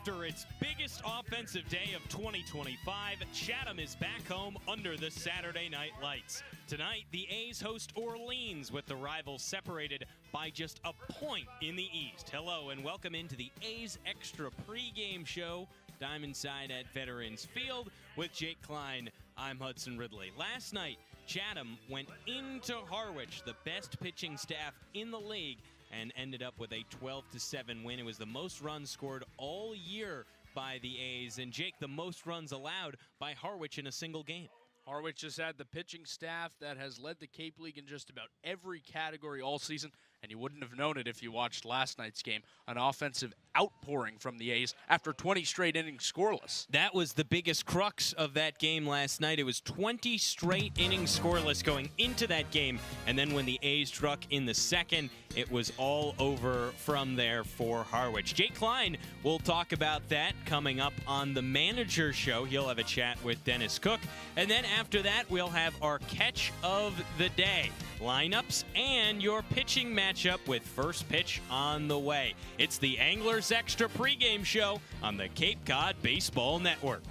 After its biggest offensive day of 2025, Chatham is back home under the Saturday night lights. Tonight, the A's host Orleans with the rivals separated by just a point in the East. Hello and welcome into the A's Extra Pregame Show, Diamond Side at Veterans Field with Jake Klein. I'm Hudson Ridley. Last night, Chatham went into Harwich, the best pitching staff in the league, and ended up with a 12-7 win. It was the most runs scored all year by the A's, and Jake, the most runs allowed by Harwich in a single game. Harwich has had the pitching staff that has led the Cape League in just about every category all season, and you wouldn't have known it if you watched last night's game. An offensive outpouring from the A's after 20 straight innings scoreless. That was the biggest crux of that game last night. It was 20 straight innings scoreless going into that game, and then when the A's struck in the second, it was all over from there for Harwich. Jake Klein will talk about that coming up on the Manager Show. He'll have a chat with Dennis Cook, and then after that, we'll have our catch of the day, lineups, and your pitching matchup with first pitch on the way. It's the Anglers Extra Pregame Show on the Cape Cod Baseball Network.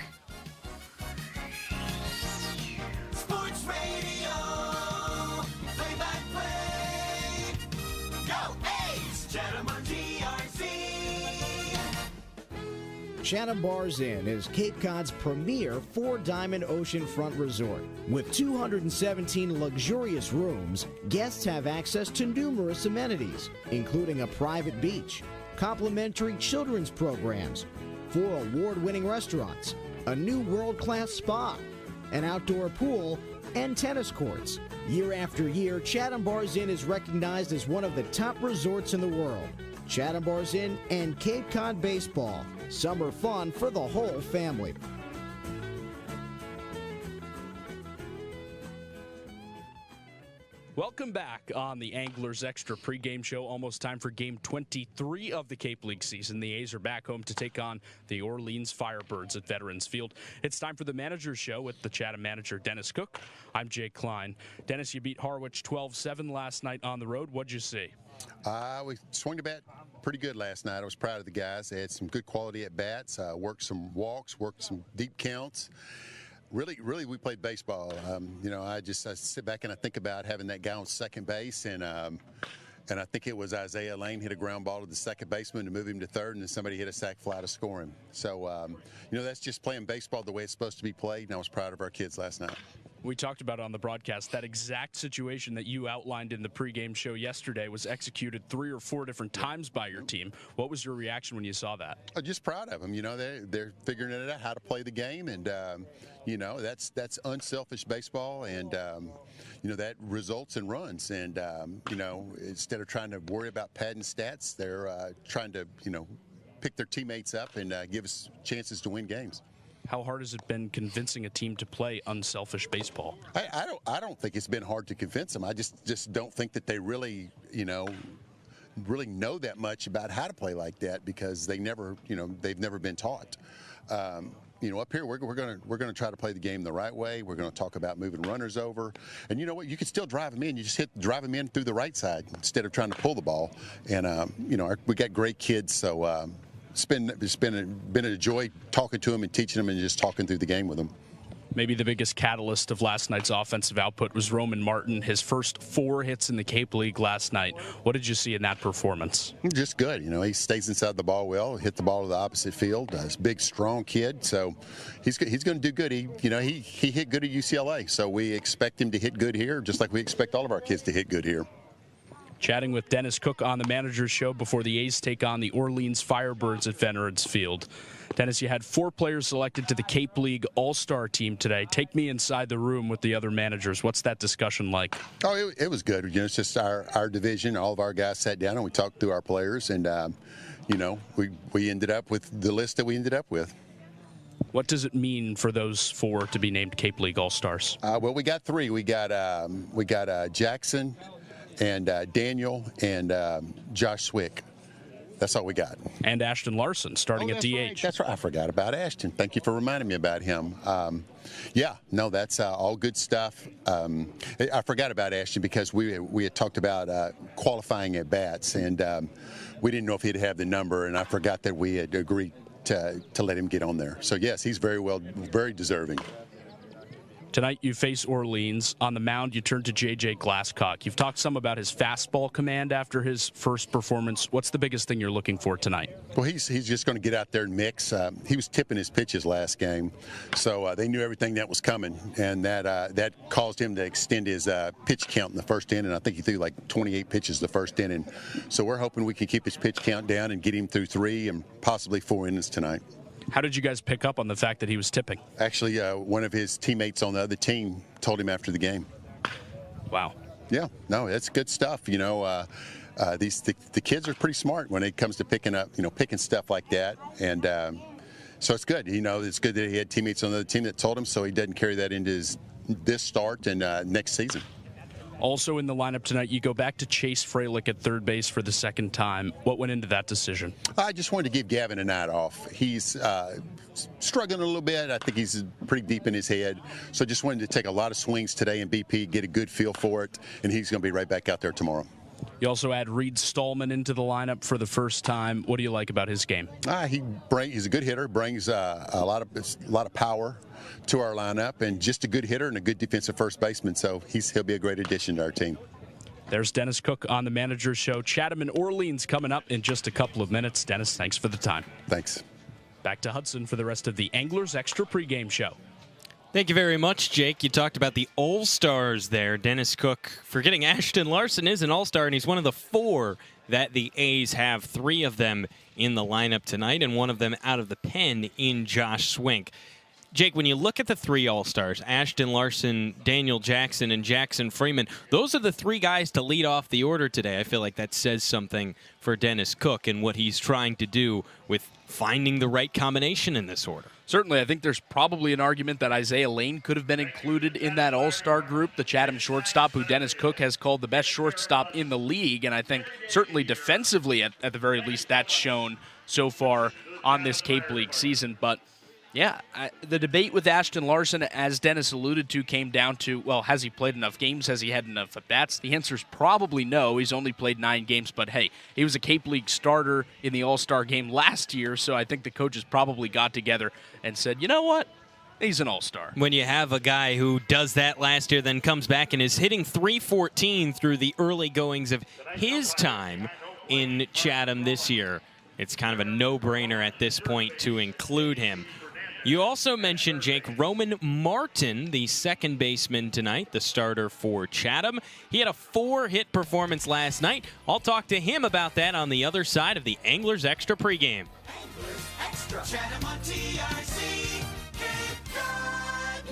Sports Radio, play-by-play. Go A's! Chatham on DRC. Chatham Bars Inn is Cape Cod's premier four-diamond oceanfront resort. With 217 luxurious rooms, guests have access to numerous amenities, including a private beach, complimentary children's programs, 4 award-winning restaurants, a new world-class spa, an outdoor pool, and tennis courts. Year after year, Chatham Bars Inn is recognized as one of the top resorts in the world. Chatham Bars Inn and Cape Cod Baseball. Summer fun for the whole family. Welcome back on the Anglers Extra Pregame Show. Almost time for Game 23 of the Cape League season. The A's are back home to take on the Orleans Firebirds at Veterans Field. It's time for the Manager Show with the Chatham manager, Dennis Cook. I'm Jake Klein. Dennis, you beat Harwich 12-7 last night on the road. What'd you see? We swung the bat pretty good last night. I was proud of the guys. They had some good quality at bats, worked some walks, worked some deep counts. Really, we played baseball. I sit back and I think about having that guy on second base, and I think it was Isaiah Lane hit a ground ball to the second baseman to move him to third, and then somebody hit a sac fly to score him. So, that's just playing baseball the way it's supposed to be played, and I was proud of our kids last night. We talked about on the broadcast that exact situation that you outlined in the pregame show yesterday was executed 3 or 4 different times by your team. What was your reaction when you saw that? I'm just proud of them. They're figuring it out how to play the game, and that's unselfish baseball, and that results in runs. And instead of trying to worry about padding stats, they're trying to pick their teammates up and give us chances to win games. How hard has it been convincing a team to play unselfish baseball? I don't think it's been hard to convince them. I just don't think that they really know that much about how to play like that, because they've never been taught. Up here we're going to try to play the game the right way. We're going to talk about moving runners over, and you know what? You can still drive them in. You just drive them in through the right side instead of trying to pull the ball. And we got great kids, so. It's been a joy talking to them and teaching them and just talking through the game with them. Maybe the biggest catalyst of last night's offensive output was Roman Martin, his first 4 hits in the Cape League last night. What did you see in that performance? Just good. He stays inside the ball well, hit the ball to the opposite field. He's a big, strong kid, so he's going to do good. He hit good at UCLA, so we expect him to hit good here, just like we expect all of our kids to hit good here. Chatting with Dennis Cook on the Manager's Show before the A's take on the Orleans Firebirds at Veterans Field. Dennis, you had 4 players selected to the Cape League All-Star team today. Take me inside the room with the other managers. What's that discussion like? Oh, it was good. It's just our division. All of our guys sat down and we talked through our players, and we ended up with the list that we ended up with. What does it mean for those 4 to be named Cape League All-Stars? Well, we got 3. We got Jackson, and Daniel, and Josh Swick. That's all we got. And Ashton Larson starting at DH. Right. That's right. I forgot about Ashton. Thank you for reminding me about him. That's all good stuff. I forgot about Ashton because we had talked about qualifying at bats, and we didn't know if he'd have the number, and I forgot that we had agreed to let him get on there. So yes, he's very deserving. Tonight you face Orleans. On the mound, you turn to J.J. Glasscock. You've talked some about his fastball command after his first performance. What's the biggest thing you're looking for tonight? Well, he's just going to get out there and mix. He was tipping his pitches last game, so they knew everything that was coming, and that caused him to extend his pitch count in the first inning. I think he threw like 28 pitches the first inning. So we're hoping we can keep his pitch count down and get him through 3 and possibly 4 innings tonight. How did you guys pick up on the fact that he was tipping? Actually, one of his teammates on the other team told him after the game. Wow. Yeah, no, that's good stuff. You know, the kids are pretty smart when it comes to picking stuff like that, and so it's good. You know, it's good that he had teammates on the other team that told him, so he doesn't carry that into this start and next season. Also in the lineup tonight, you go back to Chase Fralick at third base for the second time. What went into that decision? I just wanted to give Gavin a night off. He's struggling a little bit. I think he's pretty deep in his head. So just wanted to take a lot of swings today in BP, get a good feel for it, and he's going to be right back out there tomorrow. You also add Reed Stallman into the lineup for the first time. What do you like about his game? He's a good hitter, brings a lot of power to our lineup, and just a good hitter and a good defensive first baseman. So he'll be a great addition to our team. There's Dennis Cook on the Manager's Show. Chatham and Orleans coming up in just a couple of minutes. Dennis, thanks for the time. Thanks. Back to Hudson for the rest of the Anglers Extra pregame show. Thank you very much, Jake. You talked about the All-Stars there. Dennis Cook, forgetting Ashton Larson is an All-Star, and he's one of the 4 that the A's have. 3 of them in the lineup tonight, and one of them out of the pen in Josh Swink. Jake, when you look at the 3 All-Stars, Ashton Larson, Daniel Jackson, and Jackson Freeman, those are the 3 guys to lead off the order today. I feel like that says something for Dennis Cook and what he's trying to do with finding the right combination in this order. Certainly, I think there's probably an argument that Isaiah Lane could have been included in that all-star group, the Chatham shortstop, who Dennis Cook has called the best shortstop in the league, and I think certainly defensively, at the very least, that's shown so far on this Cape League season. But yeah, the debate with Ashton Larson, as Dennis alluded to, came down to, well, has he played enough games? Has he had enough at-bats? The answer is probably no. He's only played 9 games, but hey, he was a Cape League starter in the All-Star game last year, so I think the coaches probably got together and said, you know what? He's an all-star. When you have a guy who does that last year, then comes back and is hitting .314 through the early goings of his time in Chatham this year, it's kind of a no-brainer at this point to include him. You also mentioned, Jake, Roman Martin, the second baseman tonight, the starter for Chatham. He had a 4-hit performance last night. I'll talk to him about that on the other side of the Anglers Extra pregame. Anglers Extra. Chatham on TRC. Cape Cod.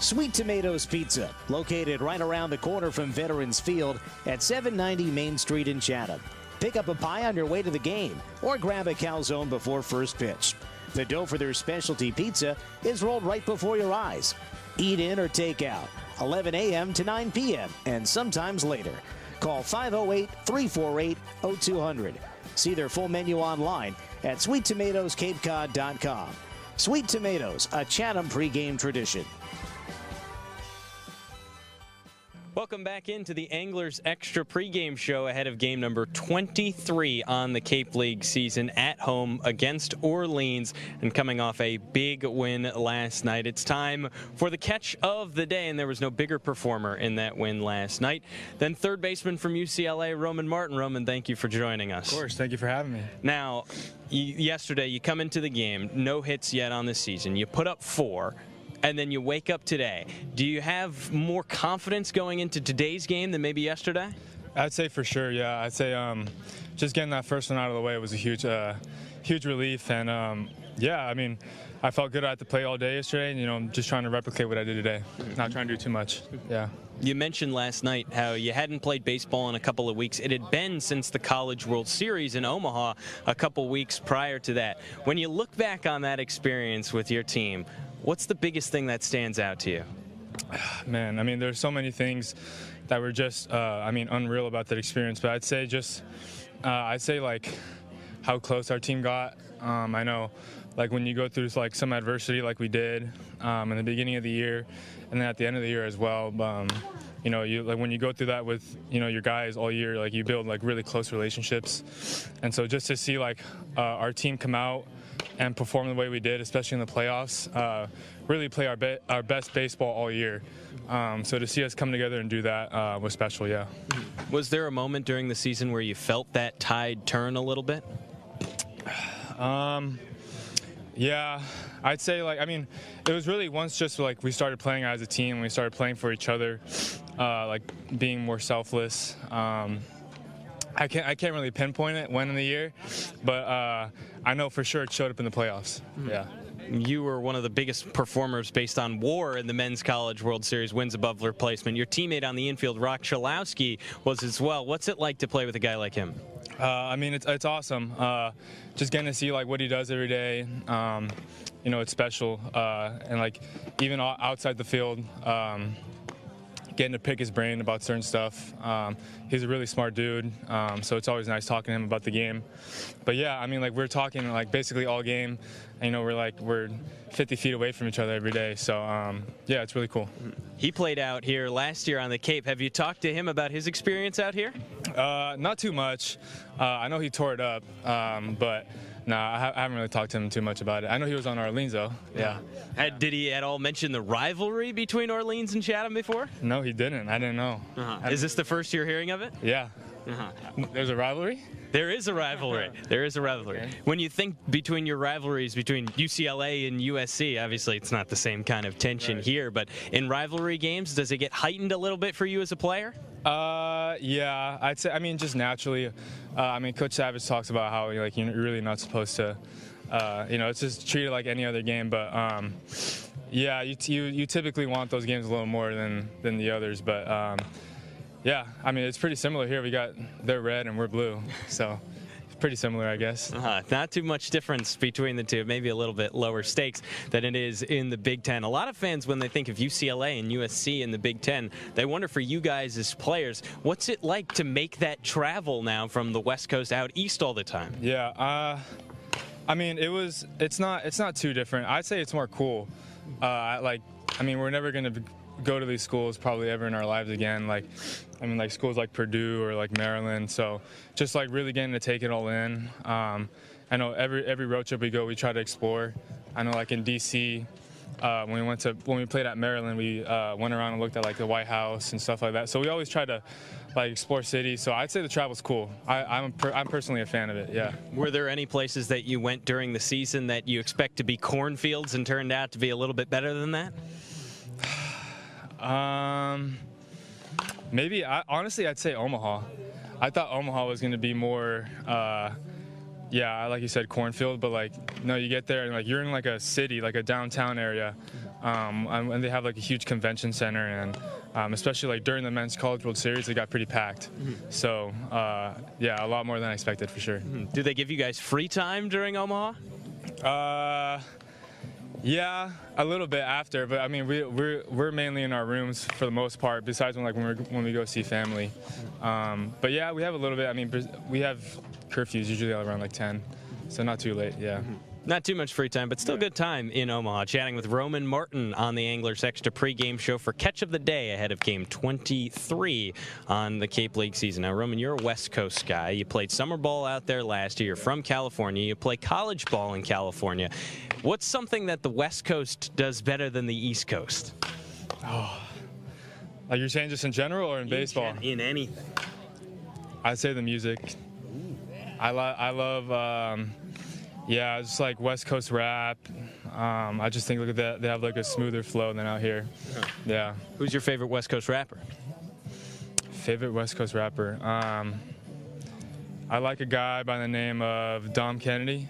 Sweet Tomatoes Pizza, located right around the corner from Veterans Field at 790 Main Street in Chatham. Pick up a pie on your way to the game or grab a calzone before first pitch. The dough for their specialty pizza is rolled right before your eyes. Eat in or take out, 11 a.m. to 9 p.m. and sometimes later. Call 508-348-0200. See their full menu online at sweettomatoescapecod.com. Sweet Tomatoes, a Chatham pregame tradition. Welcome back into the Anglers Extra pregame show ahead of game number 23 on the Cape League season at home against Orleans, and coming off a big win last night. It's time for the catch of the day, and there was no bigger performer in that win last night than third baseman from UCLA, Roman Martin. Roman, thank you for joining us. Of course, thank you for having me. Now, yesterday you come into the game, no hits yet on the season. You put up 4. And then you wake up today. Do you have more confidence going into today's game than maybe yesterday? I'd say for sure, yeah. I'd say just getting that first one out of the way was a huge relief. And, yeah, I mean, I felt good at the play all day yesterday, and, just trying to replicate what I did today. Not trying to do too much, yeah. You mentioned last night how you hadn't played baseball in a couple of weeks. It had been since the College World Series in Omaha a couple weeks prior to that. When you look back on that experience with your team, what's the biggest thing that stands out to you? Man, I mean, there's so many things that were just, unreal about that experience. But I'd say like how close our team got. I know like when you go through like some adversity like we did in the beginning of the year and then at the end of the year as well, you know, like when you go through that with, you know, your guys all year, like you build like really close relationships. And so just to see like our team come out and perform the way we did, especially in the playoffs, really play our best baseball all year. So to see us come together and do that was special, yeah. Was there a moment during the season where you felt that tide turn a little bit? Yeah, I'd say, like, I mean, it was really once just like we started playing as a team, we started playing for each other, like being more selfless. I can't really pinpoint it when in the year, but I know for sure it showed up in the playoffs. Yeah. You were one of the biggest performers based on WAR in the Men's College World Series wins above replacement. Your teammate on the infield, Rock Chalowski, was as well. What's it like to play with a guy like him? I mean, it's awesome. Just getting to see like what he does every day. You know, it's special. And like even outside the field, getting to pick his brain about certain stuff. He's a really smart dude, so it's always nice talking to him about the game. But yeah, I mean, like we're talking like basically all game. You know, we're 50 feet away from each other every day. So yeah, it's really cool. He played out here last year on the Cape. Have you talked to him about his experience out here? Not too much. I know he tore it up, but no, I haven't really talked to him too much about it. I know he was on Orleans, though. Yeah. Did he at all mention the rivalry between Orleans and Chatham before? No, he didn't. I didn't know. Is this the first you're hearing of it? Yeah. There's a rivalry? There is a rivalry. There is a rivalry. Okay. When you think between your rivalries between UCLA and USC, obviously it's not the same kind of tension here, but in rivalry games, does it get heightened a little bit for you as a player? Yeah, I'd say, I mean, just naturally. I mean, Coach Savage talks about how like you're really not supposed to, you know, it's just treated like any other game. But yeah, you typically want those games a little more than the others. But yeah, I mean, it's pretty similar here. They're red and we're blue, so. Pretty similar, I guess. Not too much difference between the two. Maybe a little bit lower stakes than it is in the Big Ten. A lot of fans, when they think of UCLA and USC in the Big Ten, they wonder for you guys as players, what's it like to make that travel now from the West Coast out east all the time? Yeah, I mean, it's not too different. I'd say it's more cool. I mean, we're never gonna go to these schools probably ever in our lives again. Like, I mean, like schools like Purdue or like Maryland. So just like really getting to take it all in. I know every road trip we go, we try to explore. I know like in DC, when we played at Maryland, we went around and looked at like the White House and stuff like that. So we always try to like explore cities. So I'd say the travel's cool. I'm personally a fan of it. Yeah. Were there any places that you went during the season that you expect to be cornfields and turned out to be a little bit better than that? Maybe, honestly, I'd say Omaha. I thought Omaha was going to be more, yeah, like you said, cornfield, but like, no, you get there and like you're in like a city, like a downtown area, and they have like a huge convention center, and especially like during the Men's College World Series, it got pretty packed. So, yeah, a lot more than I expected for sure. Do they give you guys free time during Omaha? Yeah, a little bit after, but I mean we're mainly in our rooms for the most part. Besides when we go see family, but yeah, we have a little bit. I mean, we have curfews usually around like 10, so not too late. Yeah. Not too much free time, but still good time in Omaha. Chatting with Roman Martin on the Anglers Extra pregame show for Catch of the Day ahead of Game 23 on the Cape League season. Now, Roman, you're a West Coast guy. You played summer ball out there last year. You're from California. You play college ball in California. What's something that the West Coast does better than the East Coast? Oh, like you're saying just in general or in baseball? In anything. I'd say the music. I love. Yeah, just like West Coast rap. I just think, look at that, they have like a smoother flow than out here. Yeah. Who's your favorite West Coast rapper? Favorite West Coast rapper? I like a guy by the name of Dom Kennedy.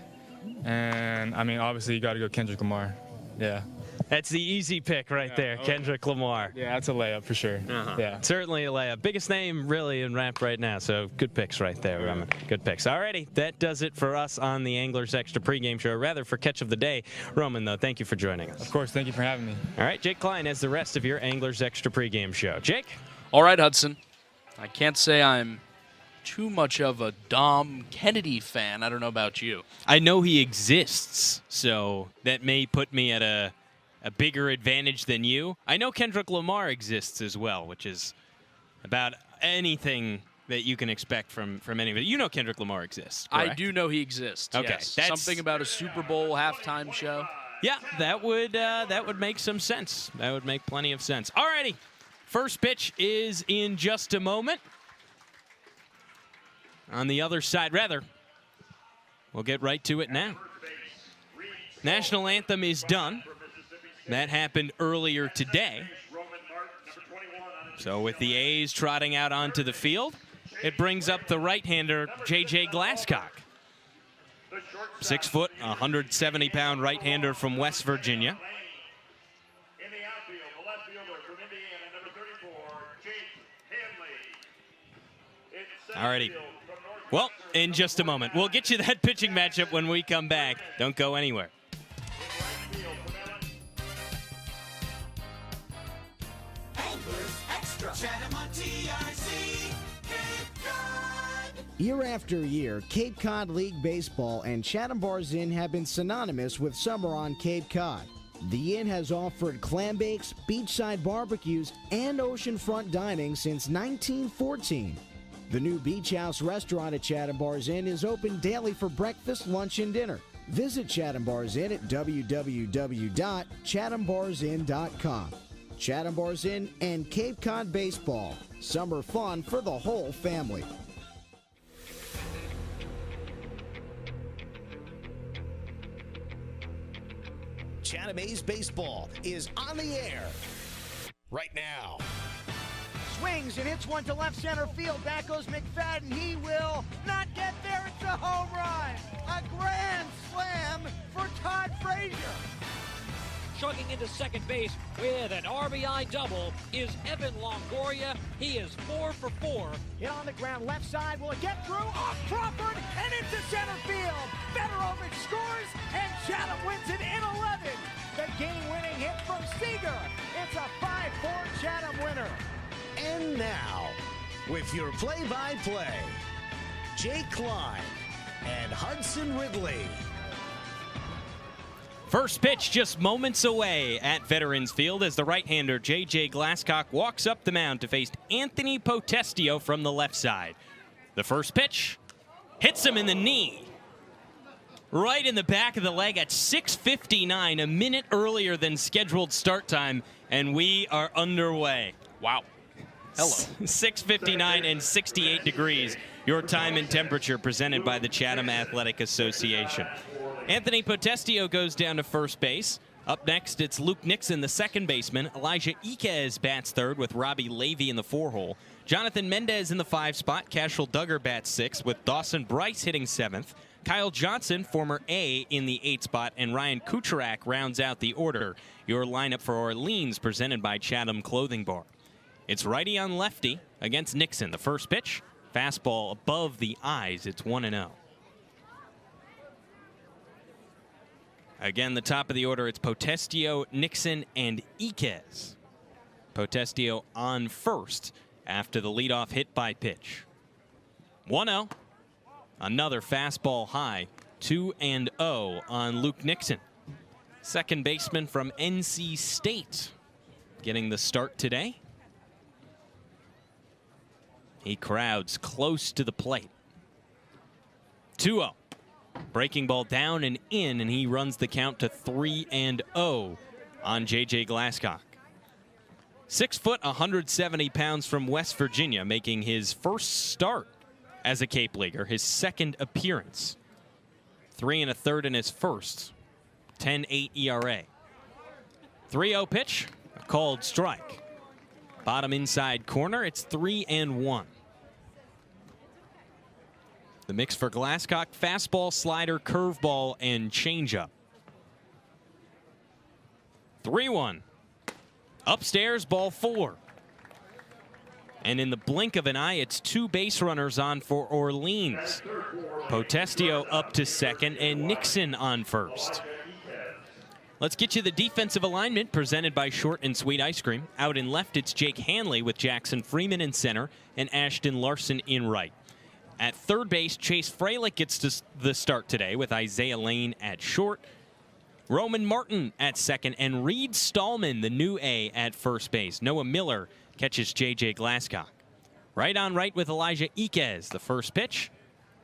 And, I mean, obviously you got to go Kendrick Lamar. Yeah. That's the easy pick right there, Kendrick Lamar. Yeah, that's a layup for sure. Yeah, certainly a layup. Biggest name really in rap right now, so good picks right there, Roman. Good picks. Alrighty, that does it for us on the Anglers Extra pregame show, rather for Catch of the Day. Roman, though, thank you for joining us. Of course, thank you for having me. All right, Jake Klein has the rest of your Anglers Extra pregame show. Jake? All right, Hudson. I can't say I'm too much of a Dom Kennedy fan. I don't know about you. I know he exists, so that may put me at a bigger advantage than you. I know Kendrick Lamar exists as well, which is about anything that you can expect from anybody. You know Kendrick Lamar exists, correct? I do know he exists. Okay, yes. Something about a Super Bowl halftime show. Yeah, that would make some sense. That would make plenty of sense. All righty. First pitch is in just a moment. On the other side, we'll get right to it now. National anthem is done. That happened earlier today. So with the A's trotting out onto the field, it brings up the right-hander, J.J. Glasscock. 6 foot, 170-pound right-hander from West Virginia. Alrighty. Well, in just a moment. We'll get you that pitching matchup when we come back. Don't go anywhere. Chatham on TRC, Cape Cod. Year after year, Cape Cod League Baseball and Chatham Bars Inn have been synonymous with summer on Cape Cod. The Inn has offered clam bakes, beachside barbecues, and oceanfront dining since 1914. The new Beach House restaurant at Chatham Bars Inn is open daily for breakfast, lunch, and dinner. Visit Chatham Bars Inn at www.chathambarsin.com. Chatham Bars Inn and Cape Cod Baseball. Summer fun for the whole family. Chatham A's baseball is on the air right now. Swings and hits one to left center field. Back goes McFadden. He will not get there. It's a home run. A grand slam for Todd Frazier. Chugging into second base with an RBI double is Evan Longoria. He is 4 for 4. Hit on the ground, left side. Will it get through? Off Crawford and into center field. Federovic scores and Chatham wins it in 11. The game-winning hit from Seager. It's a 5-4 Chatham winner. And now, with your play-by-play, Jake Klein and Hudson Ridley. First pitch just moments away at Veterans Field as the right-hander J.J. Glasscock walks up the mound to face Anthony Potestio from the left side. The first pitch hits him in the knee. Right in the back of the leg at 6:59, a minute earlier than scheduled start time, and we are underway. Wow. Hello. 6:59 and 68 degrees. Your time and temperature presented by the Chatham Athletic Association. Anthony Potestio goes down to first base. Up next, it's Luke Nixon, the second baseman. Elijah Iquez bats third with Robbie Levy in the 4-hole. Jonathan Mendez in the 5 spot. Cashel Duggar bats 6th with Dawson Bryce hitting 7th. Kyle Johnson, former A, in the 8 spot. And Ryan Kucharak rounds out the order. Your lineup for Orleans presented by Chatham Clothing Bar. It's righty on lefty against Nixon. The first pitch, fastball above the eyes. It's 1-0. Again, the top of the order, it's Potestio, Nixon, and Iquez. Potestio on first after the leadoff hit by pitch. 1-0. Another fastball high. 2-0 on Luke Nixon. Second baseman from NC State getting the start today. He crowds close to the plate. 2-0. Breaking ball down and in, and he runs the count to 3-0 on J.J. Glasscock. 6 foot, 170 pounds from West Virginia, making his first start as a Cape Leaguer, his second appearance. 3 1/3 in his first. 10.8 ERA. 3-0 pitch, a called strike. Bottom inside corner, it's 3-1. The mix for Glasscock, fastball, slider, curveball, and changeup. 3-1. Upstairs, ball 4. And in the blink of an eye, it's 2 base runners on for Orleans. Potestio up to second and Nixon on first. Let's get you the defensive alignment presented by Short and Sweet Ice Cream. Out in left, it's Jake Hanley with Jackson Freeman in center and Ashton Larson in right. At third base, Chase Fralick gets the start today with Isaiah Lane at short. Roman Martin at second, and Reed Stallman, the new A, at first base. Noah Miller catches J.J. Glasscock. Right on right with Elijah Iquez, the first pitch.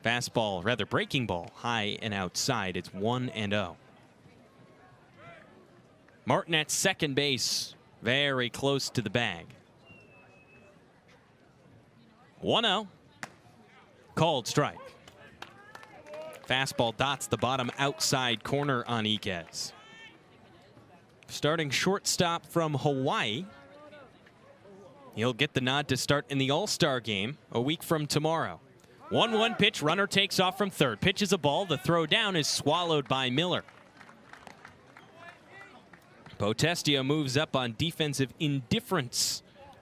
Fastball, rather breaking ball, high and outside. It's 1-0. Martin at second base, very close to the bag. 1-0. Called strike. Fastball dots the bottom outside corner on Iquez. Starting shortstop from Hawaii. He'll get the nod to start in the All-Star game a week from tomorrow. 1-1 pitch, runner takes off from third. Pitch is a ball, the throw down is swallowed by Miller. Potestio moves up on defensive indifference,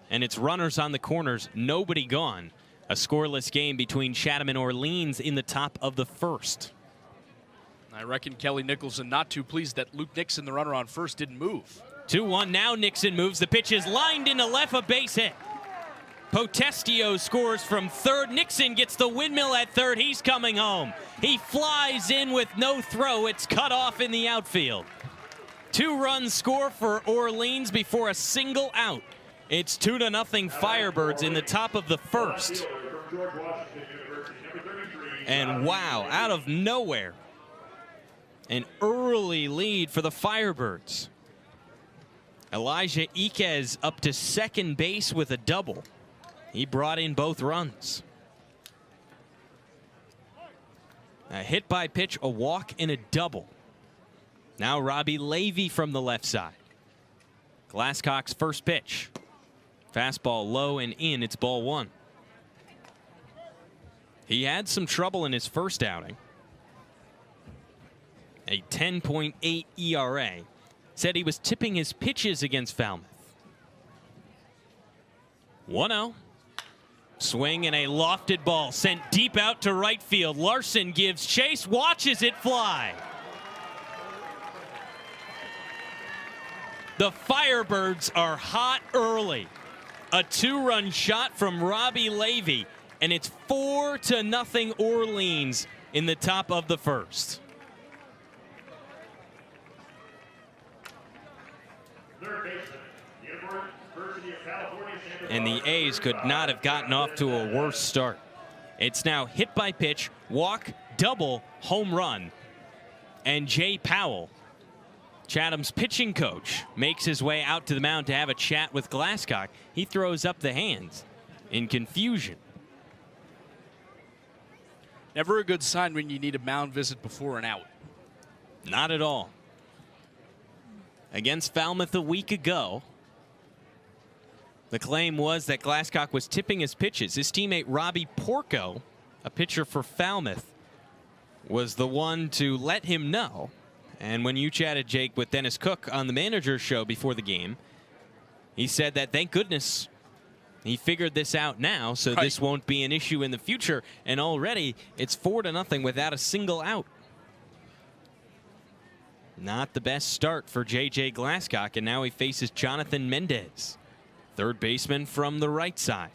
and it's runners on the corners, nobody gone. A scoreless game between Chatham and Orleans in the top of the first. I reckon Kelly Nicholson not too pleased that Luke Nixon, the runner on first, didn't move. 2-1, now Nixon moves. The pitch is lined into left, a base hit. Potestio scores from third. Nixon gets the windmill at third. He's coming home. He flies in with no throw. It's cut off in the outfield. 2-run score for Orleans before a single out. It's 2-0 Firebirds in the top of the first. And wow, out of nowhere, an early lead for the Firebirds. Elijah Iquez up to second base with a double. He brought in both runs. A hit by pitch, a walk, and a double. Now Robbie Levy from the left side. Glasscock's first pitch. Fastball low and in, it's ball one. He had some trouble in his first outing. A 10.8 ERA. Said he was tipping his pitches against Falmouth. 1-0. Swing and a lofted ball sent deep out to right field. Larson gives chase, watches it fly. The Firebirds are hot early. A 2-run shot from Robbie Levy, and it's 4-0 Orleans in the top of the first. And the A's could not have gotten off to a worse start. It's now hit by pitch, walk, double, home run. And Jay Powell, Chatham's pitching coach, makes his way out to the mound to have a chat with Glasscock. He throws up the hands in confusion. Never a good sign when you need a mound visit before an out. Not at all. Against Falmouth a week ago, the claim was that Glasscock was tipping his pitches. His teammate Robbie Porco, a pitcher for Falmouth, was the one to let him know. And when you chatted, Jake, with Dennis Cook on the manager's show before the game, he said that thank goodness he figured this out now, so this won't be an issue in the future. And already it's 4-0 without a single out. Not the best start for J.J. Glasscock, and now he faces Jonathan Mendez, third baseman from the right side.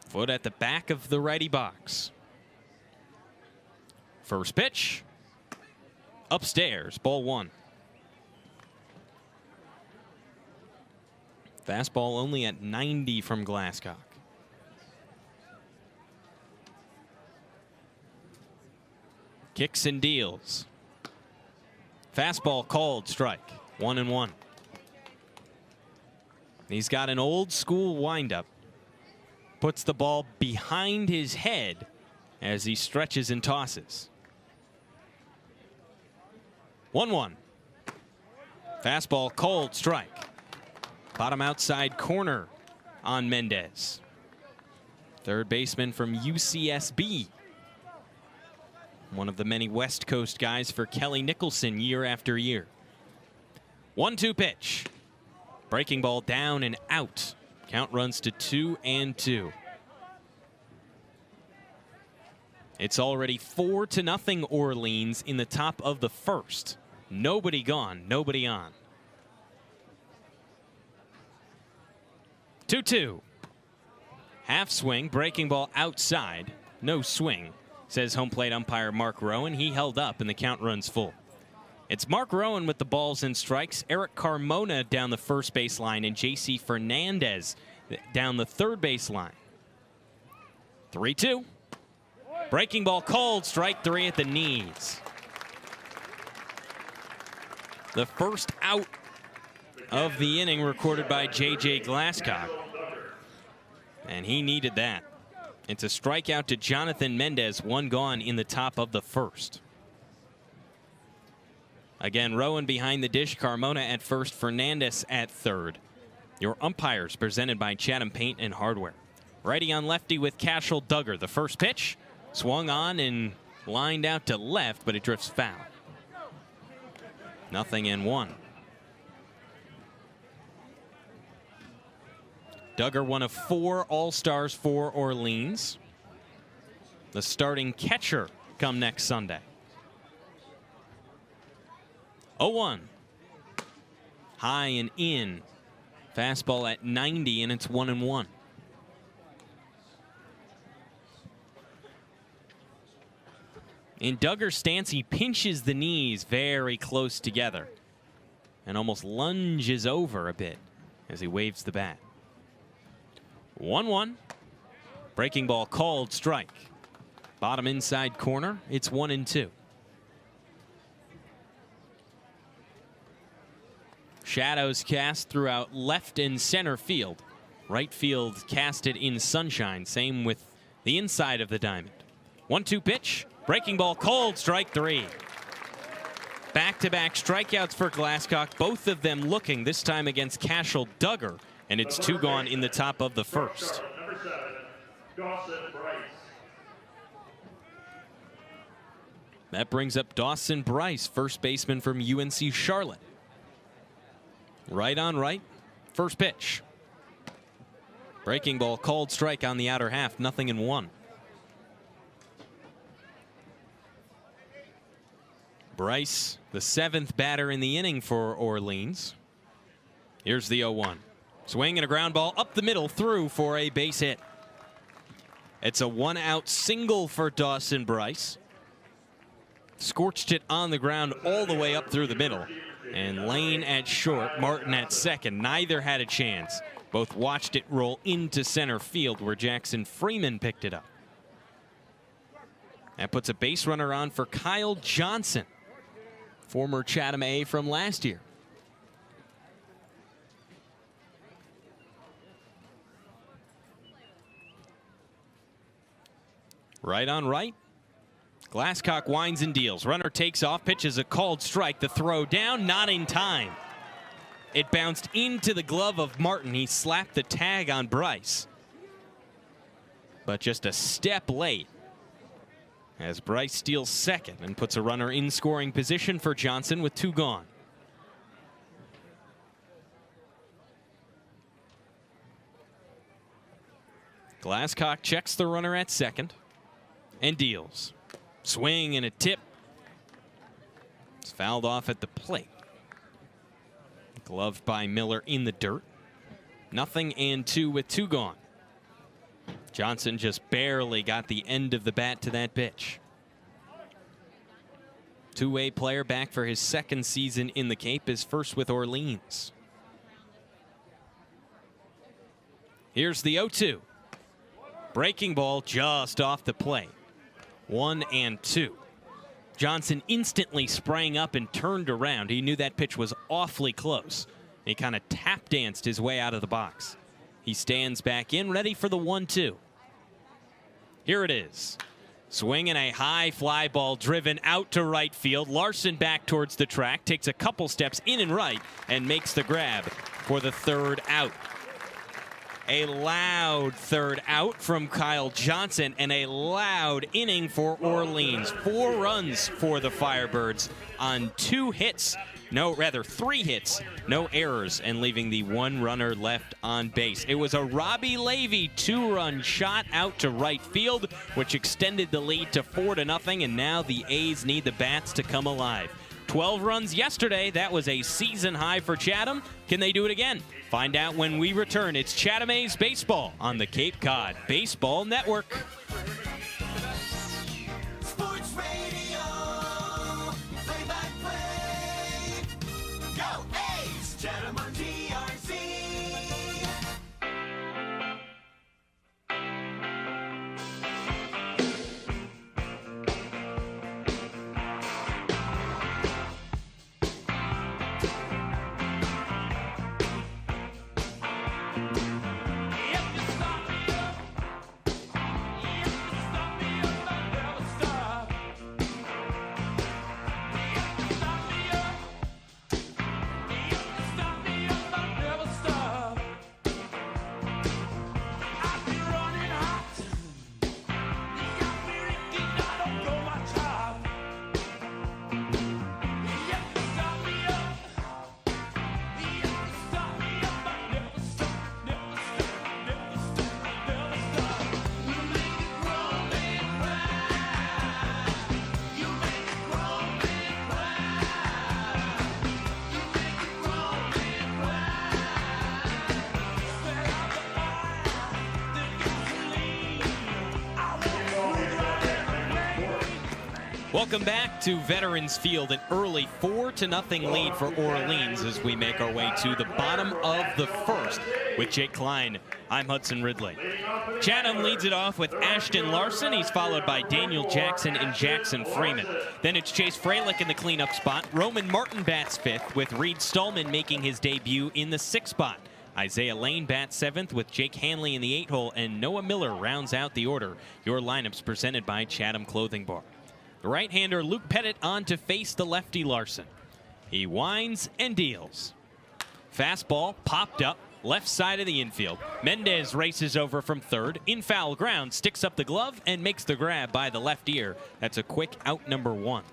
Foot at the back of the righty box. First pitch. Upstairs, ball one. Fastball only at 90 from Glasscock. Kicks and deals. Fastball called, strike. 1-1. He's got an old school windup. Puts the ball behind his head as he stretches and tosses. 1-1. Fastball called, strike. Bottom outside corner on Mendez. Third baseman from UCSB. One of the many West Coast guys for Kelly Nicholson year after year. 1-2 pitch. Breaking ball down and out. Count runs to 2-2. It's already 4-0 Orleans in the top of the first. Nobody gone, nobody on. 2-2. Half swing, breaking ball outside, no swing, says home plate umpire Mark Rowan. He held up and the count runs full. It's Mark Rowan with the balls and strikes, Eric Carmona down the first base line, and J.C. Fernandez down the third base line. 3-2. Breaking ball called, strike 3 at the knees. The first out of the inning recorded by J.J. Glasscock. And he needed that. It's a strikeout to Jonathan Mendez, 1 gone in the top of the first. Again, Rowan behind the dish, Carmona at first, Fernandez at third. Your umpires presented by Chatham Paint and Hardware. Righty on lefty with Cashel Duggar. The first pitch swung on and lined out to left, but it drifts foul. 0-1. Duggar, one of 4 All-Stars for Orleans. The starting catcher come next Sunday. 0-1. High and in. Fastball at 90, and it's 1-1. In Duggar's stance, he pinches the knees very close together and almost lunges over a bit as he waves the bat. 1-1. Breaking ball called, strike. Bottom inside corner, it's 1-2. Shadows cast throughout left and center field. Right field casted in sunshine. Same with the inside of the diamond. 1-2 pitch. Breaking ball called, strike 3. Back-to-back strikeouts for Glasscock, both of them looking, this time against Cashel Duggar, and it's 2 gone in the top of the first. That brings up Dawson Bryce, first baseman from UNC Charlotte. Right on right, first pitch. Breaking ball called, strike on the outer half, 0-1. Bryce, the 7th batter in the inning for Orleans. Here's the 0-1. Swing and a ground ball up the middle, through for a base hit. It's a 1-out single for Dawson Bryce. Scorched it on the ground all the way up through the middle. And Lane at short, Martin at second. Neither had a chance. Both watched it roll into center field where Jackson Freeman picked it up. That puts a base runner on for Kyle Johnson, former Chatham A from last year. Right on right. Glasscock winds and deals. Runner takes off, pitches a called strike. The throw down, not in time. It bounced into the glove of Martin. He slapped the tag on Bryce, but just a step late as Bryce steals second and puts a runner in scoring position for Johnson with 2 gone. Glasscock checks the runner at second and deals. Swing and a tip. It's fouled off at the plate. Gloved by Miller in the dirt. 0-2 with 2 gone. Johnson just barely got the end of the bat to that pitch. Two-way player back for his 2nd season in the Cape, his first with Orleans. Here's the 0-2. Breaking ball just off the plate. 1-2. Johnson instantly sprang up and turned around. He knew that pitch was awfully close. He kind of tap danced his way out of the box. He stands back in, ready for the 1-2. Here it is. Swinging a high fly ball driven out to right field. Larson back towards the track, takes a couple steps in and right, and makes the grab for the 3rd out. A loud 3rd out from Kyle Johnson, and a loud inning for Orleans. 4 runs for the Firebirds on 2 hits. No, rather 3 hits, no errors, and leaving the 1 runner left on base. It was a Robbie Levy 2-run shot out to right field, which extended the lead to 4-0, and now the A's need the bats to come alive. 12 runs yesterday. That was a season high for Chatham. Can they do it again? Find out when we return. It's Chatham A's Baseball on the Cape Cod Baseball Network. Sports Radio, play-by-play. Go A's, Chatham on TRC. Welcome back to Veterans Field, an early 4-0 lead for Orleans as we make our way to the bottom of the first with Jake Klein. I'm Hudson Ridley. Chatham leads it off with Ashton Larson. He's followed by Daniel Jackson and Jackson Freeman. Then it's Chase Freilich in the cleanup spot. Roman Martin bats fifth with Reed Stallman making his debut in the sixth spot. Isaiah Lane bats seventh with Jake Hanley in the 8-hole, and Noah Miller rounds out the order. Your lineups presented by Chatham Clothing Bar. The right-hander Luke Pettit on to face the lefty Larson. He winds and deals. Fastball popped up, left side of the infield. Mendez races over from third, in foul ground, sticks up the glove and makes the grab by the left ear. That's a quick out number one.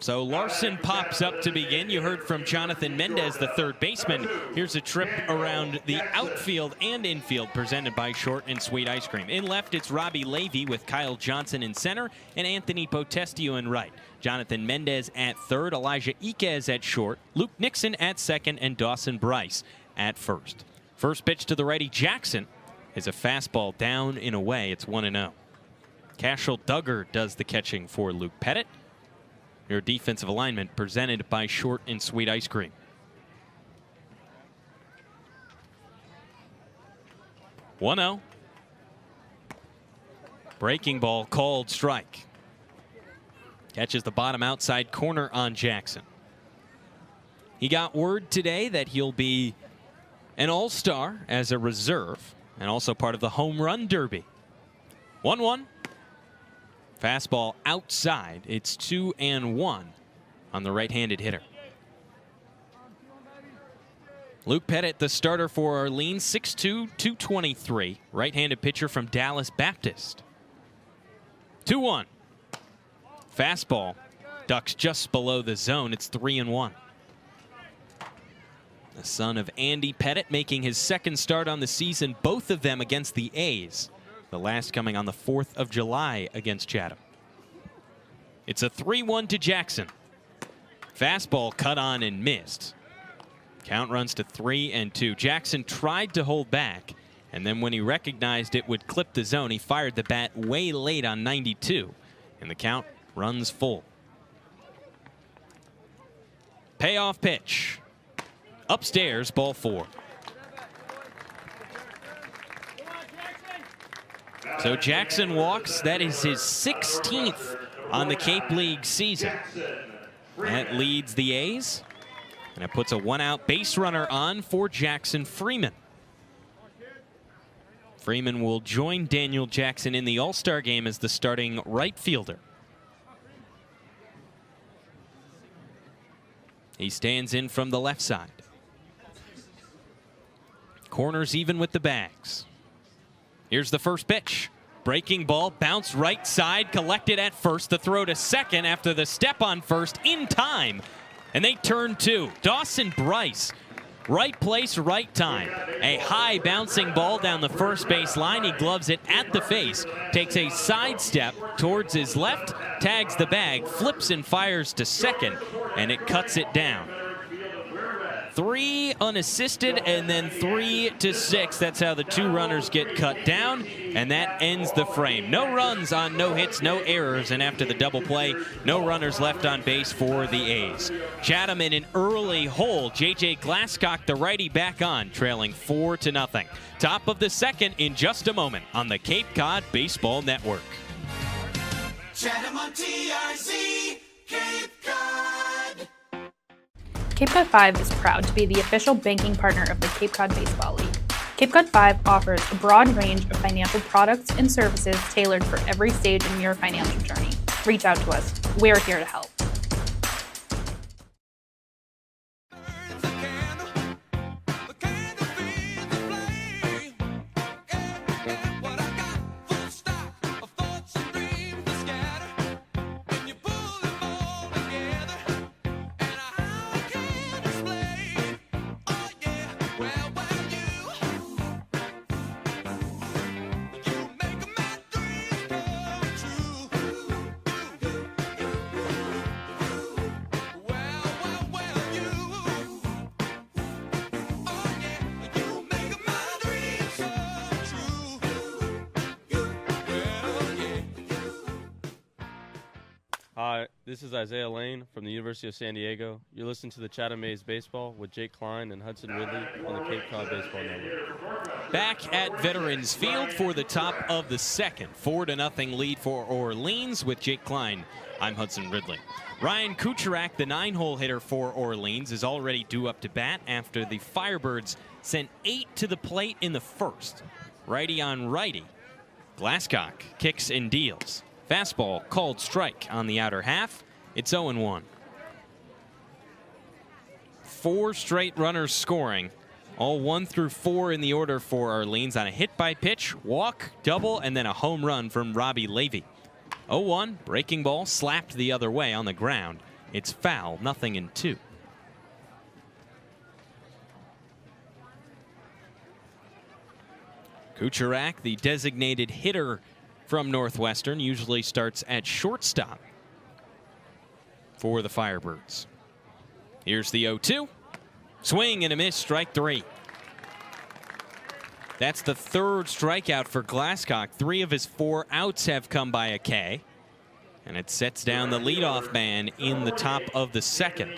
So Larson pops up to begin. You heard from Jonathan Mendez, the third baseman. Here's a trip around the outfield and infield presented by Short and Sweet Ice Cream. In left, it's Robbie Levy with Kyle Johnson in center and Anthony Potestio in right. Jonathan Mendez at third, Elijah Iquez at short, Luke Nixon at second, and Dawson Bryce at first. First pitch to the righty Jackson is a fastball down and away. It's 1-0. Cashel Duggar does the catching for Luke Pettit. Your defensive alignment presented by Short and Sweet Ice Cream. 1-0. Breaking ball called strike. Catches the bottom outside corner on Jackson. He got word today that he'll be an all-star as a reserve and also part of the home run derby. 1-1. Fastball outside. It's 2-1 on the right-handed hitter. Luke Pettit, the starter for Orleans, 6'2", 223. Right-handed pitcher from Dallas Baptist. 2-1. Fastball ducks just below the zone. It's 3-1. The son of Andy Pettit making his second start on the season, both of them against the A's. The last coming on the 4th of July against Chatham. It's a 3-1 to Jackson. Fastball cut on and missed. Count runs to 3-2. Jackson tried to hold back, and then when he recognized it would clip the zone, he fired the bat way late on 92, and the count runs full. Payoff pitch. Upstairs, ball 4. So Jackson walks. That is his 16th on the Cape League season. That leads the A's, and it puts a one-out base runner on for Jackson Freeman. Freeman will join Daniel Jackson in the All-Star game as the starting right fielder. He stands in from the left side. Corners even with the bags. Here's the first pitch. Breaking ball, bounced right side, collected at first. The throw to second after the step on first in time. And they turn two. Dawson Bryce Right place, right time. A high bouncing ball down the first base line. He gloves it at the face, takes a sidestep towards his left, tags the bag, flips and fires to second, and it cuts it down. 3 unassisted and then 3 to 6. That's how the 2 runners get cut down, and that ends the frame. No runs on no hits, no errors, and after the double play, no runners left on base for the A's. Chatham in an early hole. J.J. Glasscock, the righty, back on, trailing 4-0. Top of the second in just a moment on the Cape Cod Baseball Network. Chatham on TRC, Cape Cod. Cape Cod 5 is proud to be the official banking partner of the Cape Cod Baseball League. Cape Cod 5 offers a broad range of financial products and services tailored for every stage in your financial journey. Reach out to us. We're here to help. Hi, this is Isaiah Lane from the University of San Diego. You're listening to the Chatham A's Baseball with Jake Klein and Hudson Ridley on the Cape Cod Baseball Network. Back at Veterans Field for the top of the second. 4-0 lead for Orleans with Jake Klein. I'm Hudson Ridley. Ryan Kucherak, the 9-hole hitter for Orleans, is already due up to bat after the Firebirds sent 8 to the plate in the first. Righty on righty. Glasscock kicks and deals. Fastball called strike on the outer half. It's 0-1. 4 straight runners scoring. All 1 through 4 in the order for Orleans on a hit by pitch, walk, double, and then a home run from Robbie Levy. 0-1, breaking ball slapped the other way on the ground. It's foul, 0-2. Kucherak, the designated hitter from Northwestern, usually starts at shortstop for the Firebirds. Here's the 0-2. Swing and a miss, strike 3. That's the 3rd strikeout for Glasscock. 3 of his 4 outs have come by a K. And it sets down the leadoff man in the top of the second.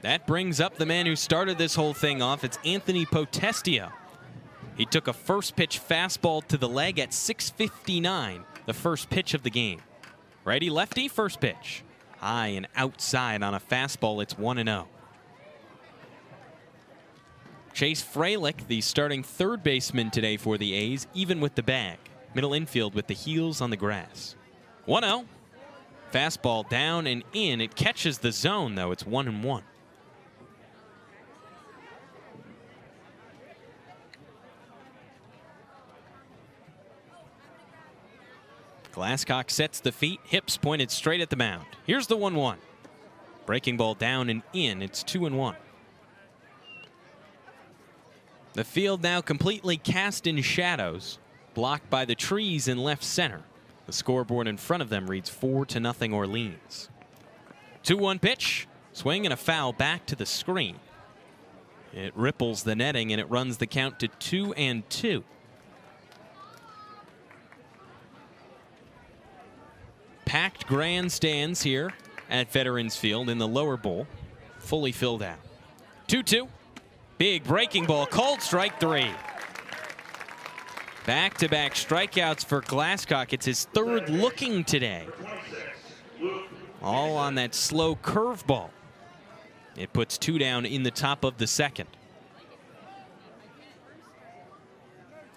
That brings up the man who started this whole thing off. It's Anthony Potestio. He took a first pitch fastball to the leg at 6:59, the first pitch of the game. Righty lefty, first pitch. High and outside on a fastball, it's 1-0. Chase Fralick, the starting 3rd baseman today for the A's, even with the bag. Middle infield with the heels on the grass. 1-0. Fastball down and in. It catches the zone, though. It's 1-1. Glasscock sets the feet, hips pointed straight at the mound. Here's the 1-1. Breaking ball down and in. It's 2-1. The field now completely cast in shadows, blocked by the trees in left center. The scoreboard in front of them reads 4-0 Orleans. 2-1 pitch. Swing and a foul back to the screen. It ripples the netting and it runs the count to 2-2. Packed grandstands here at Veterans Field in the lower bowl, fully filled out. 2-2. Big breaking ball, called strike 3. Back-to-back strikeouts for Glasscock. It's his 3rd looking today. All on that slow curveball. It puts 2 down in the top of the second.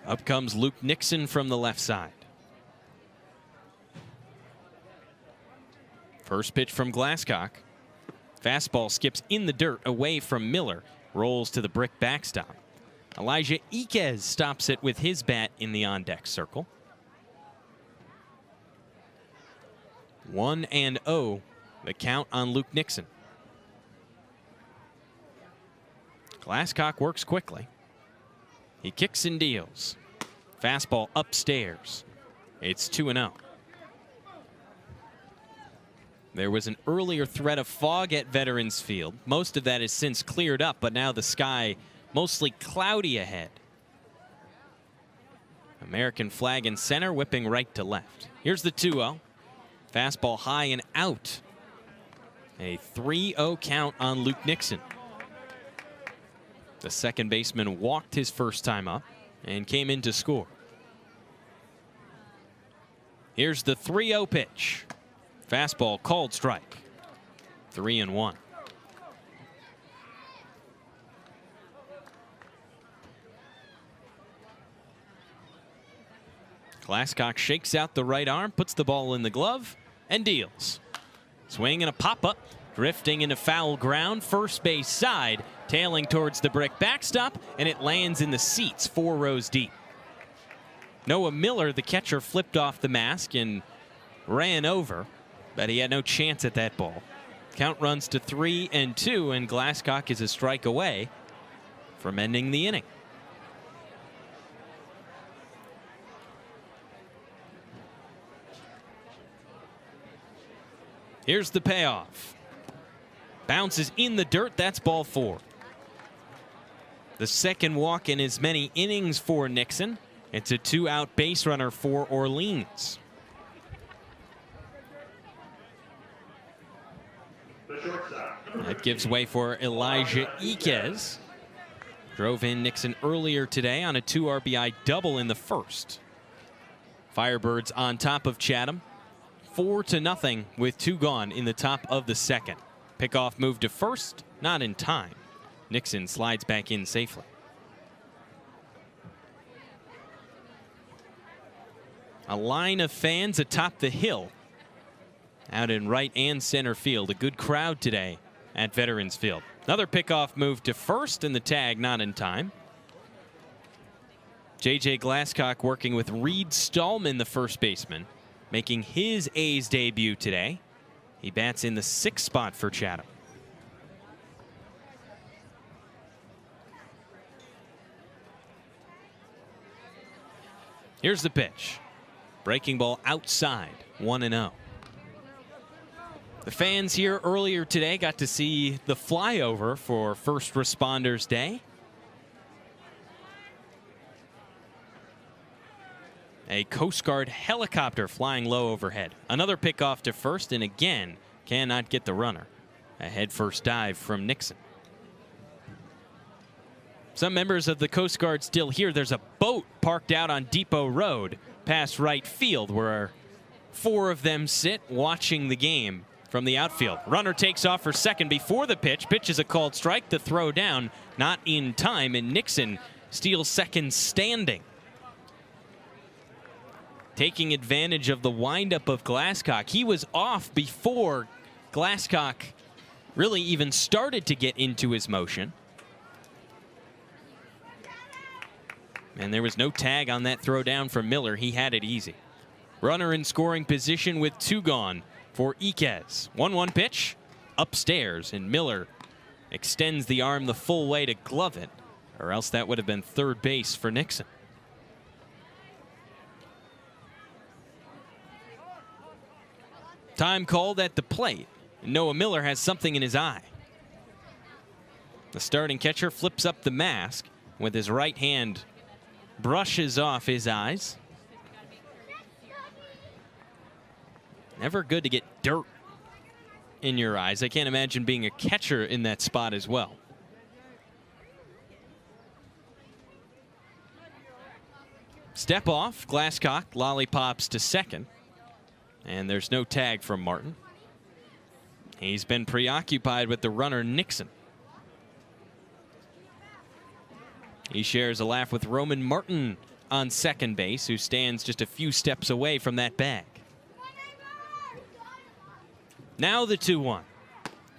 Up comes Luke Nixon from the left side. First pitch from Glasscock. Fastball skips in the dirt away from Miller. Rolls to the brick backstop. Elijah Iquez stops it with his bat in the on-deck circle. 1-0 The count on Luke Nixon. Glasscock works quickly. He kicks and deals. Fastball upstairs. It's 2-0. There was an earlier threat of fog at Veterans Field. Most of that has since cleared up, but now the sky mostly cloudy ahead. American flag in center, whipping right to left. Here's the 2-0. Fastball high and out. A 3-0 count on Luke Nixon. The second baseman walked his first time up and came in to score. Here's the 3-0 pitch. Fastball called strike. 3-1. Glasscock shakes out the right arm, puts the ball in the glove, and deals. Swing and a pop-up, drifting into foul ground, first base side, tailing towards the brick backstop, and it lands in the seats 4 rows deep. Noah Miller, the catcher, flipped off the mask and ran over, but he had no chance at that ball. Count runs to 3-2, and Glasscock is a strike away from ending the inning. Here's the payoff. Bounces in the dirt. That's ball 4. The second walk in as many innings for Nixon. It's a 2-out base runner for Orleans. That gives way for Elijah Iquez. Drove in Nixon earlier today on a 2 RBI double in the first. Firebirds on top of Chatham. 4-0 with 2 gone in the top of the second. Pickoff move to first, not in time. Nixon slides back in safely. A line of fans atop the hill out in right and center field. A good crowd today at Veterans Field. Another pickoff move to first, and the tag not in time. J.J. Glasscock working with Reed Stallman, the first baseman, making his A's debut today. He bats in the 6th spot for Chatham. Here's the pitch. Breaking ball outside, 1-0. The fans here earlier today got to see the flyover for First Responders Day. A Coast Guard helicopter flying low overhead. Another pickoff to first, and again cannot get the runner. A head-first dive from Nixon. Some members of the Coast Guard still here. There's a boat parked out on Depot Road past right field where 4 of them sit watching the game from the outfield. Runner takes off for second before the pitch. Pitch is a called strike. The throw down not in time, and Nixon steals second standing. Taking advantage of the windup of Glasscock. He was off before Glasscock really even started to get into his motion. And there was no tag on that throw down from Miller. He had it easy. Runner in scoring position with 2 gone for Iquez. 1-1 pitch upstairs, and Miller extends the arm the full way to glove it, or else that would have been third base for Nixon. Time called at the plate. Noah Miller has something in his eye. The starting catcher flips up the mask with his right hand, brushes off his eyes. Never good to get dirt in your eyes. I can't imagine being a catcher in that spot as well. Step off, Glasscock lollipops to second. And there's no tag from Martin. He's been preoccupied with the runner Nixon. He shares a laugh with Roman Martin on second base, who stands just a few steps away from that bag. Now the 2-1.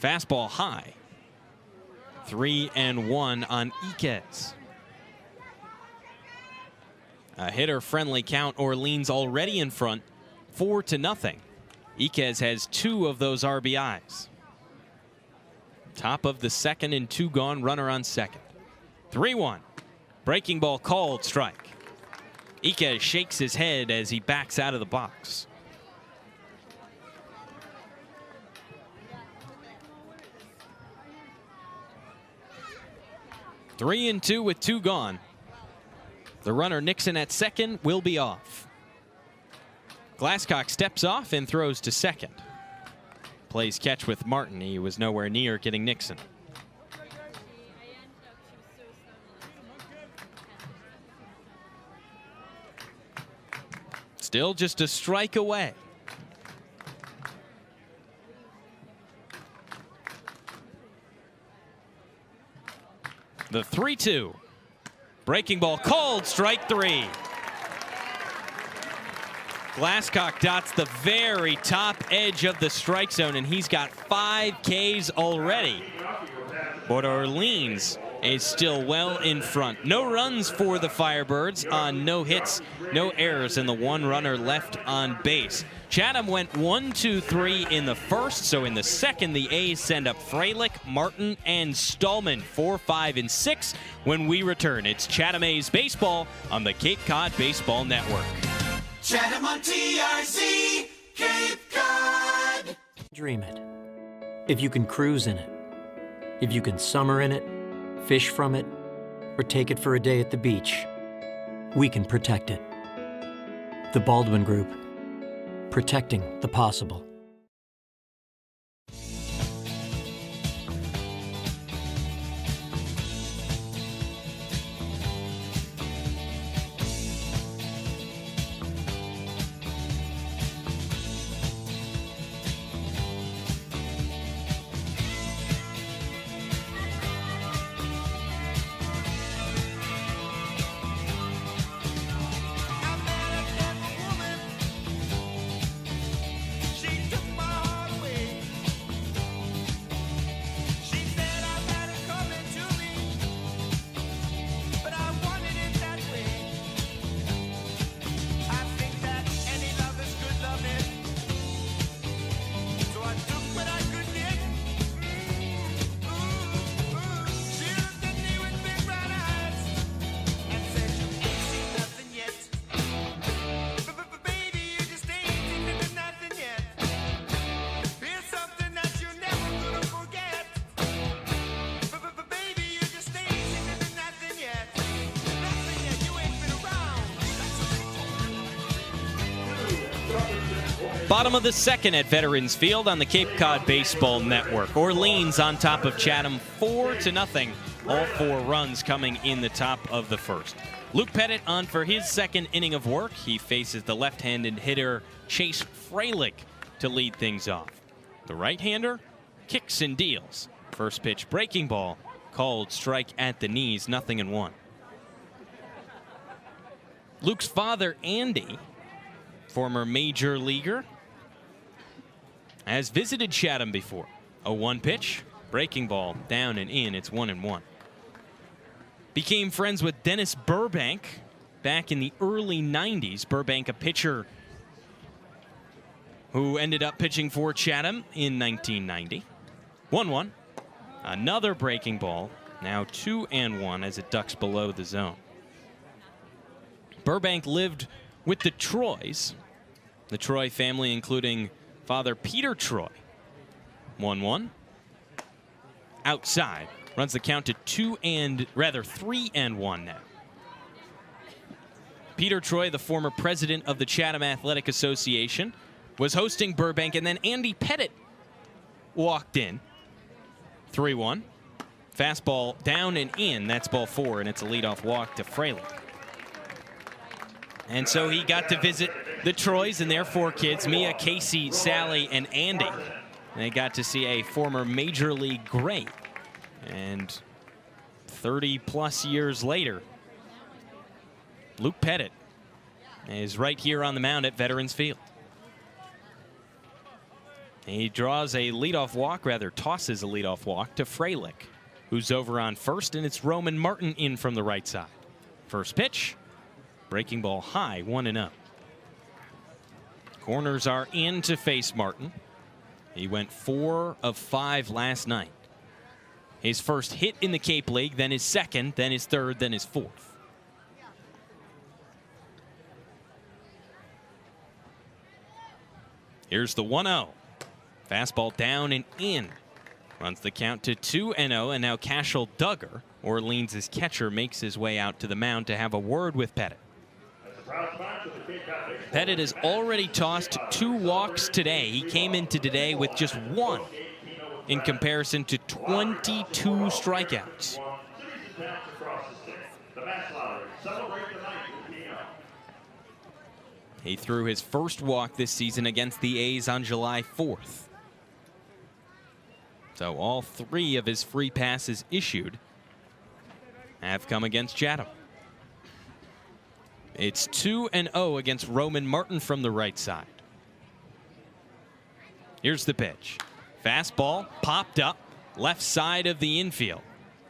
Fastball high. 3-1 on Iquez. A hitter-friendly count. Orleans already in front, 4-0. Iquez has 2 of those RBIs. Top of the second and 2 gone, runner on second. 3-1. Breaking ball called, strike. Iquez shakes his head as he backs out of the box. Three and 2 with 2 gone. The runner Nixon at second will be off. Glasscock steps off and throws to second. Plays catch with Martin. He was nowhere near getting Nixon. Still just a strike away. The 3-2. Breaking ball called, strike 3. Glasscock dots the very top edge of the strike zone, and he's got 5 Ks already. But Orleans is still well in front. No runs for the Firebirds on no hits, no errors, and the 1 runner left on base. Chatham went 1-2-3 in the first, so in the second, the A's send up Freilich, Martin, and Stallman, 4, 5, and 6. When we return, it's Chatham A's baseball on the Cape Cod Baseball Network. Chatham on TRC, Cape Cod. Dream it. If you can cruise in it, if you can summer in it, fish from it, or take it for a day at the beach, we can protect it. The Baldwin Group. Protecting the possible. Bottom of the second at Veterans Field on the Cape Cod Baseball Network. Orleans on top of Chatham 4-0. All 4 runs coming in the top of the first. Luke Pettit on for his second inning of work. He faces the left-handed hitter Chase Freilich to lead things off. The right-hander kicks and deals. First pitch breaking ball called, strike at the knees, 0-1. Luke's father, Andy, former major leaguer, has visited Chatham before. A 1 pitch, breaking ball, down and in, it's 1-1. Became friends with Dennis Burbank back in the early 90s. Burbank, a pitcher who ended up pitching for Chatham in 1990. 1-1. Another breaking ball, now 2-1 as it ducks below the zone. Burbank lived with the Troys, the Troy family, including father Peter Troy. 1-1. Outside. Runs the count to 3-1 now. Peter Troy, the former president of the Chatham Athletic Association, was hosting Burbank, and then Andy Pettit walked in. 3-1. Fastball down and in. That's ball 4, and it's a leadoff walk to Freilich. And so he got to visit the Troys and their 4 kids, Mia, Casey, Sally, and Andy. They got to see a former Major League great. And 30-plus years later, Luke Pettit is right here on the mound at Veterans Field. He draws a leadoff walk, rather tosses a leadoff walk to Freilich, who's over on first, and it's Roman Martin in from the right side. First pitch. Breaking ball high, 1-0. Corners are in to face Martin. He went 4 of 5 last night. His first hit in the Cape League, then his second, then his third, then his fourth. Here's the 1-0. Fastball down and in. Runs the count to 2-0, and now Cashel Duggar, Orleans' catcher, makes his way out to the mound to have a word with Pettit. Pettit has already tossed 2 walks today. He came into today with just 1 in comparison to 22 strikeouts. He threw his first walk this season against the A's on July 4th. So all 3 of his free passes issued have come against Chatham. It's 2-0 against Roman Martin from the right side. Here's the pitch. Fastball popped up left side of the infield.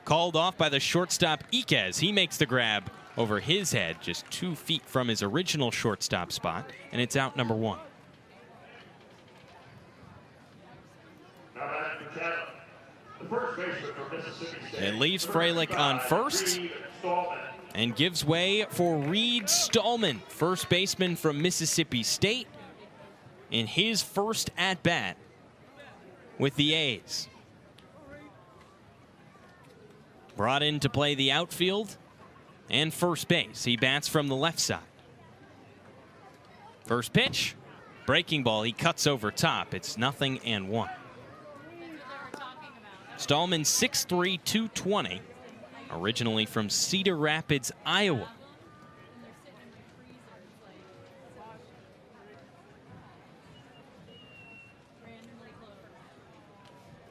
Called off by the shortstop Iquez. He makes the grab over his head, just 2 feet from his original shortstop spot, and it's out number 1. It leaves Freilich on first and gives way for Reed Stallman, first baseman from Mississippi State, in his first at-bat with the A's. Brought in to play the outfield and first base. He bats from the left side. First pitch, breaking ball. He cuts over top. It's 0-1. Stallman 6'3", 220. Originally from Cedar Rapids, Iowa.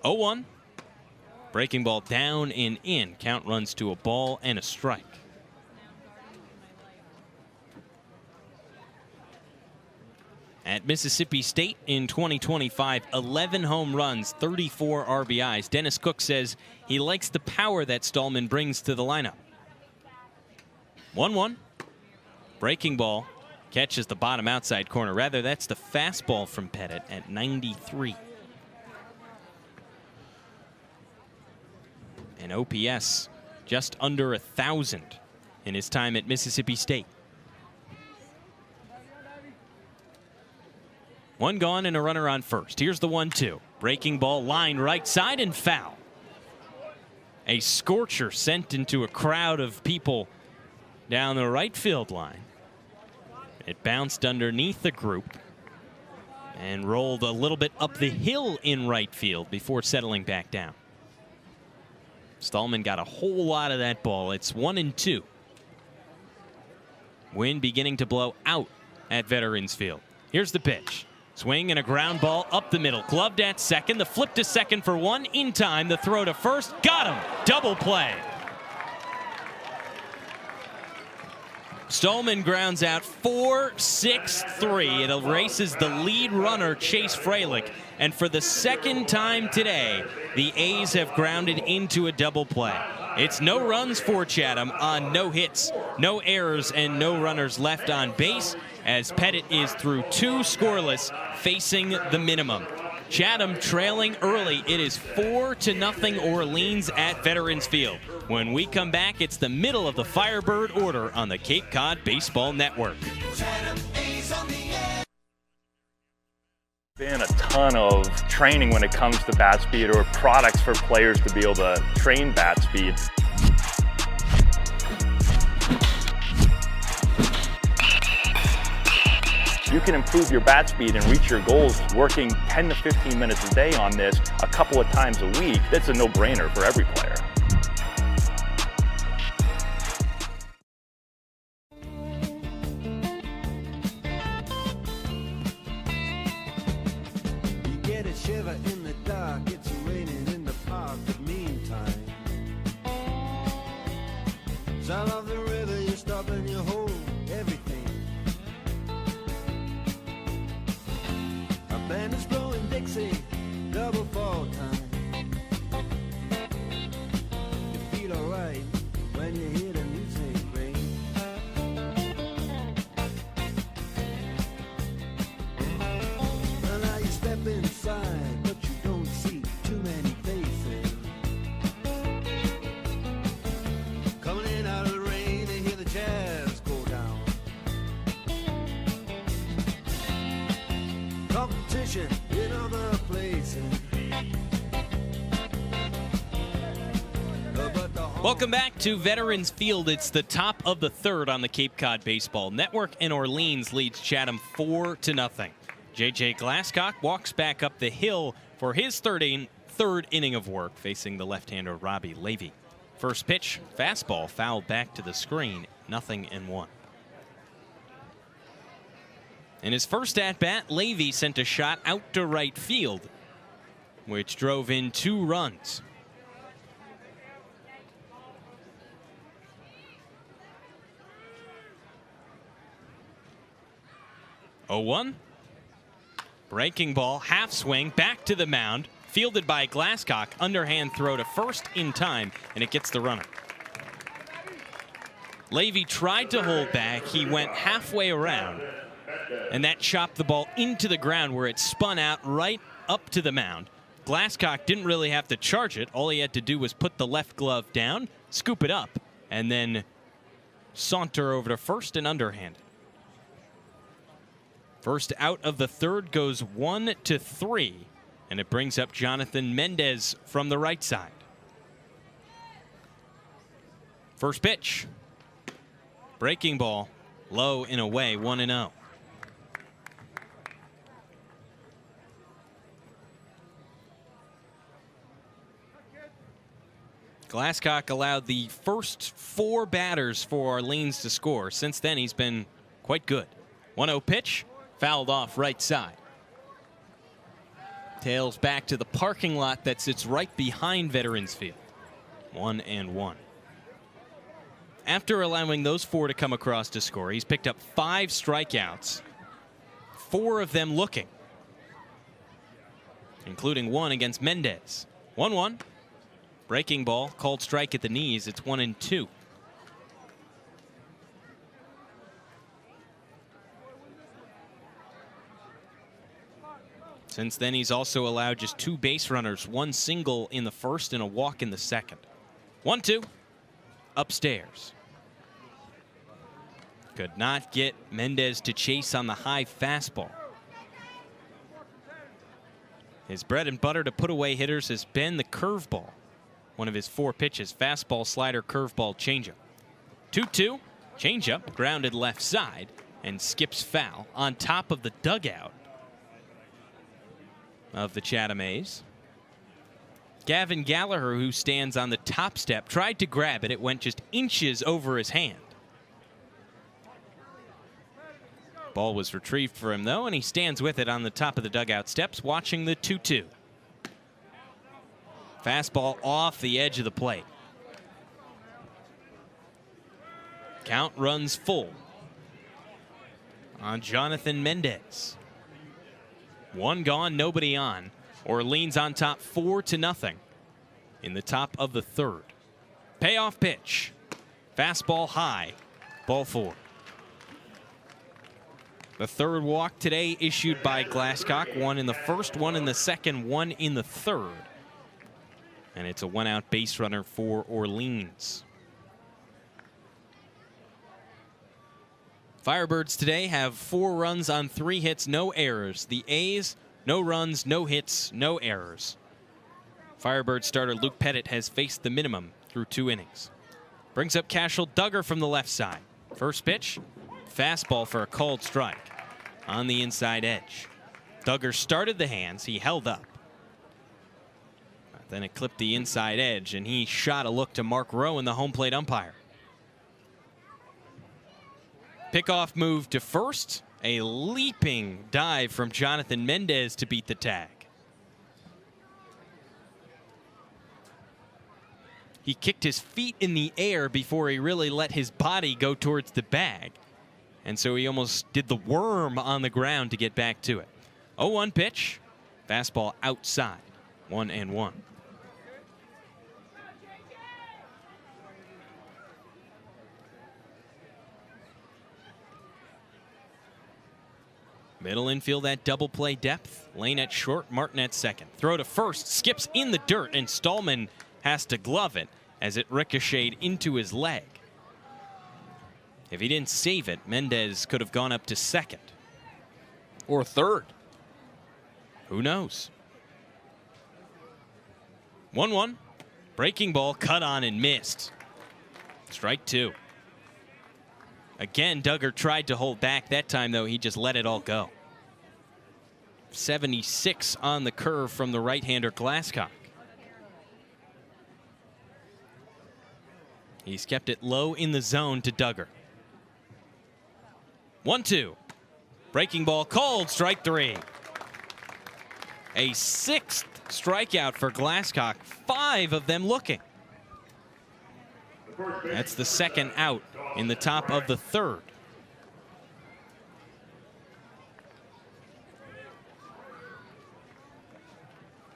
(0-1). Breaking ball down and in. Count runs to a ball and a strike. At Mississippi State in 2025, 11 home runs, 34 RBIs. Dennis Cook says he likes the power that Stallman brings to the lineup. 1-1. Breaking ball catches the bottom outside corner. Rather, that's the fastball from Pettit at 93. And OPS just under 1,000 in his time at Mississippi State. 1 gone and a runner on first. Here's the 1-2. Breaking ball, line right side and foul. A scorcher sent into a crowd of people down the right field line. It bounced underneath the group and rolled a little bit up the hill in right field before settling back down. Stallman got a whole lot of that ball. It's 1-2. Wind beginning to blow out at Veterans Field. Here's the pitch. Swing and a ground ball up the middle. Gloved at second. The flip to second for 1 in time. The throw to first. Got him. Double play. Stallman grounds out 4-6-3. It erases the lead runner, Chase Freilich. And for the second time today, the A's have grounded into a double play. It's no runs for Chatham on no hits, no errors, and no runners left on base, as Pettit is through 2 scoreless, facing the minimum. Chatham trailing early. It is 4-0 Orleans at Veterans Field. When we come back, it's the middle of the Firebird order on the Cape Cod Baseball Network. Been a ton of training when it comes to bat speed, or products for players to be able to train bat speed. You can improve your bat speed and reach your goals working 10 to 15 minutes a day on this a couple of times a week. That's a no-brainer for every player. Shiver in the dark, it's raining in the park, but meantime, sound of the river, you stop and you hold everything. A band is blowing Dixie, double fall time. You feel alright when you hear the music ring. step inside, but you don't see too many faces. Coming in out of the rain to hear the jazz go down. Competition in other places. Welcome back to Veterans Field. It's the top of the third on the Cape Cod Baseball Network, and Orleans leads Chatham 4-0. J.J. Glasscock walks back up the hill for his third inning of work, facing the left-hander Robbie Levy. First pitch, fastball fouled back to the screen, 0-1. In his first at-bat, Levy sent a shot out to right field, which drove in 2 runs. Oh-1. Breaking ball, half swing, back to the mound, fielded by Glasscock, underhand throw to first in time, and it gets the runner. Levy tried to hold back. He went halfway around, and that chopped the ball into the ground where it spun out right up to the mound. Glasscock didn't really have to charge it. All he had to do was put the left glove down, scoop it up, and then saunter over to first and underhand. First out of the third goes 1-3, and it brings up Jonathan Mendez from the right side. First pitch. Breaking ball, low and away, 1-0. Glasscock allowed the first 4 batters for Orleans to score. Since then, he's been quite good. 1-0 pitch. Fouled off right side. Tails back to the parking lot that sits right behind Veterans Field. 1-1. After allowing those 4 to come across to score, he's picked up 5 strikeouts, 4 of them looking, including 1 against Mendez. 1-1. Breaking ball, called strike at the knees. It's 1-2. Since then, he's also allowed just 2 base runners, 1 single in the first and a walk in the second. 1-2. Upstairs. Could not get Mendez to chase on the high fastball. His bread and butter to put away hitters has been the curveball. One of his 4 pitches, fastball, slider, curveball, changeup. 2-2. Changeup grounded left side and skips foul on top of the dugout of the Chatham A's. Gavin Gallagher, who stands on the top step, tried to grab it. It went just inches over his hand. Ball was retrieved for him, though, and he stands with it on the top of the dugout steps, watching the 2-2. Fastball off the edge of the plate. Count runs full on Jonathan Mendez. 1 gone, nobody on. Orleans on top 4-0 in the top of the third. Payoff pitch. Fastball high. Ball 4. The third walk today issued by Glasscock. 1 in the first, 1 in the second, 1 in the third. And it's a 1-out base runner for Orleans. Firebirds today have 4 runs on 3 hits, no errors. The A's, no runs, no hits, no errors. Firebird starter Luke Pettit has faced the minimum through 2 innings. Brings up Cashel Duggar from the left side. First pitch, fastball for a called strike on the inside edge. Duggar started the hands, he held up. Then it clipped the inside edge, and he shot a look to Mark Rowan, the home plate umpire. Pickoff move to first. A leaping dive from Jonathan Mendez to beat the tag. He kicked his feet in the air before he really let his body go towards the bag. And so he almost did the worm on the ground to get back to it. 0-1 pitch. Fastball outside. 1-1. Middle infield at double play depth. Lane at short, Martin at second. Throw to first, skips in the dirt, and Stallman has to glove it as it ricocheted into his leg. If he didn't save it, Mendez could have gone up to second. Or third. Who knows? 1-1. Breaking ball cut on and missed. Strike two. Again, Duggar tried to hold back. That time, though, he just let it all go. 76 on the curve from the right-hander Glasscock. He's kept it low in the zone to Duggar. 1-2. Breaking ball called, strike three. A sixth strikeout for Glasscock. 5 of them looking. That's the second out in the top of the third.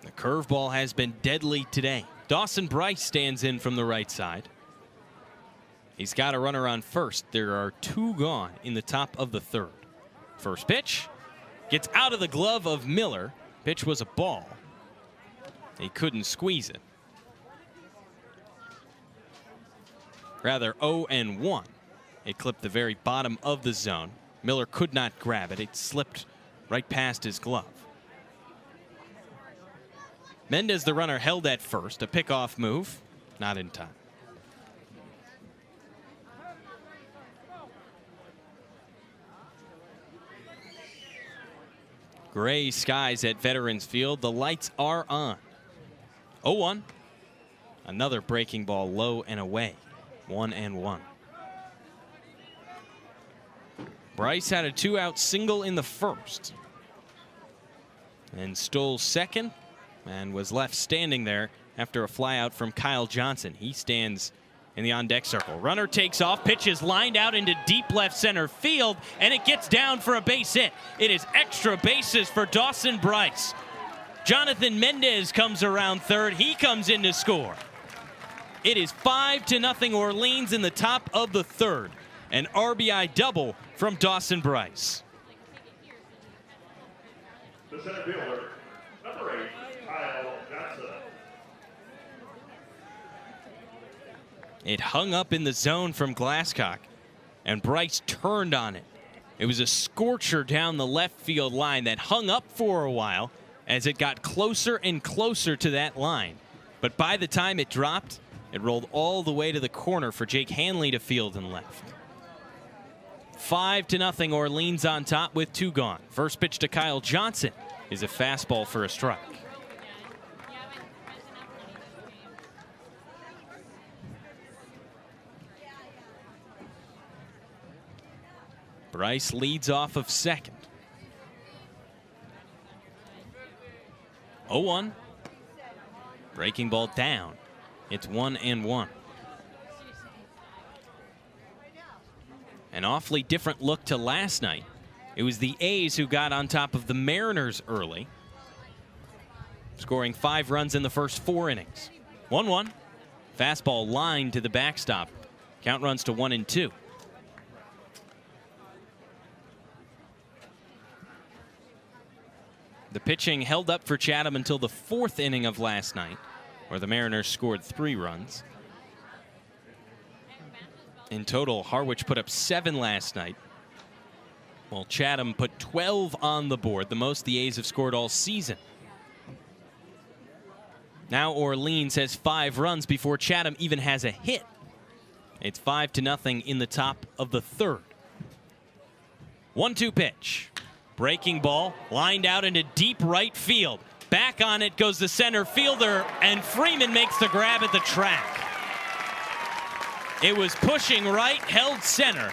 The curveball has been deadly today. Dawson Bryce stands in from the right side. He's got a runner on first. There are 2 gone in the top of the third. First pitch gets out of the glove of Miller. Pitch was a ball. He couldn't squeeze it. Rather 0-1. It clipped the very bottom of the zone. Miller could not grab it. It slipped right past his glove. Mendez, the runner, held at first. A pickoff move. Not in time. Gray skies at Veterans Field. The lights are on. 0-1. Another breaking ball low and away. 1-1. Bryce had a 2-out single in the first. And stole second and was left standing there after a flyout from Kyle Johnson. He stands in the on-deck circle. Runner takes off, pitch is lined out into deep left center field, and it gets down for a base hit. It is extra bases for Dawson Bryce. Jonathan Mendez comes around third. He comes in to score. It is 5-0 Orleans in the top of the third. An RBI double from Dawson Bryce. The center fielder, number 8, Kyle Johnson. It hung up in the zone from Glasscock, and Bryce turned on it. It was a scorcher down the left field line that hung up for a while as it got closer and closer to that line. But by the time it dropped, it rolled all the way to the corner for Jake Hanley to field and left. 5-0 Orleans on top with 2 gone. First pitch to Kyle Johnson is a fastball for a strike. Bryce leads off of second. 0-1. Breaking ball down. It's 1-1. An awfully different look to last night. It was the A's who got on top of the Mariners early, scoring 5 runs in the first 4 innings. 1-1. Fastball lined to the backstop. Count runs to 1-2. The pitching held up for Chatham until the 4th inning of last night, where the Mariners scored 3 runs. In total, Harwich put up 7 last night, while Chatham put 12 on the board, the most the A's have scored all season. Now Orleans has 5 runs before Chatham even has a hit. It's 5-0 in the top of the third. 1-2 pitch. Breaking ball, lined out into deep right field. Back on it goes the center fielder, and Freeman makes the grab at the track. It was pushing right, held center.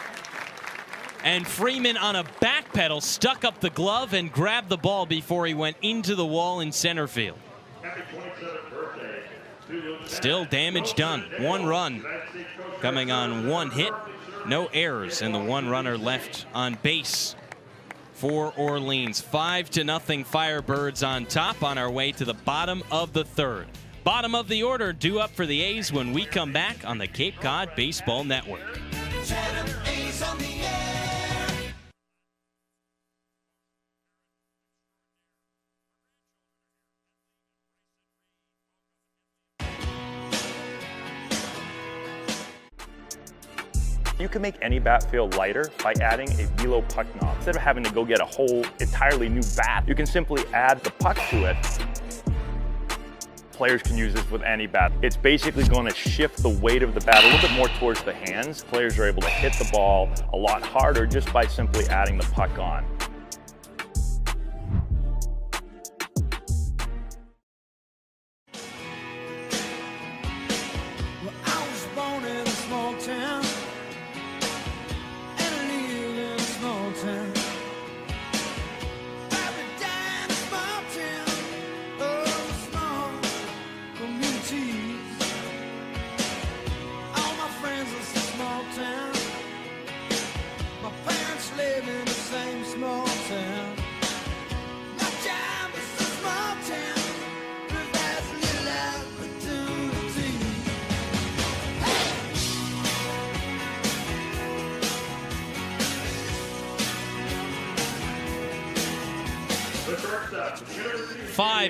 And Freeman on a back pedal stuck up the glove and grabbed the ball before he went into the wall in center field. Still damage done. 1 run coming on 1 hit. No errors, and the 1 runner left on base for Orleans. 5-0 Firebirds on top on our way to the bottom of the third. Bottom of the order due up for the A's when we come back on the Cape Cod Baseball Network. Chatham A's on the air. You can make any bat feel lighter by adding a velo puck knob. Instead of having to go get a whole entirely new bat, you can simply add the puck to it. Players can use this with any bat. It's basically going to shift the weight of the bat a little bit more towards the hands. Players are able to hit the ball a lot harder just by simply adding the puck on.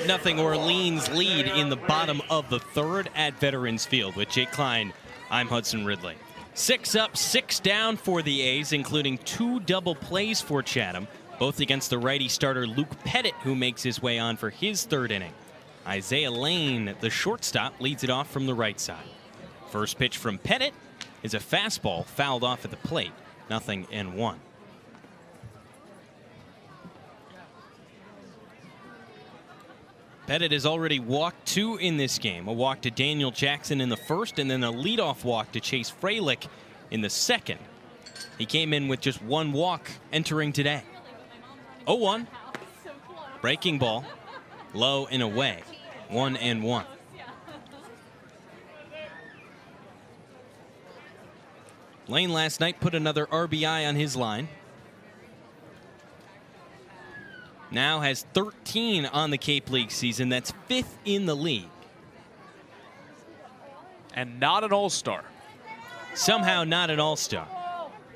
Nothing Orleans lead in the bottom of the third at Veterans Field. With Jake Klein, I'm Hudson Ridley. 6 up, 6 down for the A's, including 2 double plays for Chatham, both against the righty starter Luke Pettit, who makes his way on for his third inning. Isaiah Lane, the shortstop, leads it off from the right side. First pitch from Pettit is a fastball fouled off at the plate. 0-1. Pettit has already walked 2 in this game. A walk to Daniel Jackson in the first, and then a leadoff walk to Chase Freilich in the second. He came in with just 1 walk entering today. 0-1. Breaking ball. Low and away. 1-1. Lane last night put another RBI on his line. Now has 13 on the Cape League season. That's 5th in the league. And not an all-star. Somehow not an all-star.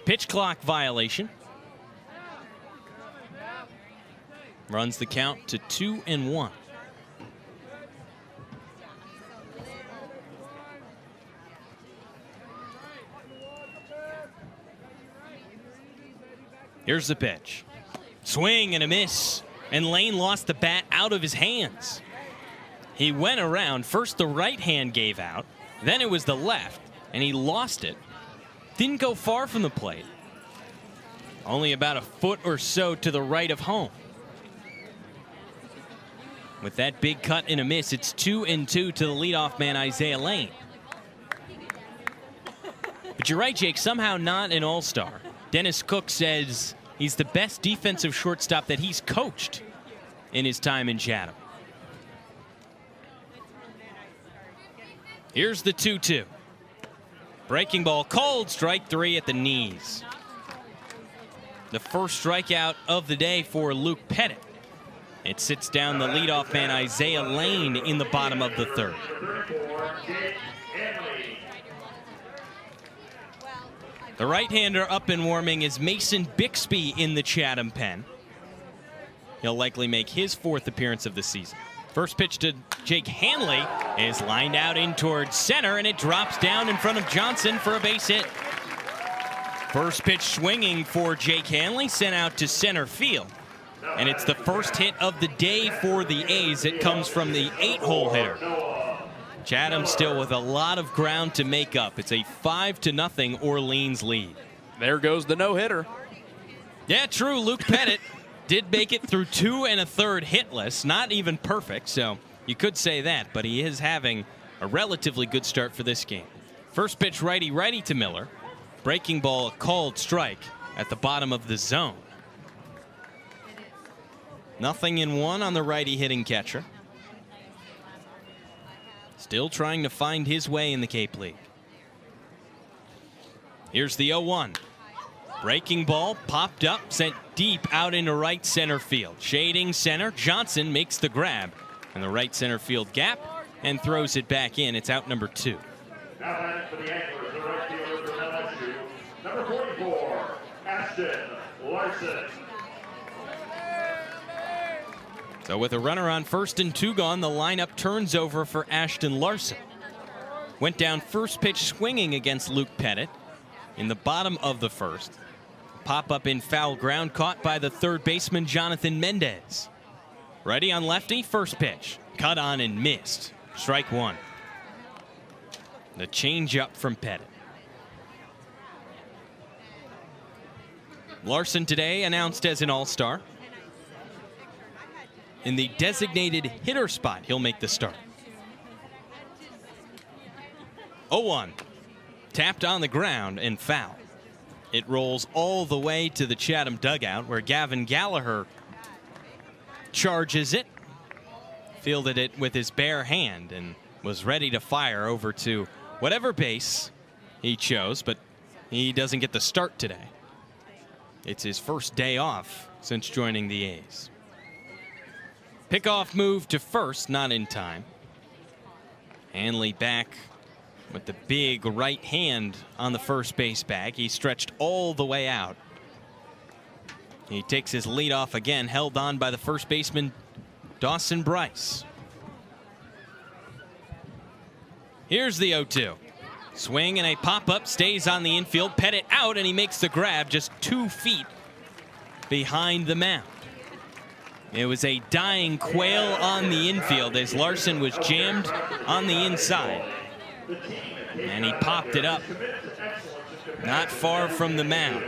Pitch clock violation. Runs the count to 2-1. Here's the pitch. Swing and a miss. And Lane lost the bat out of his hands. He went around. First the right hand gave out. Then it was the left. And he lost it. Didn't go far from the plate. Only about a foot or so to the right of home. With that big cut and a miss, it's 2-2 to the leadoff man, Isaiah Lane. But you're right, Jake, somehow not an all-star. Dennis Cook says he's the best defensive shortstop that he's coached in his time in Chatham. Here's the 2-2. Breaking ball, called, strike 3 at the knees. The first strikeout of the day for Luke Pettit. It sits down the leadoff man, Isaiah Lane, in the bottom of the third. The right-hander up and warming is Mason Bixby in the Chatham pen. He'll likely make his 4th appearance of the season. First pitch to Jake Hanley is lined out in towards center, and it drops down in front of Johnson for a base hit. First pitch swinging for Jake Hanley, sent out to center field. And it's the first hit of the day for the A's. It comes from the 8-hole hitter. Chatham still with a lot of ground to make up. It's a 5-0 Orleans lead. There goes the no-hitter. Yeah, true. Luke Pettit did make it through 2 1/3 hitless. Not even perfect, so you could say that. But he is having a relatively good start for this game. First pitch righty-righty to Miller. Breaking ball, a called strike at the bottom of the zone. 0-1 on the righty hitting catcher. Still trying to find his way in the Cape League. Here's the 0-1. Breaking ball popped up, sent deep out into right center field. Shading center, Johnson makes the grab in the right center field gap and throws it back in. It's out number 2. Now for the Anglers, the right fielder for LSU, number 44, Ashton Larson. So with a runner on 1st and 2 gone, the lineup turns over for Ashton Larson. Went down first pitch swinging against Luke Pettit. in the bottom of the first. Pop up in foul ground, caught by the third baseman, Jonathan Mendez. Ready on lefty, first pitch. Cut on and missed. Strike one. The changeup from Pettit. Larson today announced as an all-star. In the designated hitter spot, he'll make the start. 0-1. Tapped on the ground and foul. It rolls all the way to the Chatham dugout where Gavin Gallagher charges it. Fielded it with his bare hand and was ready to fire over to whatever base he chose, but he doesn't get the start today. It's his first day off since joining the A's. Pickoff move to first, not in time. Hanley back with the big right hand on the first base bag. He stretched all the way out. He takes his lead off again, held on by the first baseman, Dawson Bryce. Here's the 0-2. Swing and a pop-up, stays on the infield. Pettit out, and he makes the grab just 2 feet behind the mound. It was a dying quail on the infield as Larson was jammed on the inside. And he popped it up not far from the mound.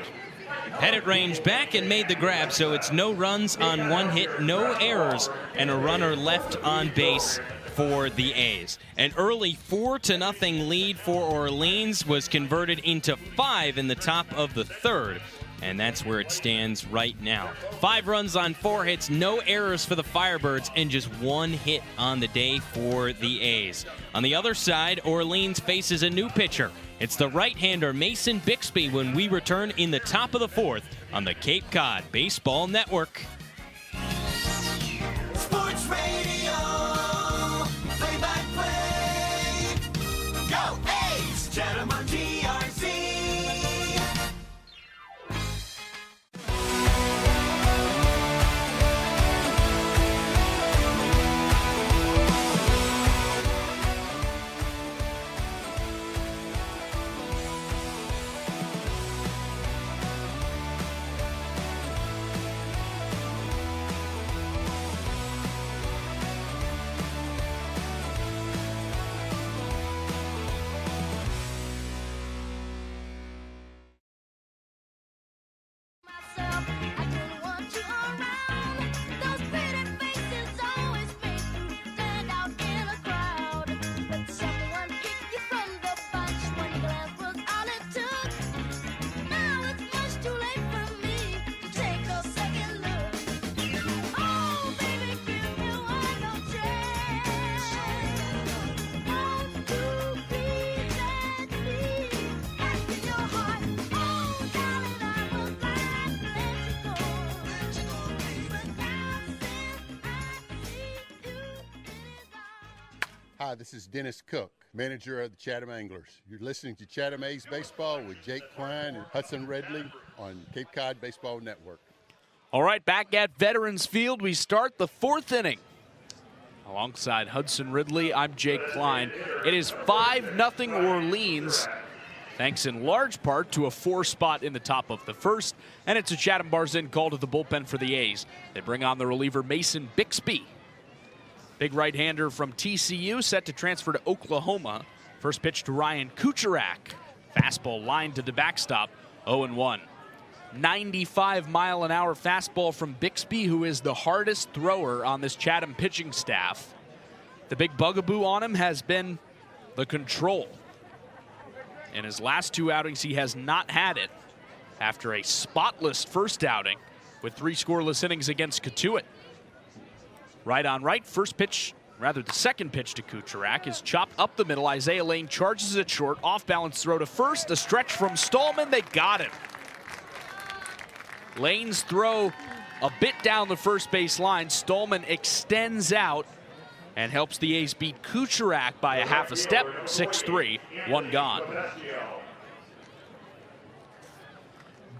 Pettit ranged back and made the grab, so it's no runs on 1 hit, no errors, and a runner left on base for the A's. An early 4-0 lead for Orleans was converted into 5 in the top of the third. And that's where it stands right now. 5 runs on 4 hits, no errors for the Firebirds, and just 1 hit on the day for the A's. On the other side, Orleans faces a new pitcher. It's the right-hander Mason Bixby when we return in the top of the 4th on the Cape Cod Baseball Network. Sports Radio, play-by-play. Go A's! Chatham on TRC. Hi, this is Dennis Cook, manager of the Chatham Anglers. You're listening to Chatham A's Baseball with Jake Klein and Hudson Ridley on Cape Cod Baseball Network. All right, back at Veterans Field, we start the 4th inning. Alongside Hudson Ridley, I'm Jake Klein. It is 5-0 Orleans, thanks in large part to a 4 spot in the top of the first, and it's a Chatham Barzin call to the bullpen for the A's. They bring on the reliever Mason Bixby. Big right-hander from TCU set to transfer to Oklahoma. First pitch to Ryan Kucherak. Fastball lined to the backstop, 0-1. 95-mile-an-hour fastball from Bixby, who is the hardest thrower on this Chatham pitching staff. The big bugaboo on him has been the control. In his last 2 outings, he has not had it after a spotless first outing with 3 scoreless innings against Catuit. Right on right, first pitch, rather the second pitch to Kucherak is chopped up the middle. Isaiah Lane charges it short, off-balance throw to first, a stretch from Stallman, they got him. Lane's throw a bit down the first base line. Stallman extends out and helps the A's beat Kucherak by a half a step, 6-3, 1 gone.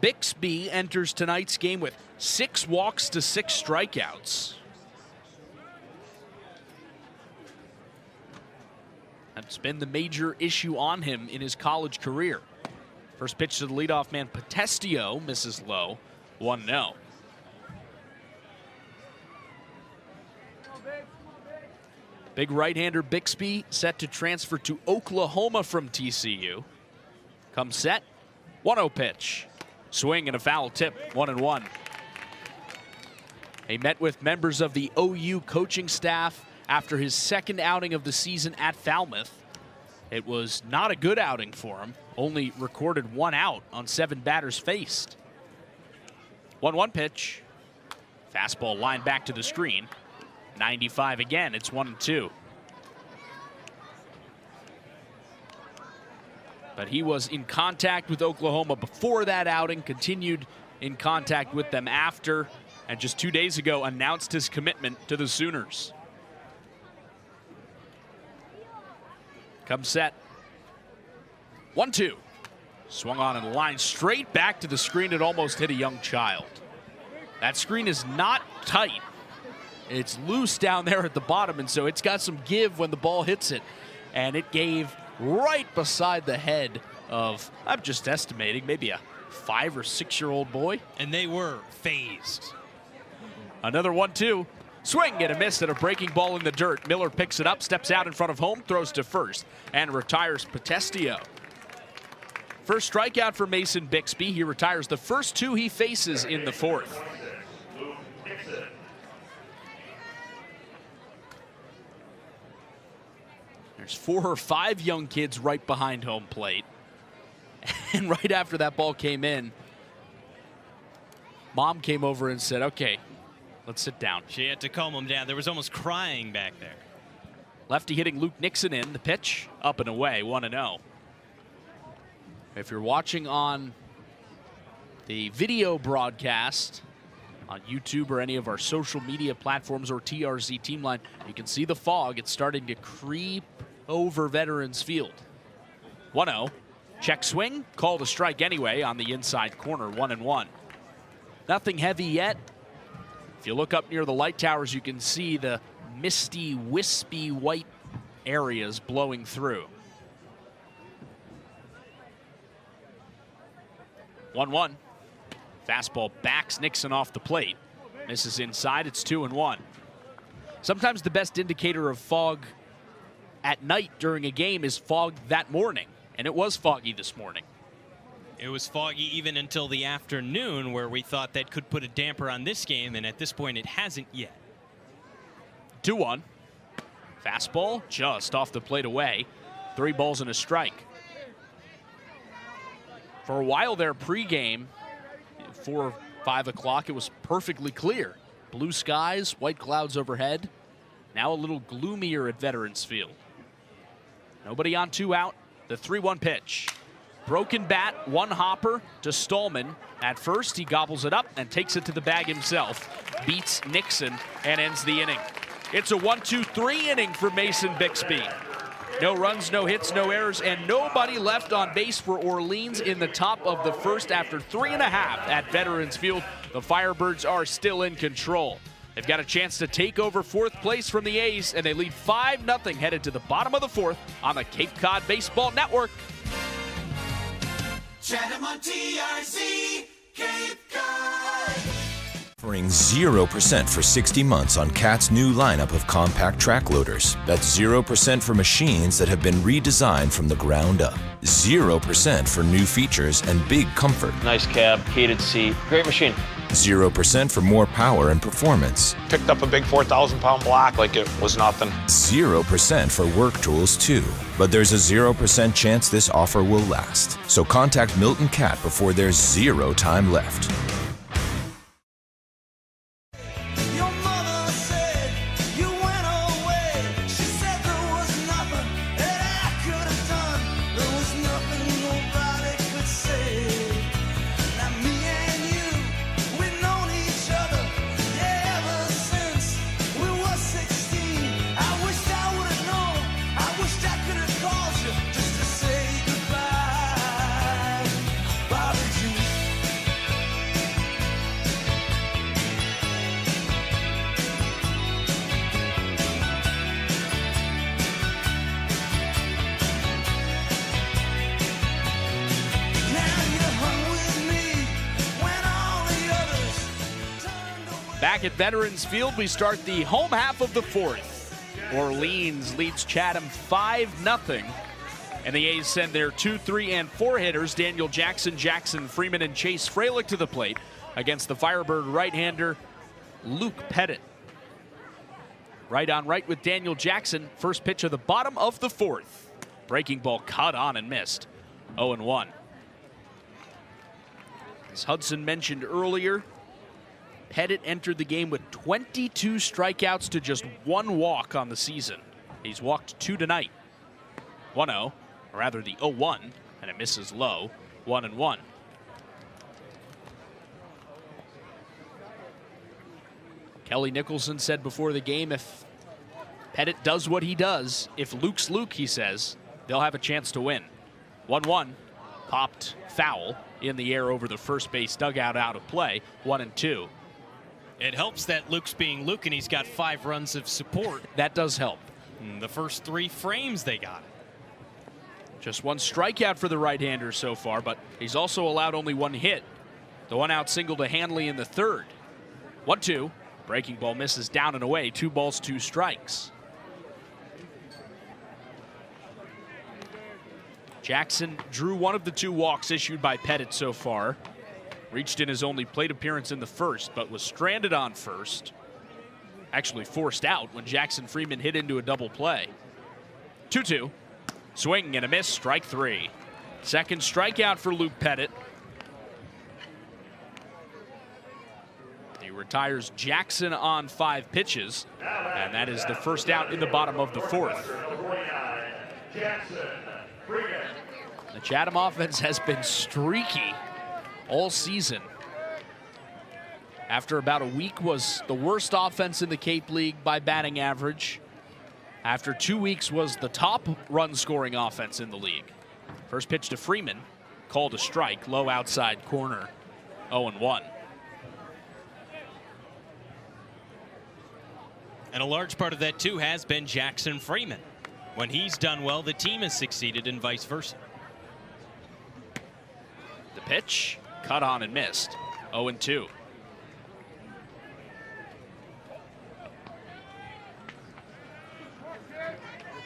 Bixby enters tonight's game with 6 walks to 6 strikeouts. That's been the major issue on him in his college career. First pitch to the leadoff man, Potestio, misses low, 1-0. Big right-hander Bixby set to transfer to Oklahoma from TCU. Comes set, 1-0 pitch. Swing and a foul tip, 1-1. He met with members of the OU coaching staff after his second outing of the season at Falmouth. It was not a good outing for him. Only recorded 1 out on 7 batters faced. 1-1 pitch. Fastball lined back to the screen. 95 again, it's 1-2. But he was in contact with Oklahoma before that outing, continued in contact with them after, and just 2 days ago announced his commitment to the Sooners. Comes set. 1-2. Swung on and line straight back to the screen. It almost hit a young child. That screen is not tight. It's loose down there at the bottom, and so it's got some give when the ball hits it. And it gave right beside the head of, I'm just estimating, maybe a 5 or 6 year old boy. And they were phased. Another 1-2. Swing and a miss at a breaking ball in the dirt. Miller picks it up, steps out in front of home, throws to first, and retires Potestio. First strikeout for Mason Bixby. He retires the first 2 he faces in the 4th. There's 4 or 5 young kids right behind home plate. And right after that ball came in, Mom came over and said, okay, let's sit down. She had to calm him down. There was almost crying back there. Lefty hitting Luke Nixon in. The pitch up and away, 1-0. If you're watching on the video broadcast on YouTube or any of our social media platforms or TRZ Team Line, you can see the fog. It's starting to creep over Veterans Field. 1-0. Check swing. Called a strike anyway on the inside corner. 1-1. Nothing heavy yet. If you look up near the light towers, you can see the misty, wispy white areas blowing through. 1-1. Fastball backs Nixon off the plate. Misses inside. It's 2-1. Sometimes the best indicator of fog at night during a game is fog that morning. And it was foggy this morning. It was foggy even until the afternoon, where we thought that could put a damper on this game, and at this point it hasn't yet. 2-1. Fastball just off the plate away. 3 balls and a strike. For a while there pregame, 4 or 5 o'clock, it was perfectly clear. Blue skies, white clouds overhead. Now a little gloomier at Veterans Field. Nobody on, 2 out. The 3-1 pitch. Broken bat, 1 hopper to Stallman. At first, he gobbles it up and takes it to the bag himself. Beats Nixon and ends the inning. It's a 1-2-3 inning for Mason Bixby. No runs, no hits, no errors, and nobody left on base for Orleans in the top of the first after 3.5 at Veterans Field. The Firebirds are still in control. They've got a chance to take over 4th place from the A's, and they lead 5-0 headed to the bottom of the 4th on the Cape Cod Baseball Network. Chatham on TRZ, Cape Cod. Offering 0% for 60 months on CAT's new lineup of compact track loaders. That's 0% for machines that have been redesigned from the ground up. 0% for new features and big comfort. Nice cab, heated seat, great machine. 0% for more power and performance. Picked up a big 4,000-pound block like it was nothing. 0% for work tools too. But there's a 0% chance this offer will last. So contact Milton Cat before there's 0 time left. back at Veterans Field. We start the home half of the fourth. Orleans leads Chatham 5-0. And the A's send their 2, 3, and 4 hitters, Daniel Jackson, Jackson Freeman, and Chase Freilich to the plate against the Firebird right-hander Luke Pettit. Right on right with Daniel Jackson. First pitch of the bottom of the fourth. Breaking ball cut on and missed. 0-1. As Hudson mentioned earlier, Pettit entered the game with 22 strikeouts to just 1 walk on the season. He's walked 2 tonight. 1-0, or rather the 0-1, and it misses low. 1-1. Kelly Nicholson said before the game, if Pettit does what he does, if Luke's Luke, he says, they'll have a chance to win. 1-1, popped foul in the air over the first base dugout, out of play. 1-2. It helps that Luke's being Luke and he's got 5 runs of support. That does help. The first 3 frames they got. Just 1 strikeout for the right-hander so far, but he's also allowed only 1 hit. The 1-out single to Hanley in the third. 1-2. Breaking ball misses down and away. 2 balls, 2 strikes. Jackson drew one of the 2 walks issued by Pettit so far. Reached in his only plate appearance in the first, but was stranded on first. Actually forced out when Jackson Freeman hit into a double play. 2-2. Swing and a miss, strike 3. Second strikeout for Luke Pettit. He retires Jackson on 5 pitches, and that is the first out in the bottom of the fourth. The Chatham offense has been streaky all season. After about a week was the worst offense in the Cape League by batting average. After 2 weeks was the top run-scoring offense in the league. First pitch to Freeman, called a strike, low outside corner, 0-1. And a large part of that, too, has been Jackson Freeman. When he's done well, the team has succeeded and vice versa. The pitch, cut on and missed, 0-2.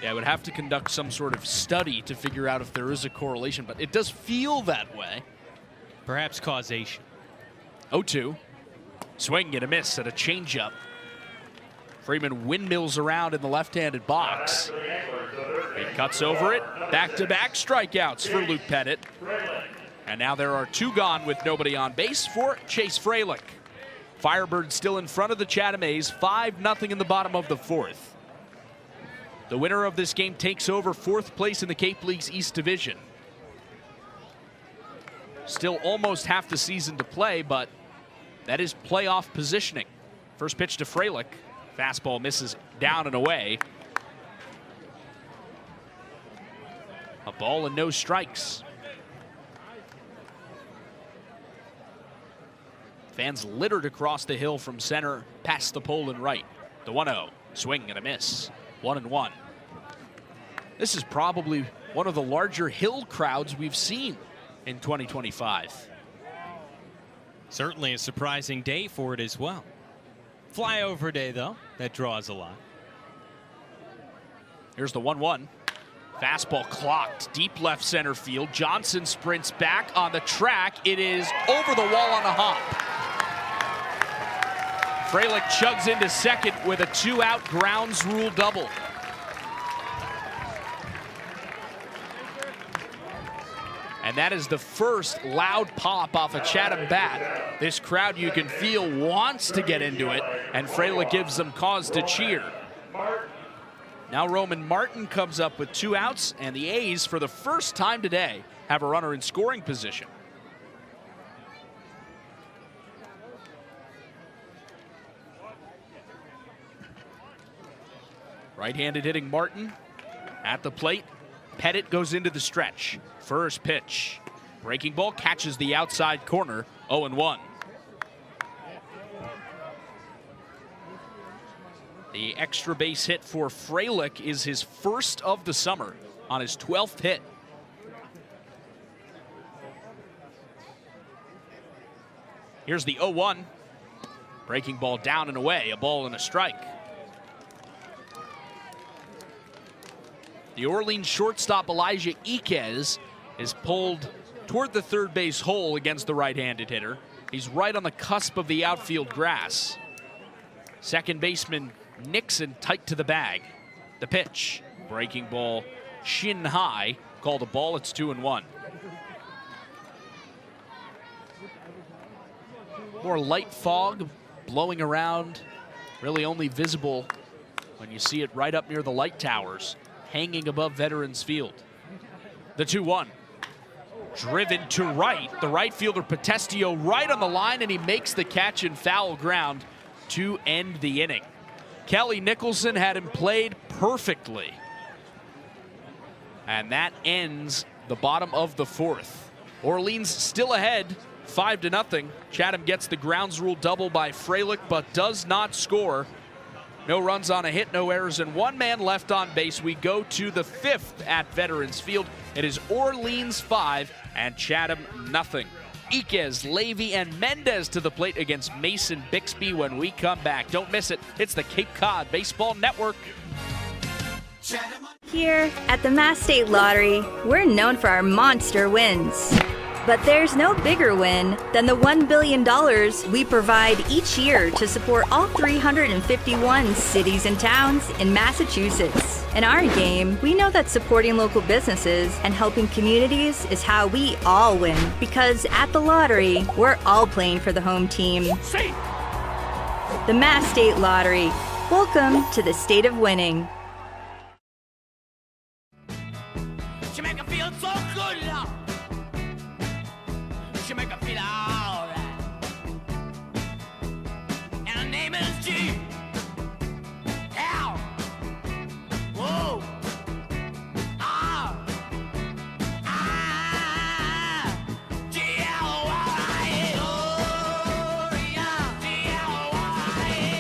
Yeah, I would have to conduct some sort of study to figure out if there is a correlation, but it does feel that way. Perhaps causation. 0-2. Swing and a miss at a changeup. Freeman windmills around in the left-handed box. He cuts over it. Back-to-back strikeouts for Luke Pettit. And now there are 2 gone with nobody on base for Chase Freilich. Firebirds still in front of the Chatham A's, 5-0 in the bottom of the fourth. The winner of this game takes over 4th place in the Cape League's East Division. Still almost half the season to play, but that is playoff positioning. First pitch to Freilich. Fastball misses down and away. A ball and no strikes. Fans littered across the hill from center past the pole and right. The 1-0. Swing and a miss. 1-1. This is probably one of the larger hill crowds we've seen in 2025. Certainly a surprising day for it as well. Flyover day, though. That draws a lot. Here's the 1-1. Fastball clocked deep left center field. Johnson sprints back on the track. It is over the wall on a hop. Freilich chugs into second with a 2-out grounds rule double. And that is the first loud pop off a Chatham bat. This crowd, you can feel, wants to get into it, and Freilich gives them cause to cheer. Now Roman Martin comes up with 2 outs, and the A's, for the first time today, have a runner in scoring position. Right-handed hitting Martin at the plate. Pettit goes into the stretch. First pitch. Breaking ball catches the outside corner. 0-1. The extra base hit for Freilich is his first of the summer on his 12th hit. Here's the 0-1. Breaking ball down and away, a ball and a strike. The Orleans shortstop Elijah Iquez is pulled toward the third base hole against the right-handed hitter. He's right on the cusp of the outfield grass. Second baseman Nixon tight to the bag. The pitch, breaking ball shin high, called a ball, it's 2-1. More light fog blowing around, really only visible when you see it right up near the light towers, hanging above Veterans Field. The 2-1. Driven to right. The right fielder Potestio right on the line, and he makes the catch in foul ground to end the inning. Kelly Nicholson had him played perfectly. And that ends the bottom of the fourth. Orleans still ahead, 5-0. Chatham gets the grounds rule double by Freilich, but does not score. No runs on a hit, no errors, and one man left on base. We go to the fifth at Veterans Field. It is Orleans 5 and Chatham nothing. Iquez, Levy, and Mendez to the plate against Mason Bixby when we come back. Don't miss it. It's the Cape Cod Baseball Network. Here at the Mass State Lottery, we're known for our monster wins. But there's no bigger win than the $1 billion we provide each year to support all 351 cities and towns in Massachusetts. In our game, we know that supporting local businesses and helping communities is how we all win. Because at the lottery, we're all playing for the home team. The Mass State Lottery. Welcome to the state of winning. She make her feel so good, love. She make her feel alright. And her name is G. L. Whoa. R. I. G. L. Y. Gloria. G. L. Y.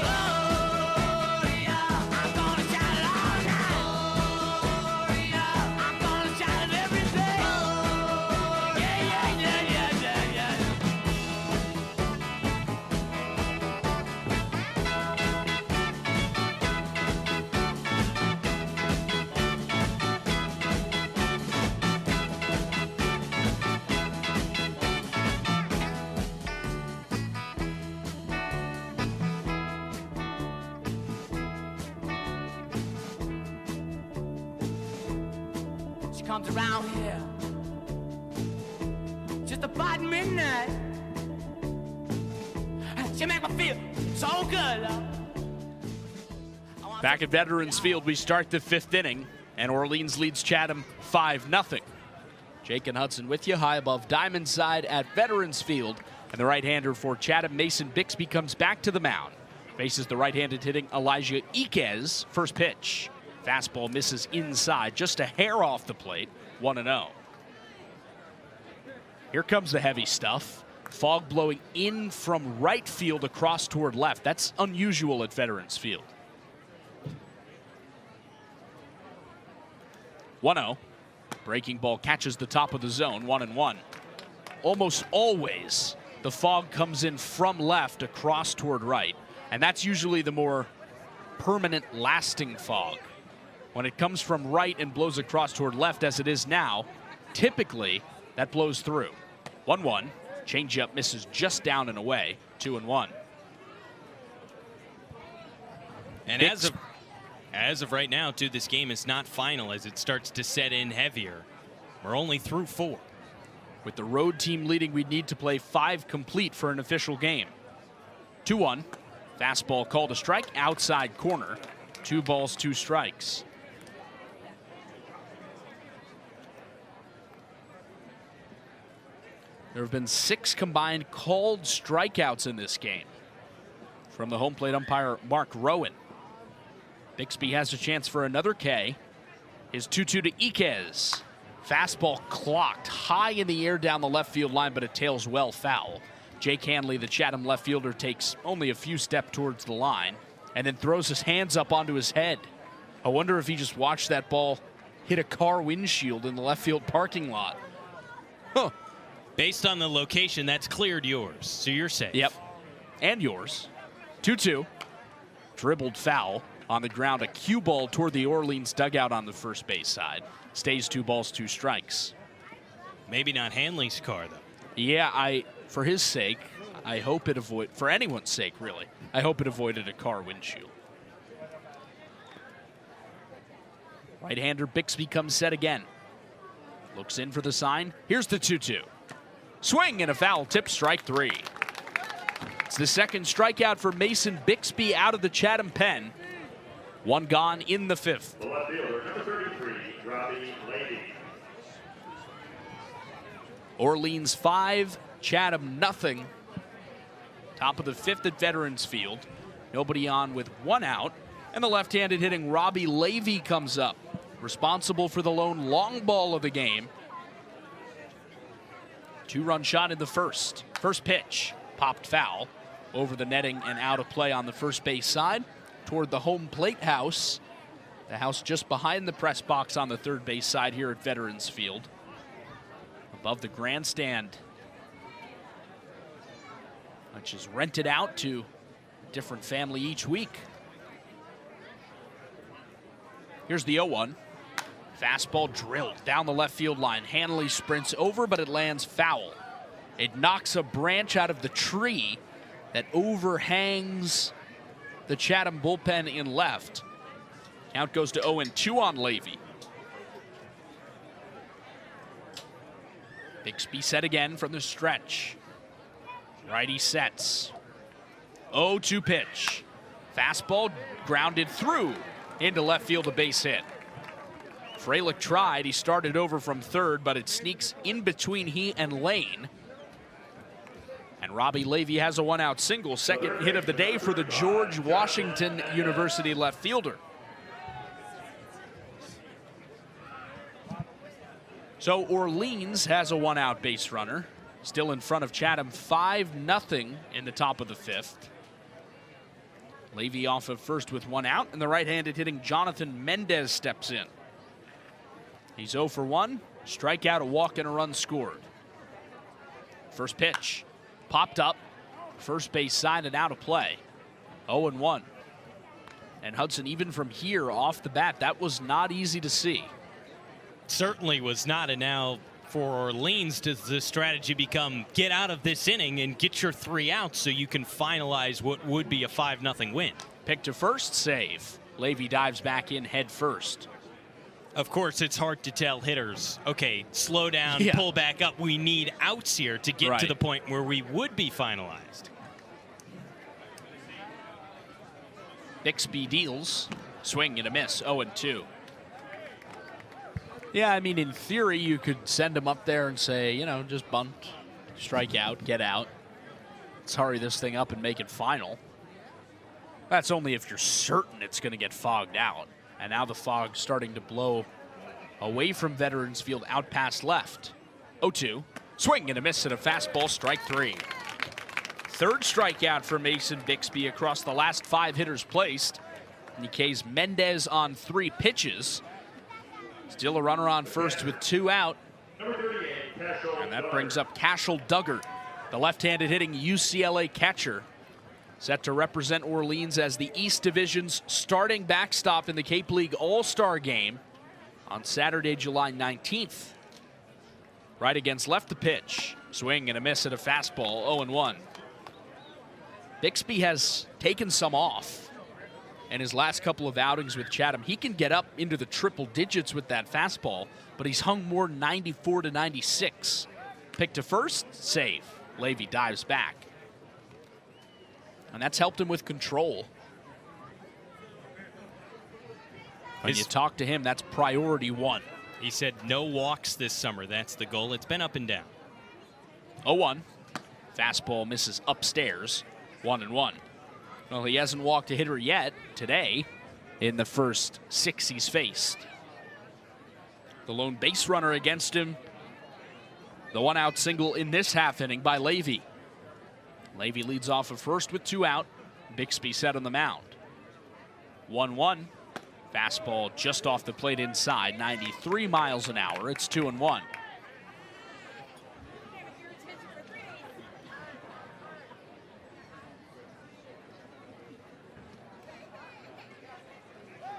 Gloria. I'm gonna shout it all night. Gloria. I'm gonna shout it every day. She comes around here just about midnight. She make me feel so good, love. Back at Veterans Field, we start the fifth inning, and Orleans leads Chatham 5-0. Jake and Hudson with you, high above Diamond Side at Veterans Field. And the right-hander for Chatham, Mason Bixby, comes back to the mound. Faces the right-handed hitting Elijah Iquez. First pitch. Fastball misses inside, just a hair off the plate, 1-0. Here comes the heavy stuff. Fog blowing in from right field across toward left. That's unusual at Veterans Field. 1-0. Breaking ball catches the top of the zone, 1-1. Almost always, the fog comes in from left across toward right, and that's usually the more permanent, lasting fog. When it comes from right and blows across toward left, as it is now, typically that blows through. 1-1. Changeup misses just down and away, 2-1. And as of right now, too, this game is not final as it starts to set in heavier. We're only through 4. With the road team leading, we'd need to play 5 complete for an official game. 2-1. Fastball called a strike, outside corner. 2 balls, 2 strikes. There have been 6 combined called strikeouts in this game from the home plate umpire, Mark Rowan. Bixby has a chance for another K. His 2-2 to Iquez. Fastball clocked high in the air down the left field line, but it tails well foul. Jake Hanley, the Chatham left fielder, takes only a few steps towards the line and then throws his hands up onto his head. I wonder if he just watched that ball hit a car windshield in the left field parking lot. Huh. Based on the location, that's cleared yours, so you're safe. Yep, and yours. 2-2. Dribbled foul on the ground. A cue ball toward the Orleans dugout on the first base side. Stays 2 balls, 2 strikes. Maybe not Hanley's car, though. Yeah, for his sake, I hope it for anyone's sake, really, I hope it avoided a car windshield. Right-hander Bixby comes set again. Looks in for the sign. Here's the 2-2. Swing and a foul tip, strike 3. It's the second strikeout for Mason Bixby out of the Chatham pen. 1 gone in the 5th. The left fielder, number 33, Robbie Lady. Orleans 5, Chatham nothing. Top of the 5th at Veterans Field. Nobody on with 1 out. And the left-handed hitting Robbie Levy comes up, responsible for the lone long ball of the game. 2-run shot in the first. First pitch, popped foul over the netting and out of play on the first base side toward the home plate house. The house just behind the press box on the third base side here at Veterans Field. Above the grandstand, which is rented out to a different family each week. Here's the 0-1. Fastball drilled down the left field line. Hanley sprints over, but it lands foul. It knocks a branch out of the tree that overhangs the Chatham bullpen in left. Count goes to 0-2 on Levy. Bixby set again from the stretch. Righty sets. 0-2 pitch. Fastball grounded through into left field, a base hit. Fralick tried. He started over from third, but it sneaks in between he and Lane. And Robbie Levy has a 1-out single. Second hit of the day for the George Washington University left fielder. So Orleans has a 1-out base runner. Still in front of Chatham, 5-0 in the top of the 5th. Levy off of first with 1 out, and the right-handed hitting Jonathan Mendez steps in. He's 0 for 1, strikeout, a walk, and a run scored. First pitch, popped up, first base side and out of play. 0-1. And Hudson, even from here off the bat, that was not easy to see. Certainly was not, and now for Orleans, does the strategy become get out of this inning and get your 3 outs so you can finalize what would be a 5-0 win? Pick to first, save. Levy dives back in head first. Of course, it's hard to tell hitters, okay, slow down, pull back up. We need outs here to get to the point where we would be finalized. Bixby deals. Swing and a miss, 0-2. Yeah, I mean, in theory, you could send him up there and say, you know, just bunt, strike out, get out. Let's hurry this thing up and make it final. That's only if you're certain it's going to get fogged out. And now the fog's starting to blow away from Veterans Field out past left. 0-2. Swing and a miss and a fastball, strike 3. Third strikeout for Mason Bixby across the last 5 hitters placed. And he K's Mendez on 3 pitches. Still a runner on first with 2 out. And that brings up Cashel Duggart, the left-handed hitting UCLA catcher, set to represent Orleans as the East Division's starting backstop in the Cape League All-Star Game on Saturday, July 19th. Right against left the pitch. Swing and a miss at a fastball, 0-1. Bixby has taken some off. And his last couple of outings with Chatham, he can get up into the triple digits with that fastball, but he's hung more 94 to 96. Pick to first, save. Levy dives back. And that's helped him with control. When you talk to him, that's priority 1. He said no walks this summer. That's the goal. It's been up and down. 0-1. Fastball misses upstairs. 1-1. Well, he hasn't walked a hitter yet today in the first 6 he's faced. The lone base runner against him. The 1-out single in this half inning by Levy. Levy leads off of first with 2 out. Bixby set on the mound. 1-1. Fastball just off the plate inside, 93 miles an hour. It's 2-1.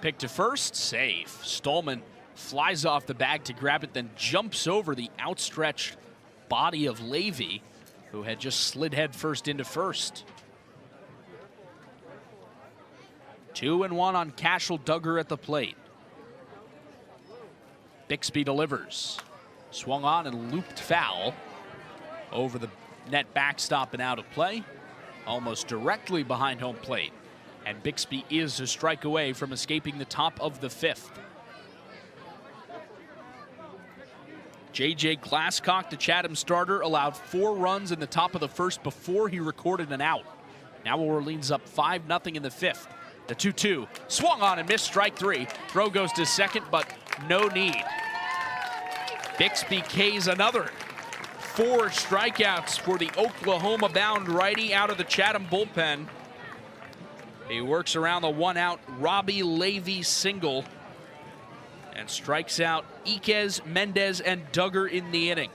Pick to first, safe. Stallman flies off the bag to grab it, then jumps over the outstretched body of Levy, who had just slid head first into first. 2-1 on Cashel Duggar at the plate. Bixby delivers. Swung on and looped foul over the net backstop and out of play, almost directly behind home plate. And Bixby is a strike away from escaping the top of the 5th. J.J. Glasscock, the Chatham starter, allowed 4 runs in the top of the 1st before he recorded an out. Now Orleans up 5-0 in the 5th. The 2-2, swung on and missed, strike 3. Throw goes to second, but no need. Bixby K's another 4 strikeouts for the Oklahoma-bound righty out of the Chatham bullpen. He works around the 1-out Robbie Levy single and strikes out Iquez, Mendez, and Duggar in the inning.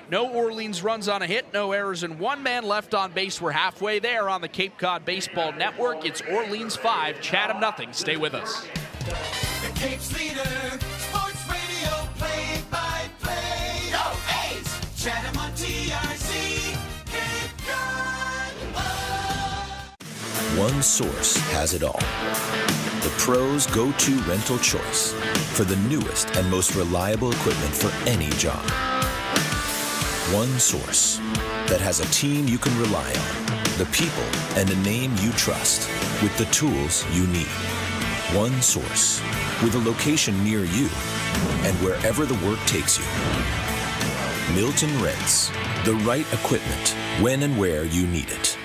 No Orleans runs on a hit, no errors, and 1 man left on base. We're halfway there on the Cape Cod Baseball Network. It's Orleans 5, Chatham nothing. Stay with us. The Cape's leader, sports radio, play-by-play. Oh, A's, Chatham on TRC, Cape Cod. Oh. One source has it all. The pros' go-to rental choice for the newest and most reliable equipment for any job. One source that has a team you can rely on, the people and a name you trust, with the tools you need. One source with a location near you and wherever the work takes you. Milton Rents, the right equipment when and where you need it.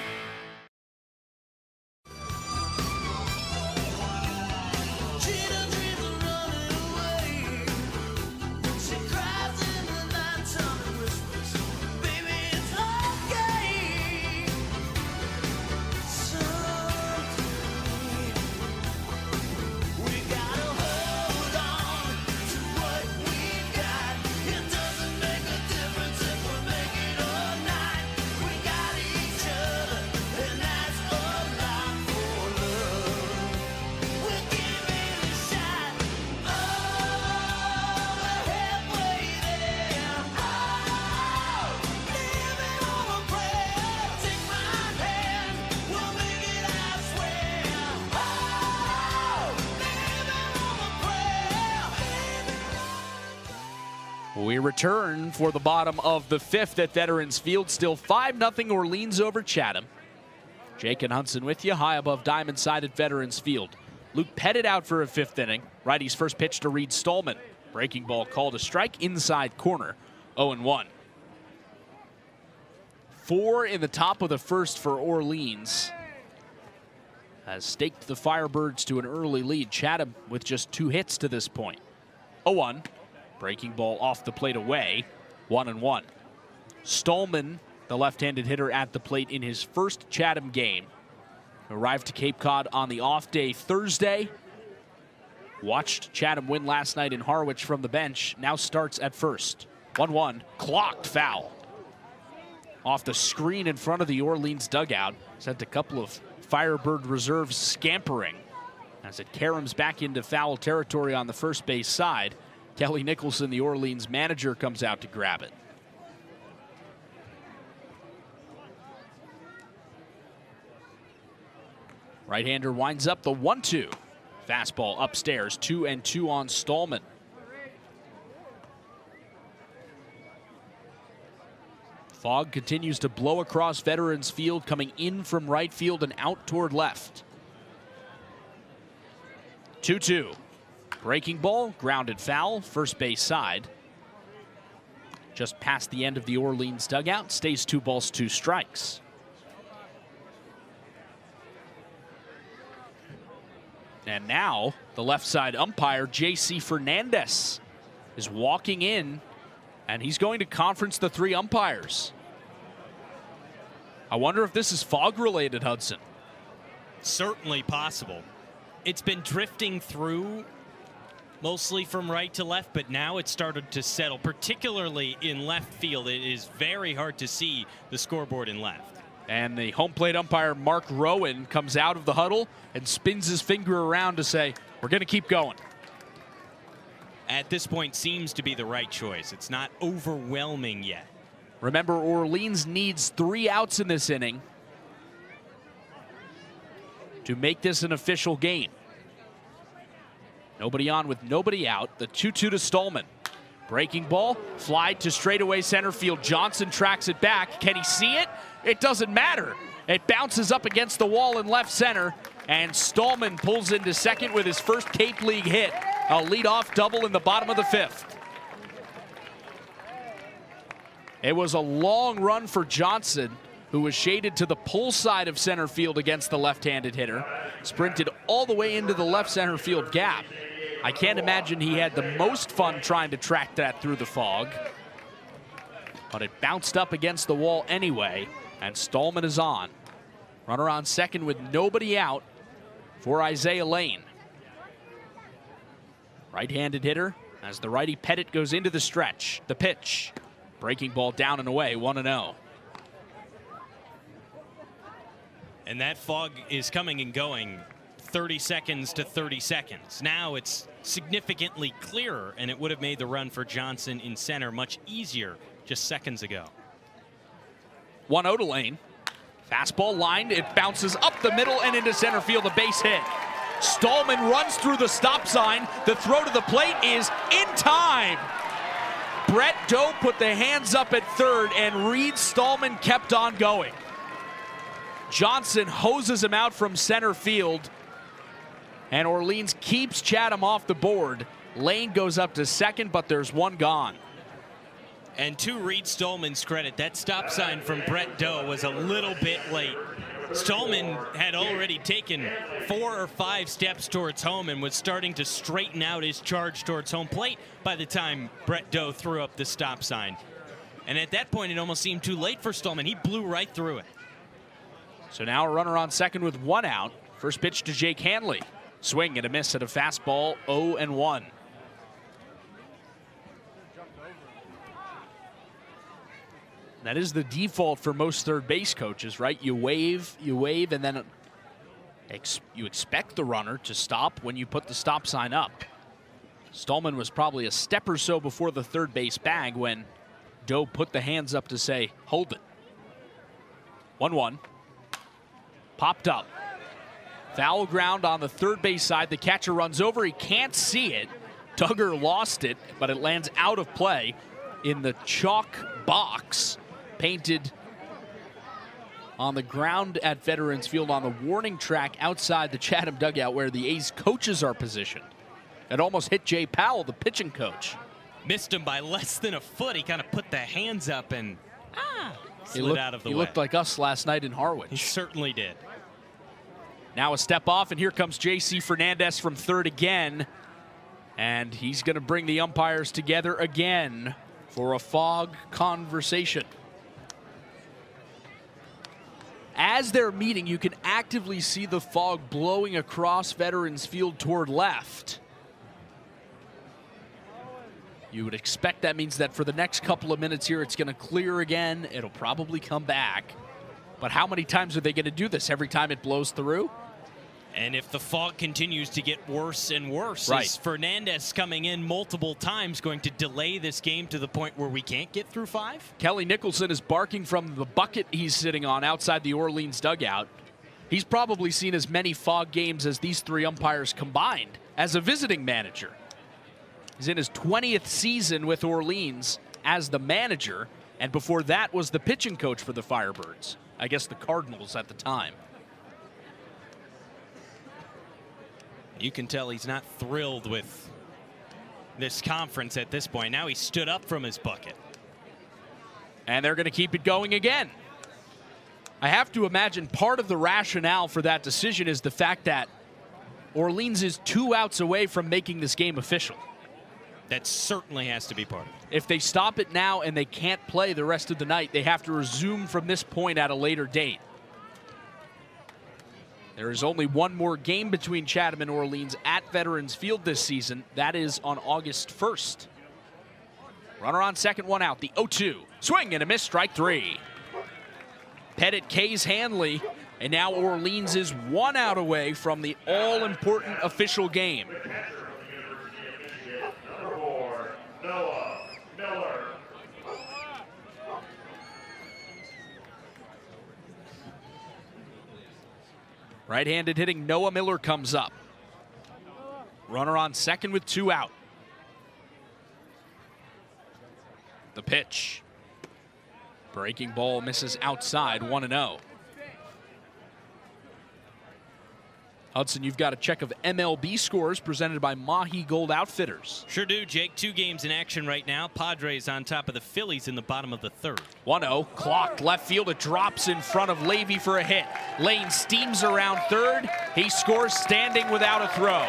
We return for the bottom of the 5th at Veterans Field. Still 5-0 Orleans over Chatham. Jake and Hudson with you, high above Diamond Side at Veterans Field. Luke Pettit out for a 5th inning. Righty's first pitch to Reed Stallman. Breaking ball called a strike, inside corner, 0-1. 4 in the top of the 1st for Orleans. Has staked the Firebirds to an early lead. Chatham with just 2 hits to this point. 0-1. Breaking ball off the plate away, 1-1. Stallman, the left-handed hitter at the plate in his first Chatham game. Arrived to Cape Cod on the off day Thursday. Watched Chatham win last night in Harwich from the bench. Now starts at first. 1-1, clocked foul. Off the screen in front of the Orleans dugout. Sent a couple of Firebird reserves scampering as it caroms back into foul territory on the first base side. Kelly Nicholson, the Orleans manager, comes out to grab it. Right-hander winds up the 1-2. Fastball upstairs, 2-2 on Stallman. Fog continues to blow across Veterans Field, coming in from right field and out toward left. 2-2. Breaking ball, grounded foul, first base side. Just past the end of the Orleans dugout, stays 2 balls, 2 strikes. And now the left side umpire, J.C. Fernandez, is walking in, and he's going to conference the 3 umpires. I wonder if this is fog related, Hudson. Certainly possible. It's been drifting through mostly from right to left, but now it's started to settle, particularly in left field. It is very hard to see the scoreboard in left. And the home plate umpire, Mark Rowan, comes out of the huddle and spins his finger around to say, We're going to keep going. At this point, seems to be the right choice. It's not overwhelming yet. Remember, Orleans needs 3 outs in this inning to make this an official game. Nobody on with nobody out. The 2-2 to Stallman. Breaking ball, fly to straightaway center field. Johnson tracks it back. Can he see it? It doesn't matter. It bounces up against the wall in left center, and Stallman pulls into second with his first Cape League hit. A leadoff double in the bottom of the 5th. It was a long run for Johnson, who was shaded to the pull side of center field against the left-handed hitter. Sprinted all the way into the left center field gap. I can't imagine he had the most fun trying to track that through the fog. But it bounced up against the wall anyway, and Stallman is on. Runner on second with nobody out for Isaiah Lane. Right-handed hitter as the righty Pettit goes into the stretch. The pitch. Breaking ball down and away, 1-0. And that fog is coming and going 30 seconds to 30 seconds. Now it's significantly clearer, and it would have made the run for Johnson in center much easier just seconds ago. 1-0 to Lane. Fastball lined, it bounces up the middle and into center field, a base hit. Stallman runs through the stop sign. The throw to the plate is in time. Brett Doe put the hands up at third, and Reed Stallman kept on going. Johnson hoses him out from center field, and Orleans keeps Chatham off the board. Lane goes up to second, but there's one gone. And to Reed Stallman's credit, that stop sign from Brett Doe was a little bit late. Stallman had already taken 4 or 5 steps towards home and was starting to straighten out his charge towards home plate by the time Brett Doe threw up the stop sign. And at that point, it almost seemed too late for Stallman. He blew right through it. So now a runner on second with 1 out. First pitch to Jake Hanley. Swing and a miss at a fastball, 0-1. That is the default for most third base coaches, right? You wave, and then you expect the runner to stop when you put the stop sign up. Stallman was probably a step or so before the third base bag when Doe put the hands up to say, hold it. 1-1. Popped up. Foul ground on the third base side. The catcher runs over. He can't see it. Duggar lost it, but it lands out of play in the chalk box painted on the ground at Veterans Field on the warning track outside the Chatham dugout where the A's coaches are positioned. It almost hit Jay Powell, the pitching coach. Missed him by less than a foot. He kind of put the hands up and slid out of the way. He looked like us last night in Harwich. He certainly did. Now a step off, and here comes J.C. Fernandez from third again. And he's going to bring the umpires together again for a fog conversation. As they're meeting, you can actively see the fog blowing across Veterans Field toward left. You would expect that means that for the next couple of minutes here, it's going to clear again. It'll probably come back. But how many times are they going to do this? Every time it blows through? And if the fog continues to get worse and worse, right, is Fernandez coming in multiple times going to delay this game to the point where we can't get through 5? Kelly Nicholson is barking from the bucket he's sitting on outside the Orleans dugout. He's probably seen as many fog games as these 3 umpires combined as a visiting manager. He's in his 20th season with Orleans as the manager, and before that was the pitching coach for the Firebirds. I guess the Cardinals at the time. You can tell he's not thrilled with this conference at this point. Now he stood up from his bucket. And they're going to keep it going again. I have to imagine part of the rationale for that decision is the fact that Orleans is 2 outs away from making this game official. That certainly has to be part of it. If they stop it now and they can't play the rest of the night, they have to resume from this point at a later date. There is only one more game between Chatham and Orleans at Veterans Field this season. That is on August 1st. Runner on second, 1 out. The 0-2. Swing and a miss, strike 3. Pettit K's Hanley And now Orleans is 1 out away from the all-important official game. Number 4, Noah Miller. Right-handed hitting Noah Miller comes up. Runner on second with 2 out. The pitch. Breaking ball misses outside, 1-0. Hudson, you've got a check of MLB scores presented by Mahi Gold Outfitters. Sure do, Jake. 2 games in action right now. Padres on top of the Phillies in the bottom of the 3rd. 1-0, clocked left field. It drops in front of Levy for a hit. Lane steams around third. He scores standing without a throw.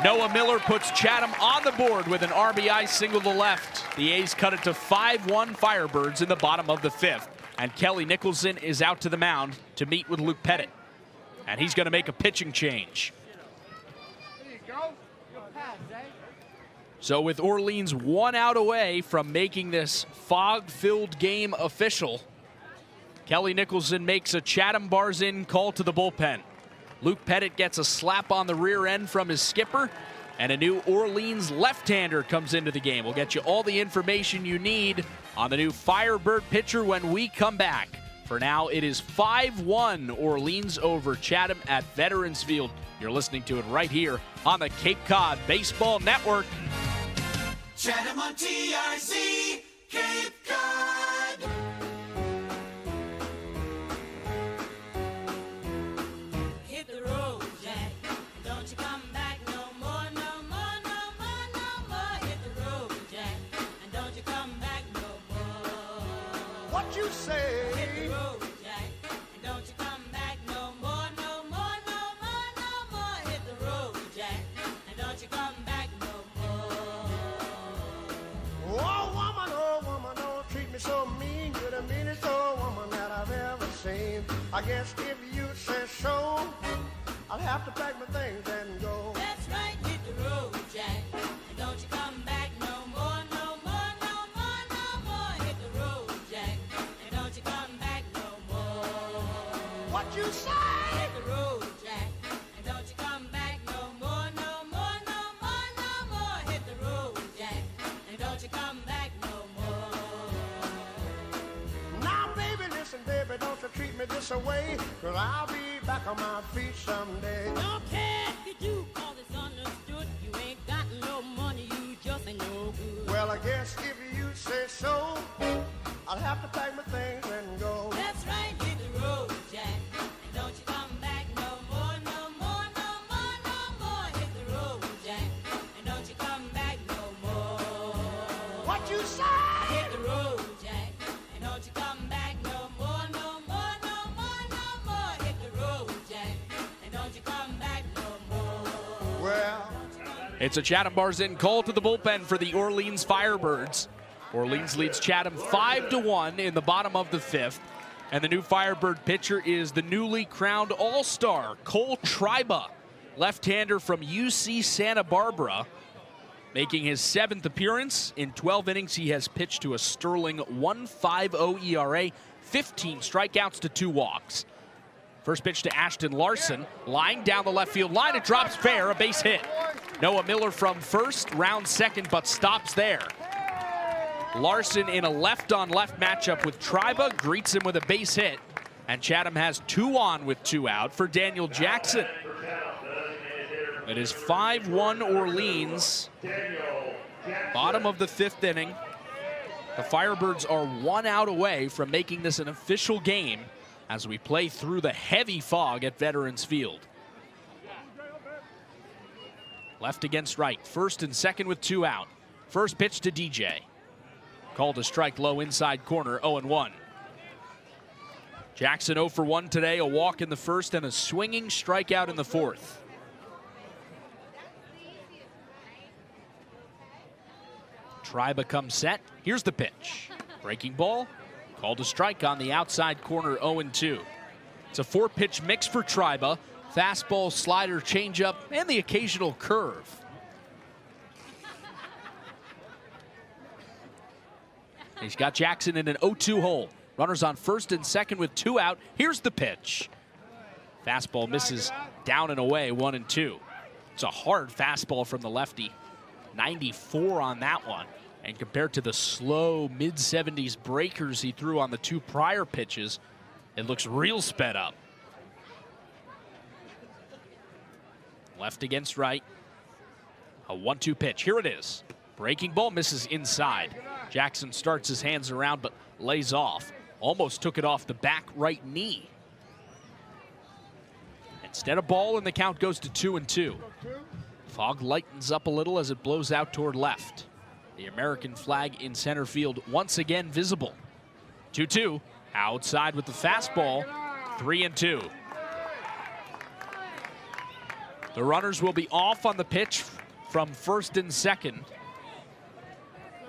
Noah Miller puts Chatham on the board with an RBI single to left. The A's cut it to 5-1 Firebirds in the bottom of the 5th. And Kelly Nicholson is out to the mound to meet with Luke Pettit. And he's going to make a pitching change. There you go. Your pass, eh? So with Orleans 1 out away from making this fog-filled game official, Kelly Nicholson makes a Chatham bars in call to the bullpen. Luke Pettit gets a slap on the rear end from his skipper, and a new Orleans left-hander comes into the game. We'll get you all the information you need on the new Firebird pitcher when we come back. For now, it is 5-1 Orleans over Chatham at Veterans Field. You're listening to it right here on the Cape Cod Baseball Network. Chatham on TRC, Cape Cod. Hit the road, Jack. Don't you come back no more, no more, no more, no more. Hit the road, Jack. And don't you come back no more. What you say? Hit the road, Jack. And don't you come back no more, no more, no more, no more. Hit the road, Jack. And don't you come back no more. Oh woman, don't treat me so mean. You're the meanest old woman that I've ever seen. I guess if you say so, I'll have to pack my things and go. That's right, hit the road, Jack. And don't you come back no more, no more, no more, no more. Hit the road, Jack. And don't you come back no more. What you say? Hit the road, Jack. And don't you come back no more, no more, no more, no more. Hit the road, Jack. And don't you come back no more. Now, baby, listen, baby, don't you treat me this away, 'cause I'll be back on my feet someday. Don't care if you do, 'cause it's understood. You ain't got no money, you just ain't no good. Well, I guess if you say so, I'll have to pack my things and go. That's right, hit the road, Jack. And don't you come back no more, no more, no more, no more. Hit the road, Jack. And don't you come back no more. What you say? Hit the road, Jack. And don't you come back no more, no more, no more, no more. Hit the road, Jack. And don't you come back no more. Well, It's a Chatham bars in call to the bullpen for the Orleans Firebirds. Orleans leads Chatham 5-1 in the bottom of the 5th. And the new Firebird pitcher is the newly crowned All-Star, Cole Triba, left-hander from UC Santa Barbara. Making his 7th appearance. In 12 innings, he has pitched to a sterling 1.50 ERA, 15 strikeouts to 2 walks. First pitch to Ashton Larson, line down the left field line. It drops fair, a base hit. Noah Miller from first, rounds second, but stops there. Larson in a left-on-left matchup with Triba, greets him with a base hit. And Chatham has 2 on with 2 out for Daniel Jackson. It is 5-1 Orleans. Bottom of the 5th inning. The Firebirds are 1 out away from making this an official game as we play through the heavy fog at Veterans Field. Left against right, first and second with 2 out. First pitch to DJ. Called a strike low inside corner, 0-1. Jackson 0 for 1 today, a walk in the first and a swinging strikeout in the 4th. Triba comes set. Here's the pitch. Breaking ball. Called a strike on the outside corner, 0-2. It's a 4-pitch mix for Triba. Fastball, slider, changeup, and the occasional curve. He's got Jackson in an 0-2 hole. Runners on first and second with 2 out. Here's the pitch. Fastball misses down and away, 1-2. It's a hard fastball from the lefty. 94 on that one. And compared to the slow mid-70s breakers he threw on the 2 prior pitches, it looks real sped up. Left against right. A 1-2 pitch. Here it is. Breaking ball misses inside. Jackson starts his hands around but lays off. Almost took it off the back right knee. Instead of ball, and the count goes to 2-2. Fog lightens up a little as it blows out toward left. The American flag in center field once again visible. 2-2. Outside with the fastball. 3-2. The runners will be off on the pitch from first and second.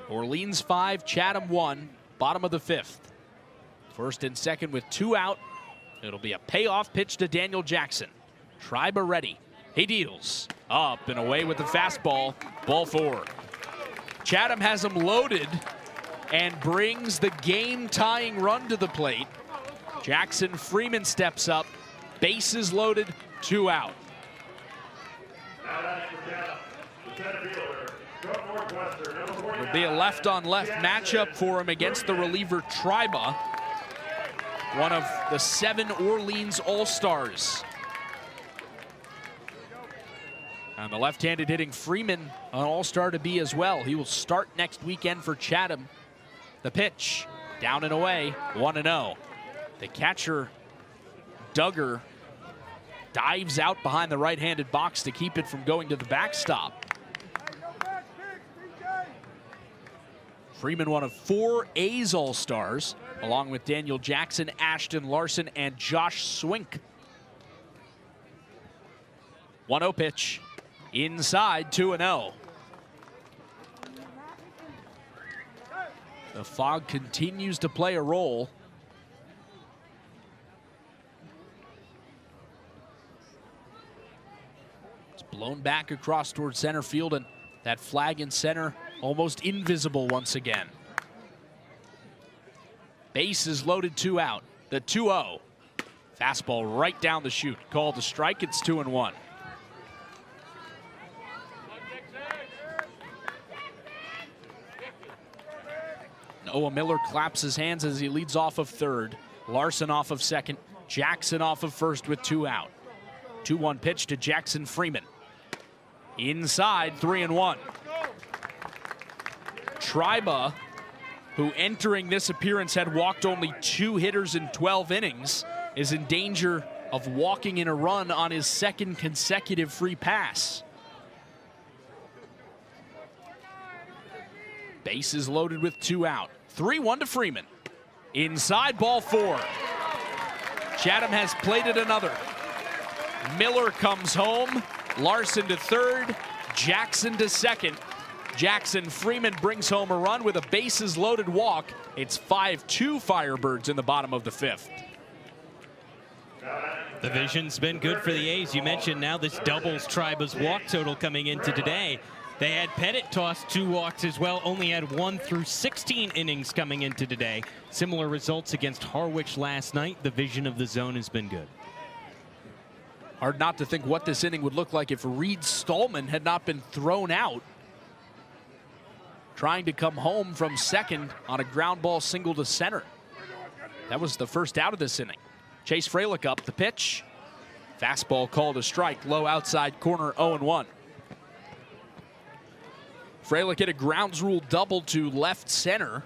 Orleans 5, Chatham 1, bottom of the 5th. First and second with 2 out. It'll be a payoff pitch to Daniel Jackson. Triba ready. He deals. Up and away with the fastball. Ball 4. Chatham has him loaded and brings the game-tying run to the plate. Jackson Freeman steps up. Bases loaded, 2 out. It'll be a left-on-left matchup for him against the reliever Triba, one of the 7 Orleans All-Stars. And the left-handed hitting Freeman, an All-Star to be as well. He will start next weekend for Chatham. The pitch, down and away, 1-0. The catcher, Duggar, dives out behind the right-handed box to keep it from going to the backstop. Freeman, one of 4 A's All-Stars, along with Daniel Jackson, Ashton Larson, and Josh Swink. 1-0 pitch. Inside, 2-0. The fog continues to play a role. It's blown back across towards center field, and that flag in center almost invisible once again. Bases loaded, 2 out. The 2-0. Fastball right down the chute. Called a strike. It's 2-1. Noah Miller claps his hands as he leads off of third. Larson off of second. Jackson off of first with 2 out. 2-1 pitch to Jackson Freeman. Inside, 3-1. Triba, who entering this appearance had walked only 2 hitters in 12 innings, is in danger of walking in a run on his 2nd consecutive free pass. Bases loaded with 2 out. 3-1 to Freeman. Inside, ball 4. Chatham has plated another. Miller comes home. Larson to third. Jackson to second. Jackson Freeman brings home a run with a bases loaded walk. It's 5-2 Firebirds in the bottom of the 5th. The vision's been good for the A's. You mentioned now this doubles Triba's walk total coming into today. They had Pettit toss 2 walks as well, only had 1 through 16 innings coming into today. Similar results against Harwich last night. The vision of the zone has been good. Hard not to think what this inning would look like if Reed Stallman had not been thrown out, trying to come home from second on a ground ball single to center. That was the first out of this inning. Chase Fralick up, the pitch. Fastball called a strike, low outside corner, 0-1. Fralick hit a grounds rule double to left center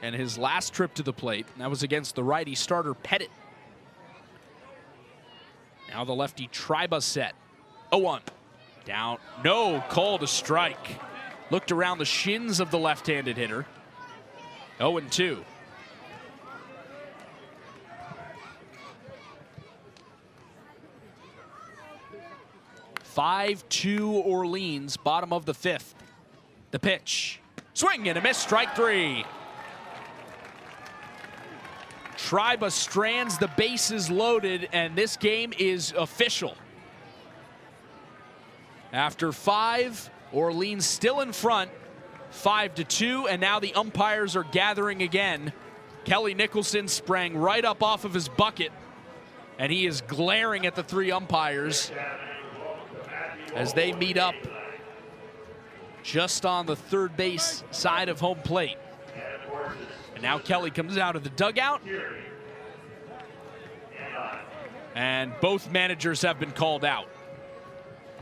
and his last trip to the plate. That was against the righty starter Pettit. Now the lefty Triba set. 0-1. Down. No, called a strike. Looked around the shins of the left-handed hitter. 0-2. (5-2) Orleans, bottom of the 5th. The pitch. Swing and a miss, strike 3. Triba strands, the bases loaded, and this game is official. After 5, Orleans still in front, 5-2, and now the umpires are gathering again Kelly Nicholson sprang right up off of his bucket, and he is glaring at the 3 umpires as they meet up just on the third base side of home plate. And now Kelly comes out of the dugout, and both managers have been called out.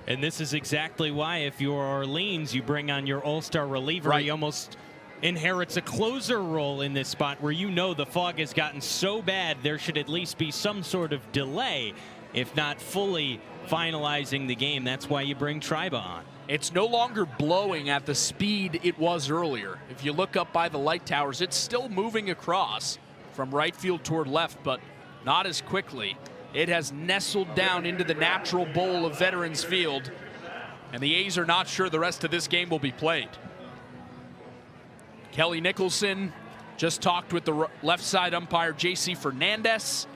And this is exactly why, if you're Orleans, you bring on your all-star reliever. Right. He almost inherits a closer role in this spot where you know the fog has gotten so bad there should at least be some sort of delay, if not fully finalizing the game. That's why you bring Triba on. It's no longer blowing at the speed it was earlier. If you look up by the light towers, it's still moving across from right field toward left, but not as quickly. It has nestled down into the natural bowl of Veterans Field, and the A's are not sure the rest of this game will be played. Kelly Nicholson just talked with the left side umpire, J.C. Fernandez.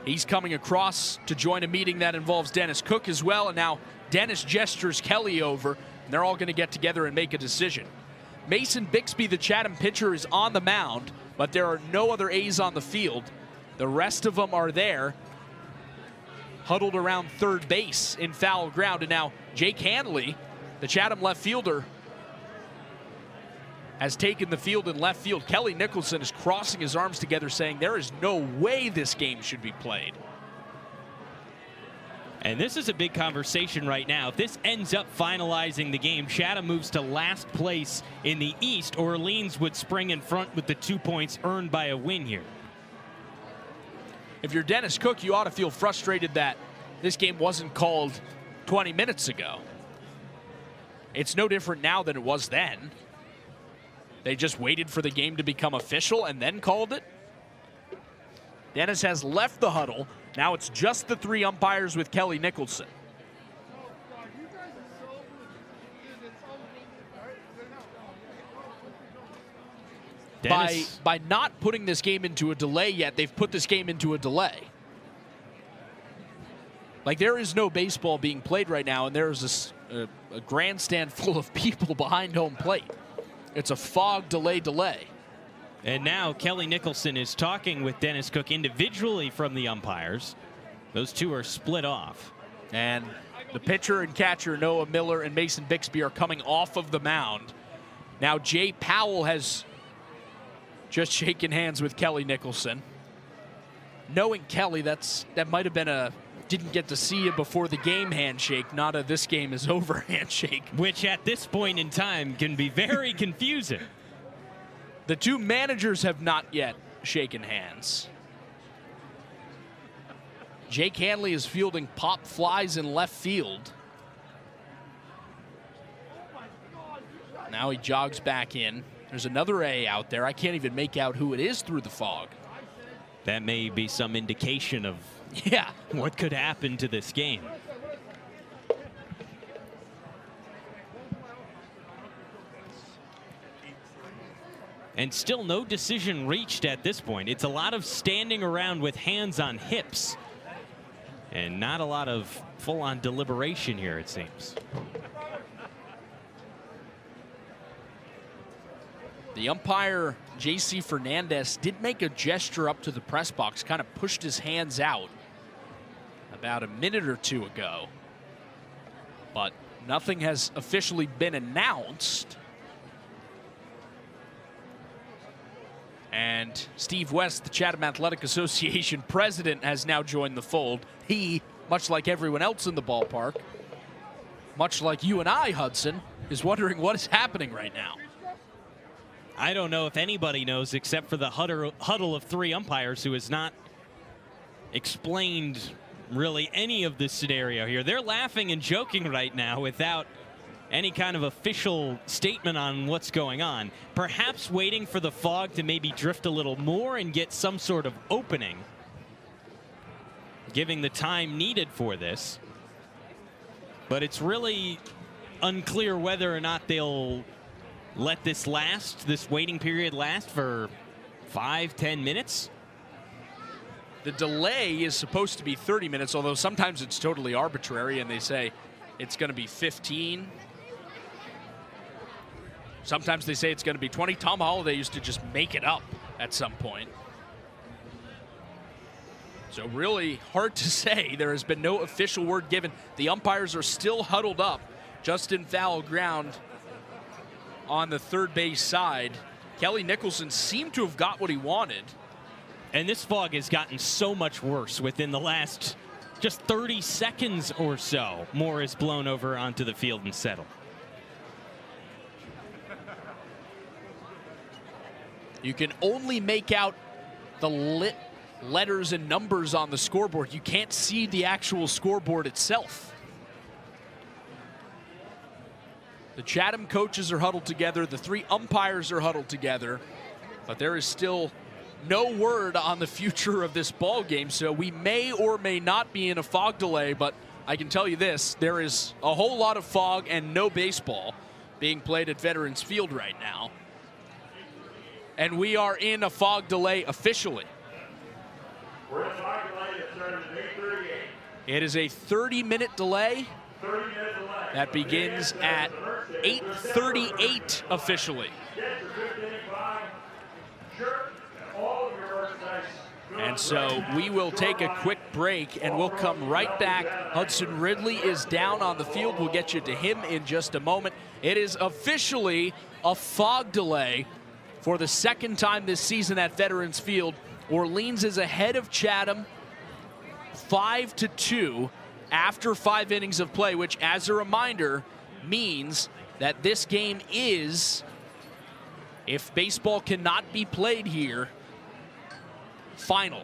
He's coming across to join a meeting that involves Dennis Cook as well, and now Dennis gestures Kelly over, and they're all going to get together and make a decision. Mason Bixby, the Chatham pitcher, is on the mound, but there are no other A's on the field. The rest of them are there, huddled around third base in foul ground. And now Jake Hanley, the Chatham left fielder, has taken the field in left field. Kelly Nicholson is crossing his arms together saying there is no way this game should be played. And this is a big conversation right now. If this ends up finalizing the game, Chatham moves to last place in the East. Orleans would spring in front with the 2 points earned by a win here. If you're Dennis Cook, you ought to feel frustrated that this game wasn't called 20 minutes ago. It's no different now than it was then. They just waited for the game to become official and then called it. Dennis has left the huddle. Now it's just the 3 umpires with Kelly Nicholson. By not putting this game into a delay yet, they've put this game into a delay. Like, there is no baseball being played right now, and there's a grandstand full of people behind home plate. It's a fog delay. And now Kelly Nicholson is talking with Dennis Cook individually from the umpires. Those two are split off. And the pitcher and catcher, Noah Miller and Mason Bixby, are coming off of the mound. Now Jay Powell has just shaken hands with Kelly Nicholson. Knowing Kelly, that might have been a didn't get to see you before the game handshake, not a this game is over handshake. Which at this point in time can be very confusing. The 2 managers have not yet shaken hands. Jake Hanley is fielding pop flies in left field. Now he jogs back in. There's another A out there. I can't even make out who it is through the fog. That may be some indication of what could happen to this game. And still no decision reached at this point. It's a lot of standing around with hands on hips. And not a lot of full-on deliberation here, it seems. The umpire, J.C. Fernandez, did make a gesture up to the press box, kind of pushed his hands out about a minute or 2 ago. But nothing has officially been announced. And Steve West, the Chatham Athletic Association president, has now joined the fold. He, much like everyone else in the ballpark, much like you and I, Hudson, is wondering what is happening right now. I don't know if anybody knows except for the huddle of 3 umpires who has not explained really any of this scenario here. They're laughing and joking right now without any kind of official statement on what's going on. Perhaps waiting for the fog to maybe drift a little more and get some sort of opening, giving the time needed for this. But it's really unclear whether or not they'll let this waiting period last for 5-10 minutes. The delay is supposed to be 30 minutes, although sometimes it's totally arbitrary and they say it's going to be 15. Sometimes they say it's going to be 20. Tom Holliday used to just make it up at some point. So really hard to say. There has been no official word given. The umpires are still huddled up just in foul ground on the third base side. Kelly Nicholson seemed to have got what he wanted. And this fog has gotten so much worse within the last just 30 seconds or so. More is blown over onto the field and settled. You can only make out the lit letters and numbers on the scoreboard. You can't see the actual scoreboard itself. The Chatham coaches are huddled together. The 3 umpires are huddled together. But there is still no word on the future of this ball game, so we may or may not be in a fog delay, but I can tell you this, there is a whole lot of fog and no baseball being played at Veterans Field right now. And we are in a fog delay officially. We're in a fog delay that started at 8:38. It is a 30-minute delay. 30-minute delay. That begins at 8:38 officially. And so we will take a quick break and we'll come right back. Hudson Ridley is down on the field. We'll get you to him in just a moment. It is officially a fog delay for the second time this season at Veterans Field. Orleans is ahead of Chatham 5-2 after 5 innings of play, which, as a reminder, means that this game is, if baseball cannot be played here, final.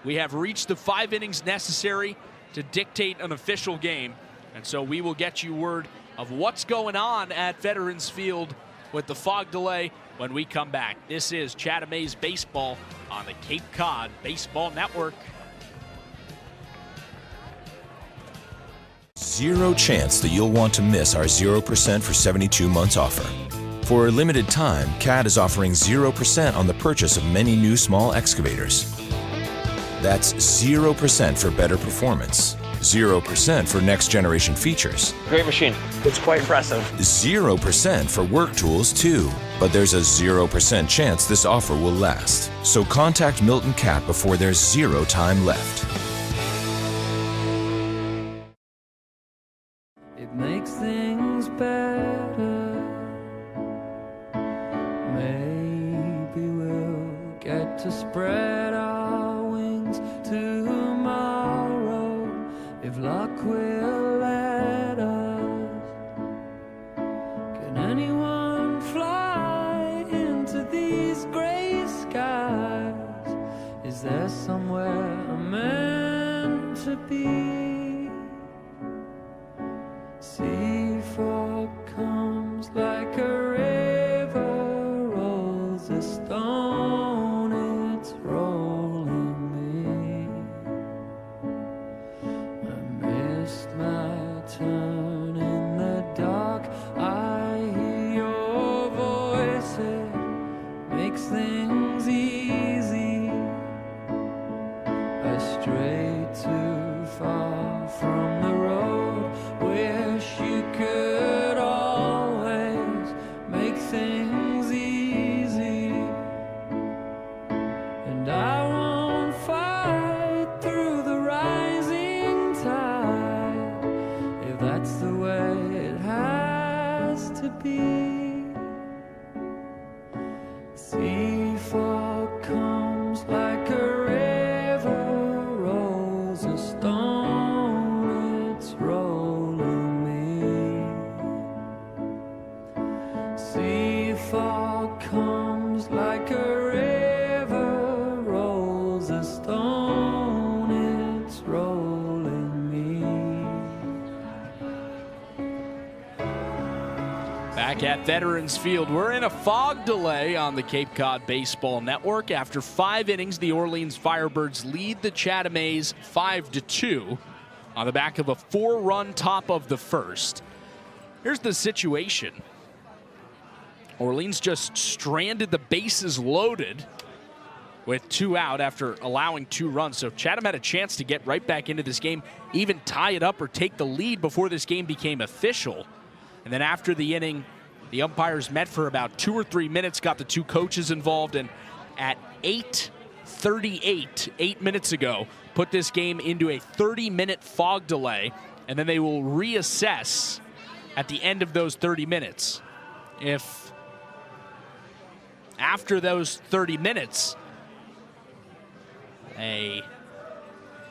We have reached the 5 innings necessary to dictate an official game, and so we will get you word of what's going on at Veterans Field with the fog delay when we come back. This is Chatham A's Baseball on the Cape Cod Baseball Network. Zero chance that you'll want to miss our 0% for 72 months offer. For a limited time, CAT is offering 0% on the purchase of many new small excavators. That's 0% for better performance, 0% for next generation features. Great machine. It's quite impressive. 0% for work tools too. But there's a 0% chance this offer will last. So contact Milton CAT before there's 0 time left. It makes things better. Maybe we'll get to spread our wings tomorrow if luck will let us. Can anyone fly into these gray skies? Is there somewhere I'm meant to be? Sea fog comes like a river, rolls a stone, it's rolling me. I missed my turn in the dark, I hear your voice, it makes things easy. I stray too far from the road, wish you could always make things easy. And I won't fight through the rising tide if that's the way it has to be. Sea fog comes like a river, rolls a stone, it's rolling me. Sea fog comes like a river, rolls a stone, it's rolling me. Back at Veterans Field, we're in a fog delay on the Cape Cod Baseball Network. After 5 innings, the Orleans Firebirds lead the Chatham A's 5-2 on the back of a 4-run top of the first. Here's the situation. Orleans just stranded the bases loaded with 2 out after allowing 2 runs. So Chatham had a chance to get right back into this game, even tie it up or take the lead before this game became official. And then after the inning, The umpires met for about 2 or 3 minutes, got the two coaches involved, and at 8:38, 8 minutes ago, put this game into a 30-minute fog delay, and then they will reassess at the end of those 30 minutes. If after those 30 minutes, a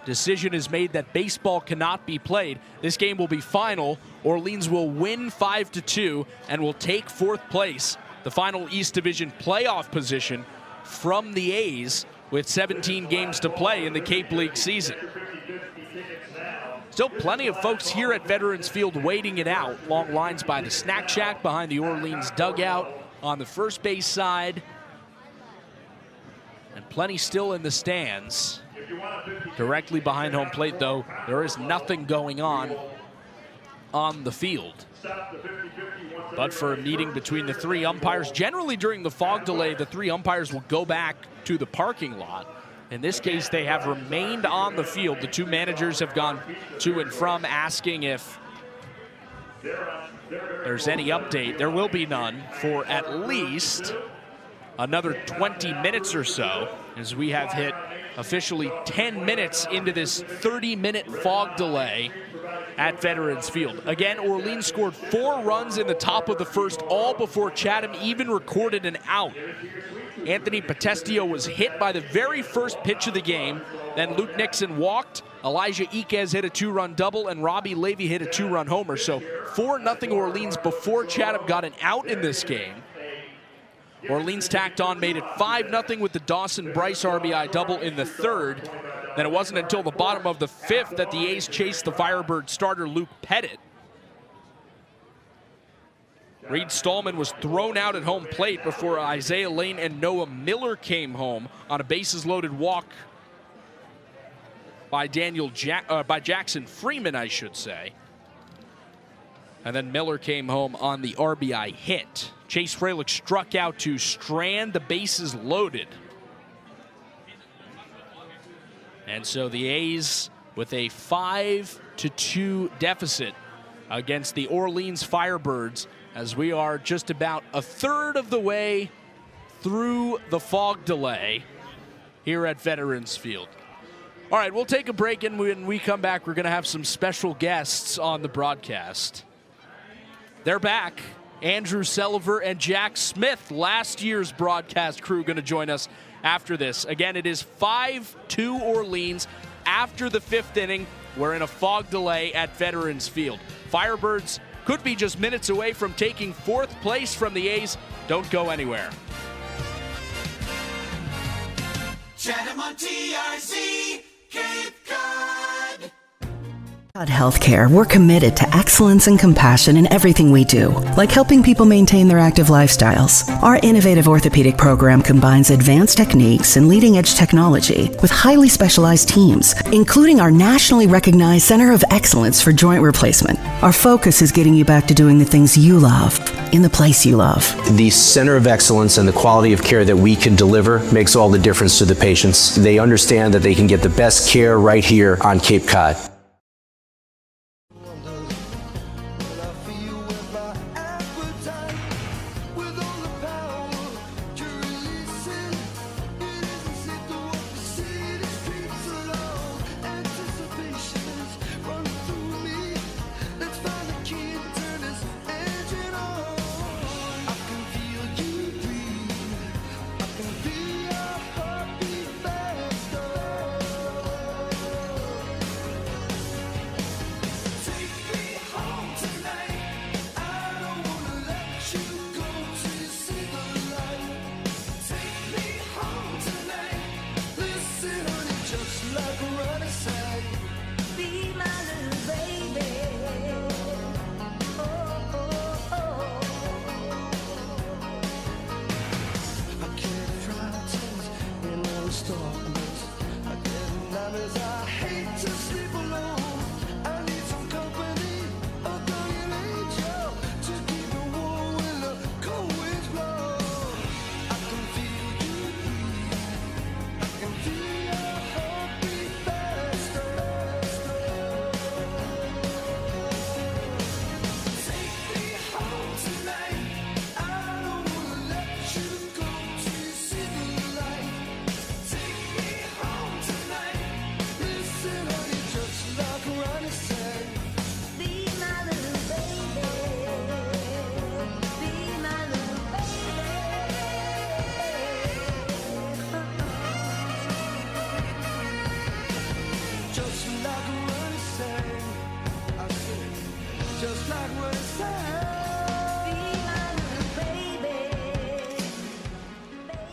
decision is made that baseball cannot be played, this game will be final. Orleans will win 5-2 and will take 4th place, the final East Division playoff position, from the A's with 17 games to play in the Cape League season. Still plenty of folks here at Veterans Field waiting it out. Long lines by the snack shack, behind the Orleans dugout, on the first base side, and plenty still in the stands. Directly behind home plate, though, there is nothing going on the field. But for a meeting between the 3 umpires, generally during the fog delay, the 3 umpires will go back to the parking lot. In this case, they have remained on the field. The 2 managers have gone to and from, asking if there's any update. There will be none for at least another 20 minutes or so, as we have hit officially 10 minutes into this 30-minute fog delay at Veterans Field. Again, Orleans scored 4 runs in the top of the first, all before Chatham even recorded an out. Anthony Potestio was hit by the very first pitch of the game. Then Luke Nixon walked. Elijah Iquez hit a 2-run double, and Robbie Levy hit a 2-run homer. So 4-0 Orleans before Chatham got an out in this game. Orleans tacked on, made it 5-0 with the Dawson Bryce RBI double in the 3rd. Then it wasn't until the bottom of the 5th that the A's chased the Firebird starter Luke Pettit. Reed Stallman was thrown out at home plate before Isaiah Lane and Noah Miller came home on a bases-loaded walk by Jackson Freeman, I should say. And then Miller came home on the RBI hit. Chase Freilich struck out to strand the bases loaded. And so the A's with a 5-2 deficit against the Orleans Firebirds, as we are just about a third of the way through the fog delay here at Veterans Field. All right, we'll take a break, and when we come back, we're going to have some special guests on the broadcast. They're back. Andrew Selliver and Jack Smith, last year's broadcast crew, going to join us after this. Again, it is 5-2 Orleans after the 5th inning. We're in a fog delay at Veterans Field. Firebirds could be just minutes away from taking 4th place from the A's. Don't go anywhere. Chatham on TRC, Cape Cod. At Healthcare, we're committed to excellence and compassion in everything we do, like helping people maintain their active lifestyles. Our innovative orthopedic program combines advanced techniques and leading-edge technology with highly specialized teams, including our nationally recognized Center of Excellence for Joint Replacement. Our focus is getting you back to doing the things you love, in the place you love. The Center of Excellence and the quality of care that we can deliver makes all the difference to the patients. They understand that they can get the best care right here on Cape Cod.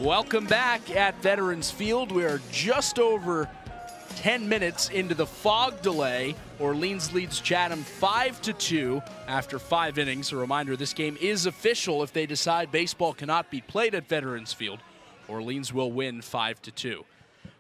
Welcome back at Veterans Field. We are just over 10 minutes into the fog delay. Orleans leads Chatham 5-2 after 5 innings. A reminder, this game is official. If they decide baseball cannot be played at Veterans Field, Orleans will win 5-2.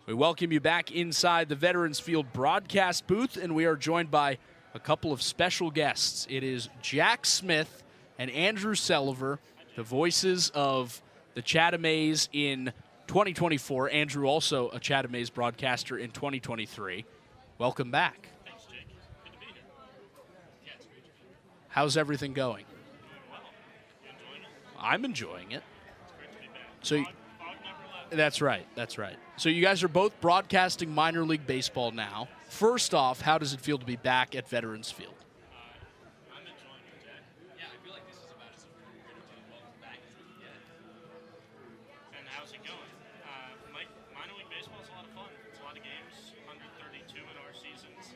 We welcome you back inside the Veterans Field broadcast booth, and we are joined by a couple of special guests. It is Jack Smith and Andrew Selliver, the voices of the Chatham A's in 2024. Andrew, also a Chatham A's broadcaster in 2023. Welcome back. Thanks, Jake. Good to be here. Yeah, it's great. How's everything going? Doing well. You enjoying it? I'm enjoying it. It's great to be back. So Fog never left. that's right. That's right. So you guys are both broadcasting minor league baseball now. First off, how does it feel to be back at Veterans Field? I'm enjoying it, Jack. Yeah, I feel like this is about as important we're going to do welcome back as we can get. And how's it going? Minor league baseball is a lot of fun. It's a lot of games, 132 in our seasons.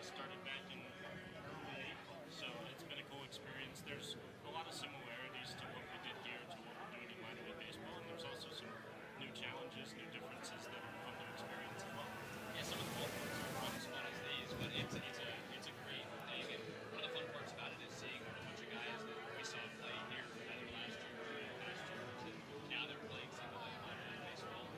Started back in early April, so it's been a cool experience. There's a lot of similarities to what we did here to what we're doing in minor league baseball, and there's also some new challenges, new differences that are fun to experience as well. Yeah, some of the ballparks are fun as fun as these, but it's a great thing. And one of the fun parts about it is seeing a bunch of guys that we saw play here either last year or past years, and now they're playing single A minor league baseball.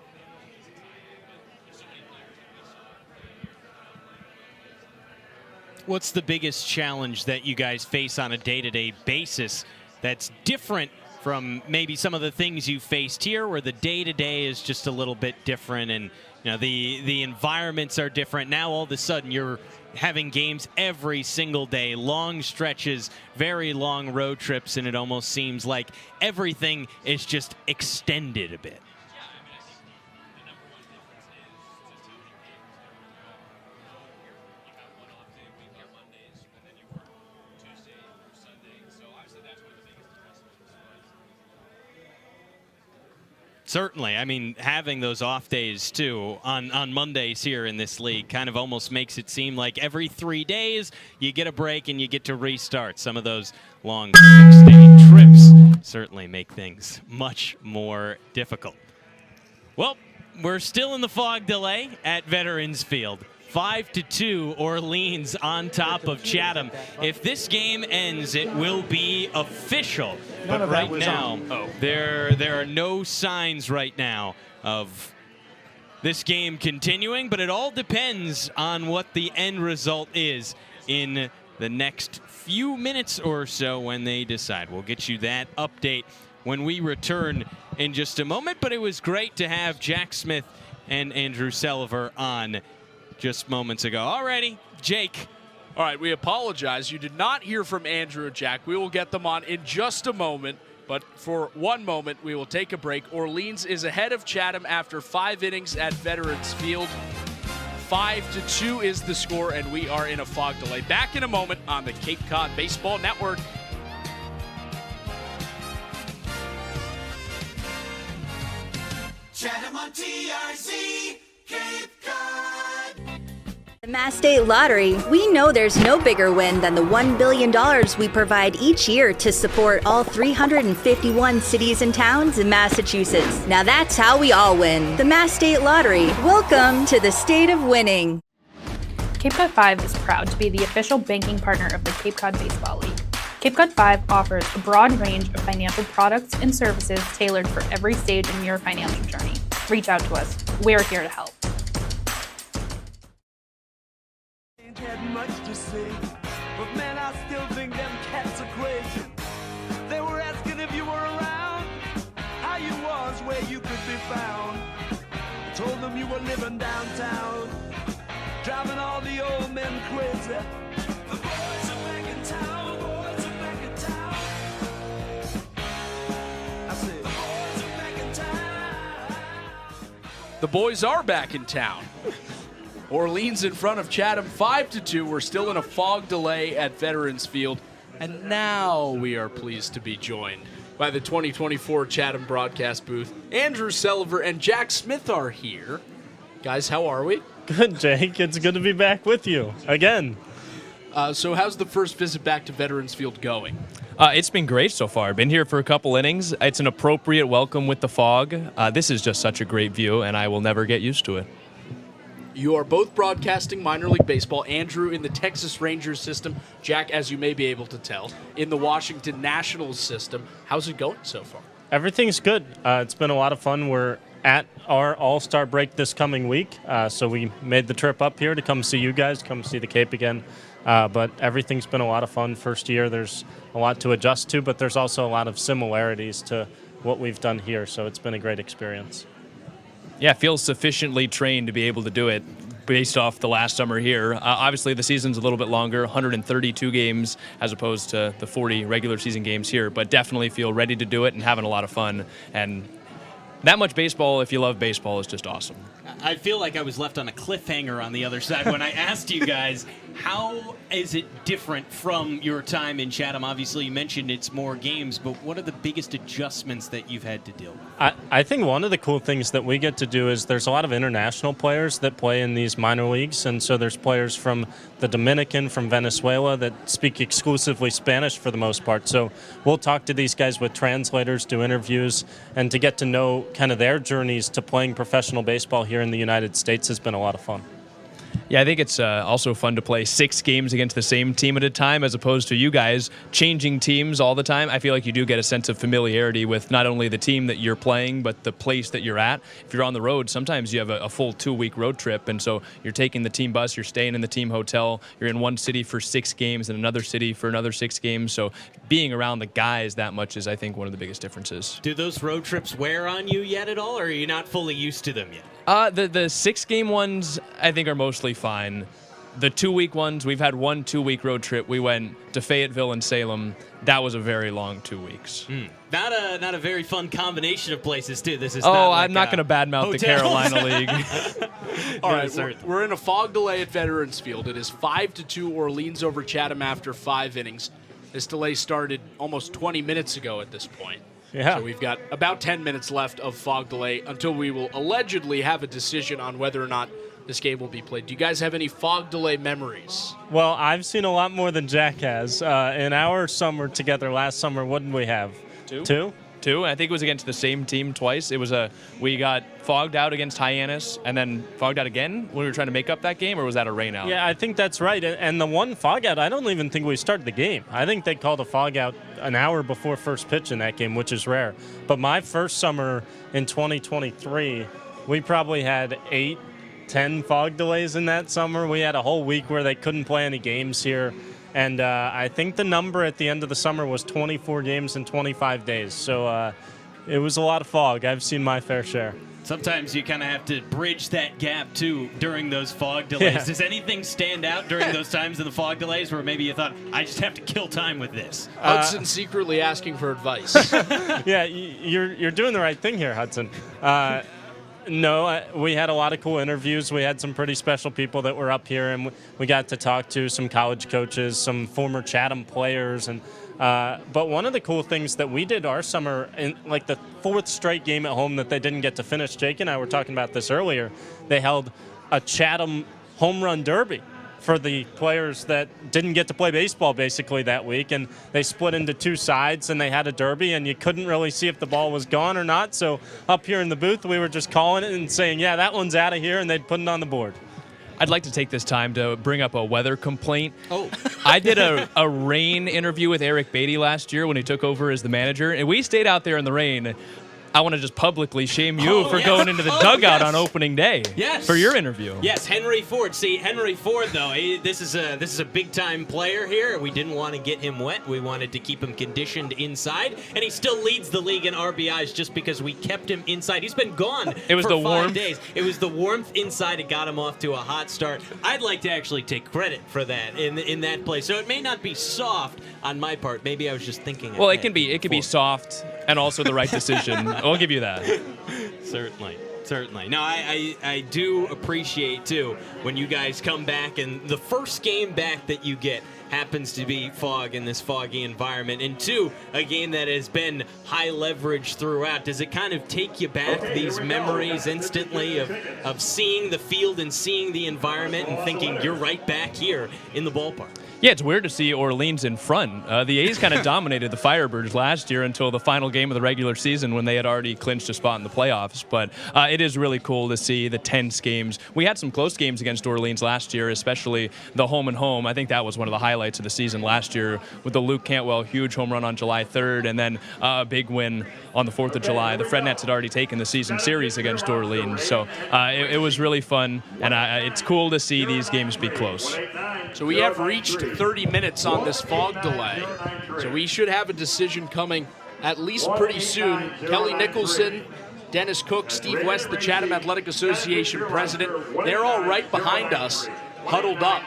It's a tie-in, but there's so many players that we saw play here that are now playing minor league. What's the biggest challenge that you guys face on a day-to-day basis that's different from maybe some of the things you faced here, where the day-to-day is just a little bit different and the environments are different? Now all of a sudden you're having games every single day, long stretches, very long road trips, and it almost seems like everything is just extended a bit. Certainly. I mean, having those off days, too, on Mondays here in this league kind of almost makes it seem like every 3 days you get a break and you get to restart. Some of those long 6-day trips certainly make things much more difficult. Well, we're still in the fog delay at Veterans Field. 5-2, Orleans on top of Chatham. If this game ends, it will be official. But right now, there are no signs right now of this game continuing, but it all depends on what the end result is in the next few minutes or so when they decide. We'll get you that update when we return in just a moment, but it was great to have Jack Smith and Andrew Selliver on just moments ago. Alrighty, Jake. All right, we apologize. You did not hear from Andrew and Jack. We will get them on in just a moment, but for one moment, we will take a break. Orleans is ahead of Chatham after 5 innings at Veterans Field. 5-2 is the score, and we are in a fog delay. Back in a moment on the Cape Cod Baseball Network. Chatham on TRC, Cape Cod. The Mass State Lottery, we know there's no bigger win than the $1 billion we provide each year to support all 351 cities and towns in Massachusetts. Now that's how we all win. The Mass State Lottery. Welcome to the state of winning. Cape Cod 5 is proud to be the official banking partner of the Cape Cod Baseball League. Cape Cod 5 offers a broad range of financial products and services tailored for every stage in your financial journey. Reach out to us. We're here to help. Had much to say, but man, I still think them cats are crazy. They were asking if you were around, how you was, where you could be found. I told them you were living downtown, driving all the old men crazy. The boys are back in town, boys are back in town. I said, the boys are back in town. The boys are back in town. Orleans in front of Chatham 5-2. We're still in a fog delay at Veterans Field. And now we are pleased to be joined by the 2024 Chatham broadcast booth. Andrew Selliver and Jack Smith are here. Guys, how are we? Good, Jake. It's good to be back with you again. So how's the first visit back to Veterans Field going? It's been great so far. Been here for a couple innings. It's an appropriate welcome with the fog. This is just such a great view, and I will never get used to it. You are both broadcasting minor league baseball. Andrew in the Texas Rangers system. Jack, as you may be able to tell, in the Washington Nationals system. How's it going so far? Everything's good. It's been a lot of fun. We're at our All-Star break this coming week, so we made the trip up here to come see you guys, come see the Cape again. But everything's been a lot of fun. First year, there's a lot to adjust to, but there's also a lot of similarities to what we've done here, so it's been a great experience. Yeah, feels sufficiently trained to be able to do it based off the last summer here. Obviously, the season's a little bit longer, 132 games as opposed to the 40 regular season games here, but definitely feel ready to do it and having a lot of fun. And that much baseball, if you love baseball, is just awesome. I feel like I was left on a cliffhanger on the other side when I asked you guys, how is it different from your time in Chatham? Obviously, you mentioned it's more games, but what are the biggest adjustments that you've had to deal with? I think one of the cool things that we get to do is there's a lot of international players that play in these minor leagues, and so there's players from the Dominican, from Venezuela that speak exclusively Spanish for the most part. So we'll talk to these guys with translators, do interviews, and to get to know kind of their journeys to playing professional baseball here in the United States has been a lot of fun. Yeah, I think it's also fun to play 6 games against the same team at a time as opposed to you guys changing teams all the time. I feel like you do get a sense of familiarity with not only the team that you're playing, but the place that you're at. If you're on the road, sometimes you have a full 2-week road trip, and so you're taking the team bus, you're staying in the team hotel, you're in one city for 6 games and another city for another 6 games. So being around the guys that much is, I think, one of the biggest differences. Do those road trips wear on you yet at all, or are you not fully used to them yet? The 6-game ones, I think, are mostly fine. The 2-week ones, we've had one 2-week road trip. We went to Fayetteville and Salem. That was a very long 2 weeks. Not a very fun combination of places, too. This is I'm not going to badmouth the Carolina League. All right, we're in a fog delay at Veterans Field. It is 5-2 Orleans over Chatham after 5 innings. This delay started almost 20 minutes ago at this point. Yeah. So we've got about 10 minutes left of fog delay until we will allegedly have a decision on whether or not this game will be played. Do you guys have any fog delay memories? Well, I've seen a lot more than Jack has. In our summer together last summer, what did we have? 2? 2. I think it was against the same team twice. It was we got fogged out against Hyannis and then fogged out again when we were trying to make up that game, or was that a rain out? Yeah, I think that's right. And the one fog out, I don't even think we started the game. I think they called a fog out an hour before first pitch in that game, which is rare. But my first summer in 2023, we probably had 8-10 fog delays in that summer. We had a whole week where they couldn't play any games here. And I think the number at the end of the summer was 24 games in 25 days. So it was a lot of fog. I've seen my fair share. Sometimes you kind of have to bridge that gap, too, during those fog delays. Yeah. Does anything stand out during those times in the fog delays where maybe you thought, I just have to kill time with this? Hudson secretly asking for advice. Yeah, you're doing the right thing here, Hudson. No, we had a lot of cool interviews. We had some pretty special people that were up here, and we got to talk to some college coaches, some former Chatham players. And but one of the cool things that we did our summer, in like the 4th straight game at home that they didn't get to finish, Jake and I were talking about this earlier, they held a Chatham home run derby for the players that didn't get to play baseball basically that week, and they split into 2 sides and they had a derby, and you couldn't really see if the ball was gone or not. So up here in the booth, we were just calling it and saying, yeah, that one's out of here, and they'd put it on the board. I'd like to take this time to bring up a weather complaint. Oh. I did a rain interview with Eric Beatty last year when he took over as the manager, and we stayed out there in the rain. I want to just publicly shame you for going into the dugout on opening day for your interview. Yes, Henry Ford. See, Henry Ford, though, this is a big-time player here. We didn't want to get him wet. We wanted to keep him conditioned inside, and he still leads the league in RBIs just because we kept him inside. He's been gone It was for the 5 warmth. days. It was the warmth inside that got him off to a hot start. I'd like to actually take credit for that in that play. So it may not be soft on my part. Maybe I was just thinking. Well, it can be soft and also the right decision. I'll give you that. Certainly. No, I do appreciate, too, when you guys come back and the first game back that you get happens to be fog in this foggy environment. And 2, a game that has been high leverage throughout. Does it kind of take you back these memories instantly of seeing the field and seeing the environment and thinking you're right back here in the ballpark? Yeah, it's weird to see Orleans in front. The A's kind of dominated the Firebirds last year until the final game of the regular season when they had already clinched a spot in the playoffs. But it is really cool to see the tense games. We had some close games against Orleans last year, especially the home and home. I think that was one of the highlights of the season last year with the Luke Cantwell huge home run on July 3rd and then a big win on the 4th of July. The Fred Nets had already taken the season series against Orleans. So it was really fun, and it's cool to see these games be close. So we have reached 30 minutes on this fog delay. So we should have a decision coming at least pretty soon. Kelly Nicholson, Dennis Cook, Steve West, the Chatham Athletic Association president, they're all right behind us, huddled up.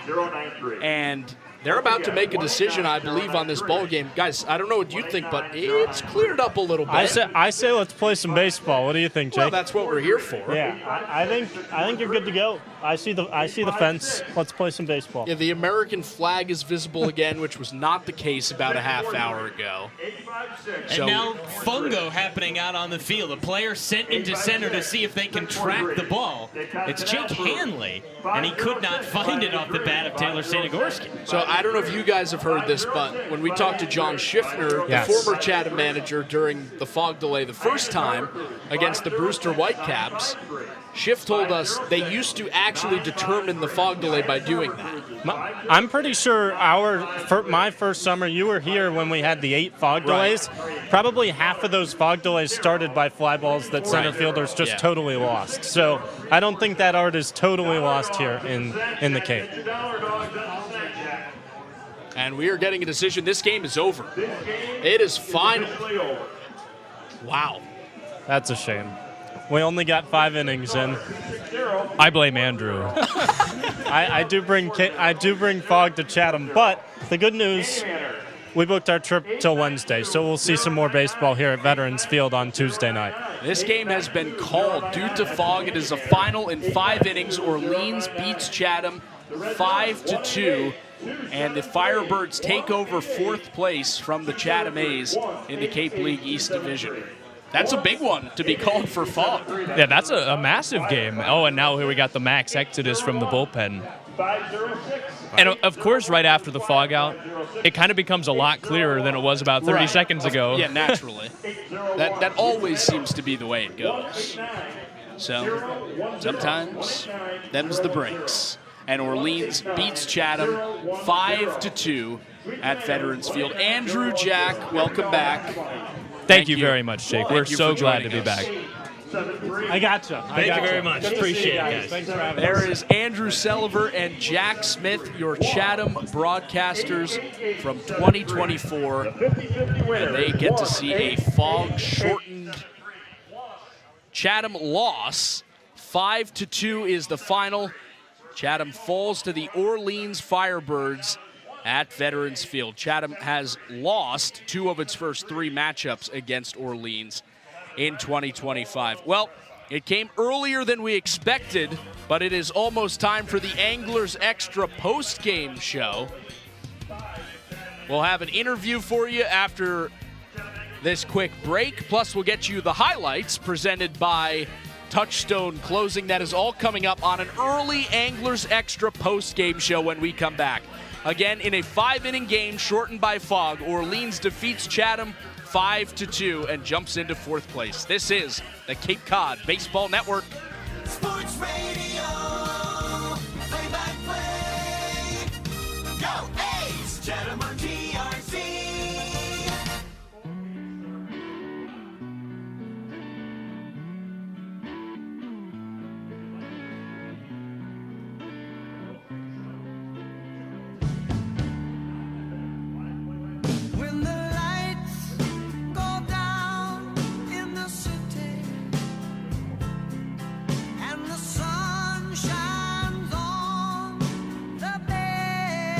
And they're about to make a decision, I believe, on this ball game. Guys, I don't know what you think, but it's cleared up a little bit. I say let's play some baseball. What do you think, Jake? Well, that's what we're here for. Yeah, I think you're good to go. I see the fence. Let's play some baseball. Yeah, the American flag is visible again, which was not the case about a half hour ago. And now fungo happening out on the field. A player sent into center to see if they can track the ball. It's Jake Hanley, and he could not find it off the bat of Taylor Sanagorski. So I don't know if you guys have heard this, but when we talked to John Schiffner, the former Chatham manager, during the fog delay the first time against the Brewster Whitecaps, Schiff told us they used to actually determine the fog delay by doing that. I'm pretty sure my first summer, you were here when we had the 8 fog delays. Probably half of those fog delays started by fly balls that center fielders just totally lost. So I don't think that art is totally lost here in the Cape. And we are getting a decision. This game is over. It is final. Wow. That's a shame. We only got 5 innings in. I blame Andrew. I do bring fog to Chatham, but the good news, we booked our trip till Wednesday, so we'll see some more baseball here at Veterans Field on Tuesday night. This game has been called due to fog. It is a final in 5 innings. Orleans beats Chatham 5-2. And the Firebirds take over 4th place from the Chatham A's in the Cape League East Division. That's a big one to be called for fog. Yeah, that's a massive game. Oh, and now here we got the max exodus from the bullpen. And of course, right after the fog out, it kind of becomes a lot clearer than it was about 30 seconds ago. Yeah, naturally. That always seems to be the way it goes. So sometimes them's the breaks. And Orleans beats Chatham 5-2 at Veterans Field. Andrew, Jack, welcome back. Thank you very much, Jake. We're so glad to be back. I gotcha. Thank you very much. Appreciate it, guys. Thanks for having There us. is Andrew Selliver and Jack Smith, your Chatham broadcasters from 2024. And they get to see a fog-shortened Chatham loss. 5-2 is the final. Chatham falls to the Orleans Firebirds at Veterans Field. Chatham has lost 2 of its first 3 matchups against Orleans in 2025. Well, it came earlier than we expected, but it is almost time for the Anglers Extra post-game show. We'll have an interview for you after this quick break, plus we'll get you the highlights presented by Touchstone Closing. That is all coming up on an early Anglers Extra post-game show when we come back. Again, in a 5-inning game shortened by fog, Orleans defeats Chatham 5-2 and jumps into 4th place. This is the Cape Cod Baseball Network. Sports Radio, play-by-play. Go A's, Chatham on TRC. When the lights go down in the city and the sun shines on the bay,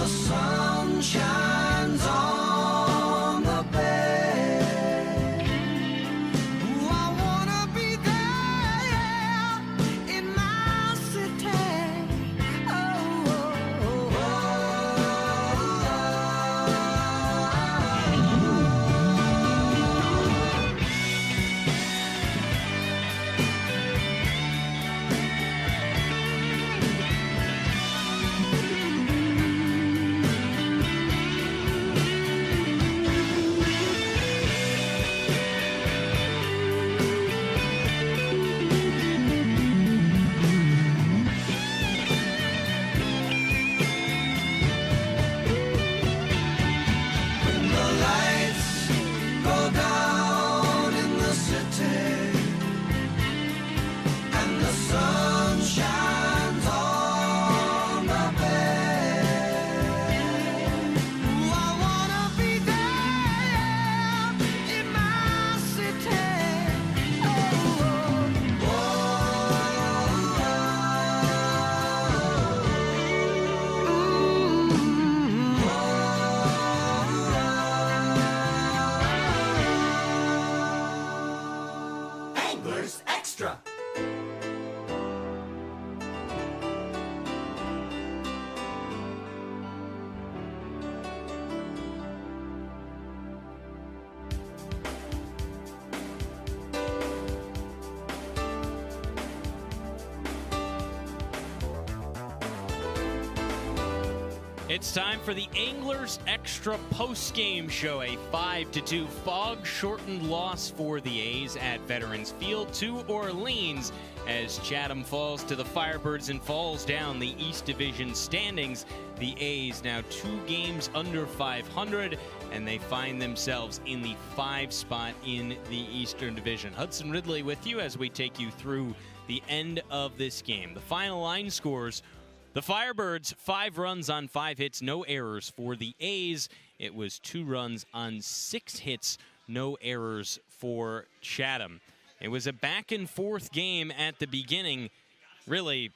the sun shines on the bay. Ooh, I wanna be there in my city. Oh, oh, when the lights go down in the city and the sun shines on the bay. Ooh, I wanna be there in my city. Oh, oh, Anglers Extra. It's time for the Anglers Extra post-game show. A 5-2 fog-shortened loss for the A's at Veterans Field to Orleans as Chatham falls to the Firebirds and falls down the East Division standings. The A's now 2 games under 500, and they find themselves in the 5 spot in the Eastern Division. Hudson Ridley with you as we take you through the end of this game. The final line scores: the Firebirds, 5 runs on 5 hits, no errors. For the A's, it was 2 runs on 6 hits, no errors for Chatham. It was a back-and-forth game at the beginning. Really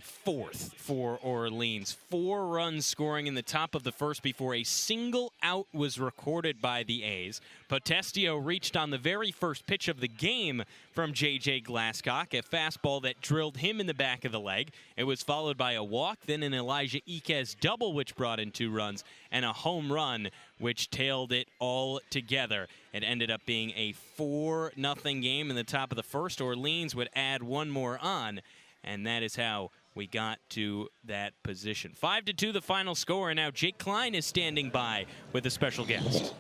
fourth for Orleans. 4 runs scoring in the top of the first before a single out was recorded by the A's. Potestio reached on the very first pitch of the game from J.J. Glasscock, a fastball that drilled him in the back of the leg. It was followed by a walk, then an Elijah Iquez double, which brought in 2 runs, and a home run, which tailed it all together. It ended up being a 4-0 game in the top of the first. Orleans would add 1 more on, and that is how we got to that position. 5-2 the final score, and now Jake Klein is standing by with a special guest.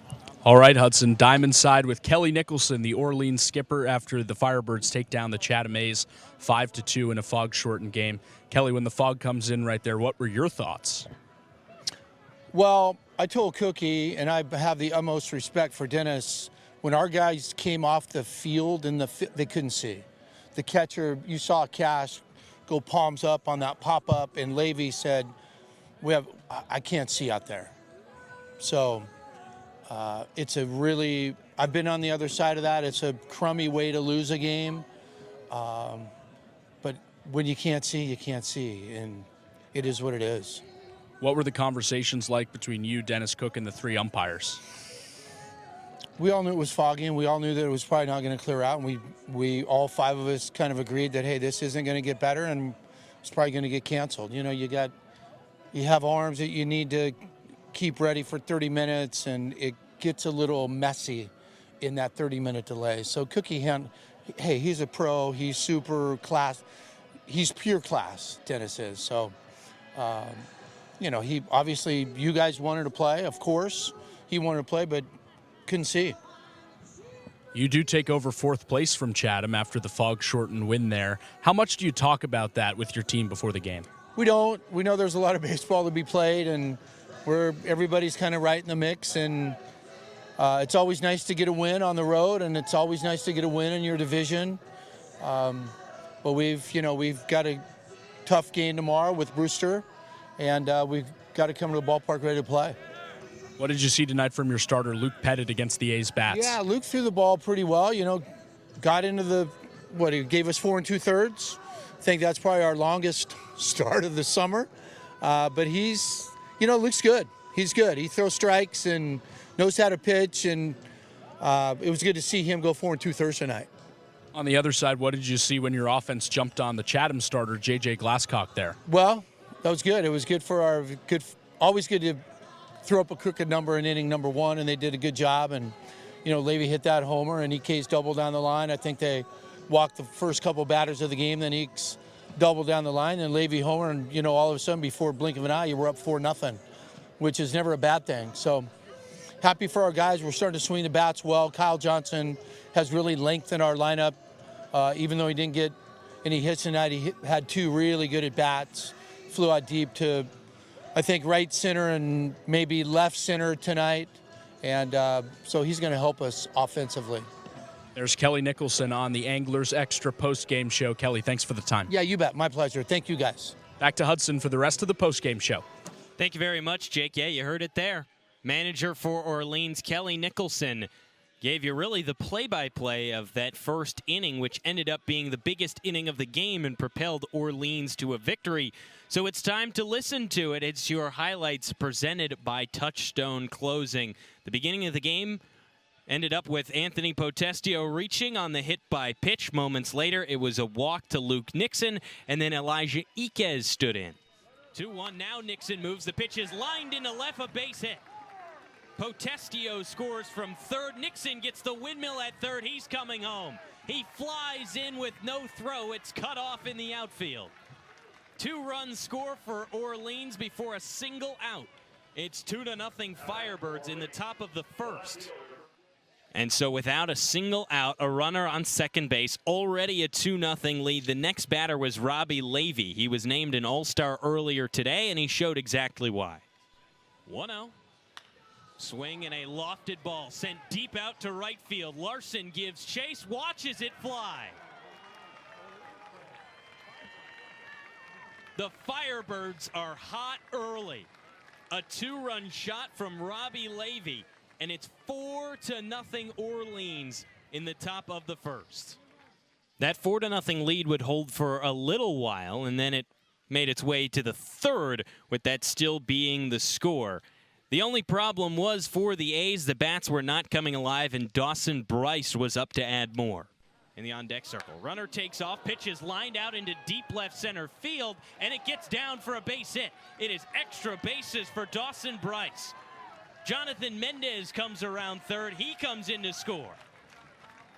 All right, Hudson, Diamond side with Kelly Nicholson, the Orleans skipper, after the Firebirds take down the Chatham A's 5-2 in a fog-shortened game. Kelly, when the fog comes in right there, what were your thoughts? Well, I told Cookie, and I have the utmost respect for Dennis, when our guys came off the field and they couldn't see. The catcher, you saw Cash go palms up on that pop-up, and Levy said, I can't see out there. So it's a really, I've been on the other side of that. It's a crummy way to lose a game. But when you can't see, you can't see, and it is what it is. What were the conversations like between you, Dennis Cook, and the 3 umpires? We all knew it was foggy, and we all knew that it was probably not going to clear out. And we all 5 of us kind of agreed that, hey, this isn't going to get better, and it's probably going to get canceled. You know, you have arms that you need to keep ready for 30 minutes, and it gets a little messy in that 30-minute delay. So Cookie, hey, he's a pro. He's super class. He's pure class, Dennis is. So, you know, he obviously, you guys wanted to play, of course. He wanted to play, but couldn't see. You do take over 4th place from Chatham after the fog-shortened win there. How much do you talk about that with your team before the game? We don't. We know there's a lot of baseball to be played, and everybody's kind of right in the mix. And it's always nice to get a win on the road, and it's always nice to get a win in your division. But we've got a tough game tomorrow with Brewster, and we've got to come to the ballpark ready to play. What did you see tonight from your starter, Luke Pettit, against the A's bats? Yeah, Luke threw the ball pretty well. You know, got into he gave us 4 2/3. I think that's probably our longest start of the summer. But he's looks good. He's good. He throws strikes and knows how to pitch, and it was good to see him go 4 2 tonight. On the other side, what did you see when your offense jumped on the Chatham starter, J.J. Glasscock, there? Well, that was good. It was good for always good to throw up a crooked number in inning number 1, and they did a good job. And, Levy hit that homer, and EK's double down the line. I think they walked the first couple batters of the game, then Eakes double down the line, and Levy homer, and, all of a sudden, before blink of an eye, you were up 4-0, which is never a bad thing. So happy for our guys. We're starting to swing the bats well. Kyle Johnson has really lengthened our lineup. Even though he didn't get any hits tonight, he had 2 really good at-bats. Flew out deep to, I think, right center and maybe left center tonight. And so he's going to help us offensively. There's Kelly Nicholson on the Anglers Extra post-game show. Kelly, thanks for the time. Yeah, you bet. My pleasure. Thank you, guys. Back to Hudson for the rest of the post-game show. Thank you very much, Jake. Yeah, you heard it there. Manager for Orleans, Kelly Nicholson, gave you really the play-by-play of that first inning, which ended up being the biggest inning of the game and propelled Orleans to a victory. So it's time to listen to it. It's your highlights presented by Touchstone Closing. The beginning of the game ended up with Anthony Potestio reaching on the hit by pitch. Moments later, it was a walk to Luke Nixon, and then Elijah Iquez stood in. 2-1 now. Nixon moves. The pitch is lined into left, a base hit. Potestio scores from third. Nixon gets the windmill at third. He's coming home. He flies in with no throw. It's cut off in the outfield. 2-run score for Orleans before a single out. It's 2-0 Firebirds in the top of the first. And so without a single out, a runner on second base, already a 2-0 lead. The next batter was Robbie Levy. He was named an All-Star earlier today, and he showed exactly why. 1-0. Swing and a lofted ball sent deep out to right field. Larson gives chase, watches it fly. The Firebirds are hot early. A 2-run shot from Robbie Levy, and it's 4-0 Orleans in the top of the first. That 4-0 lead would hold for a little while, and then it made its way to the third, with that still being the score. The only problem was for the A's, the bats were not coming alive, and Dawson Bryce was up to add more. In the on-deck circle, runner takes off, pitch is lined out into deep left center field, and it gets down for a base hit. It is extra bases for Dawson Bryce. Jonathan Mendez comes around third. He comes in to score.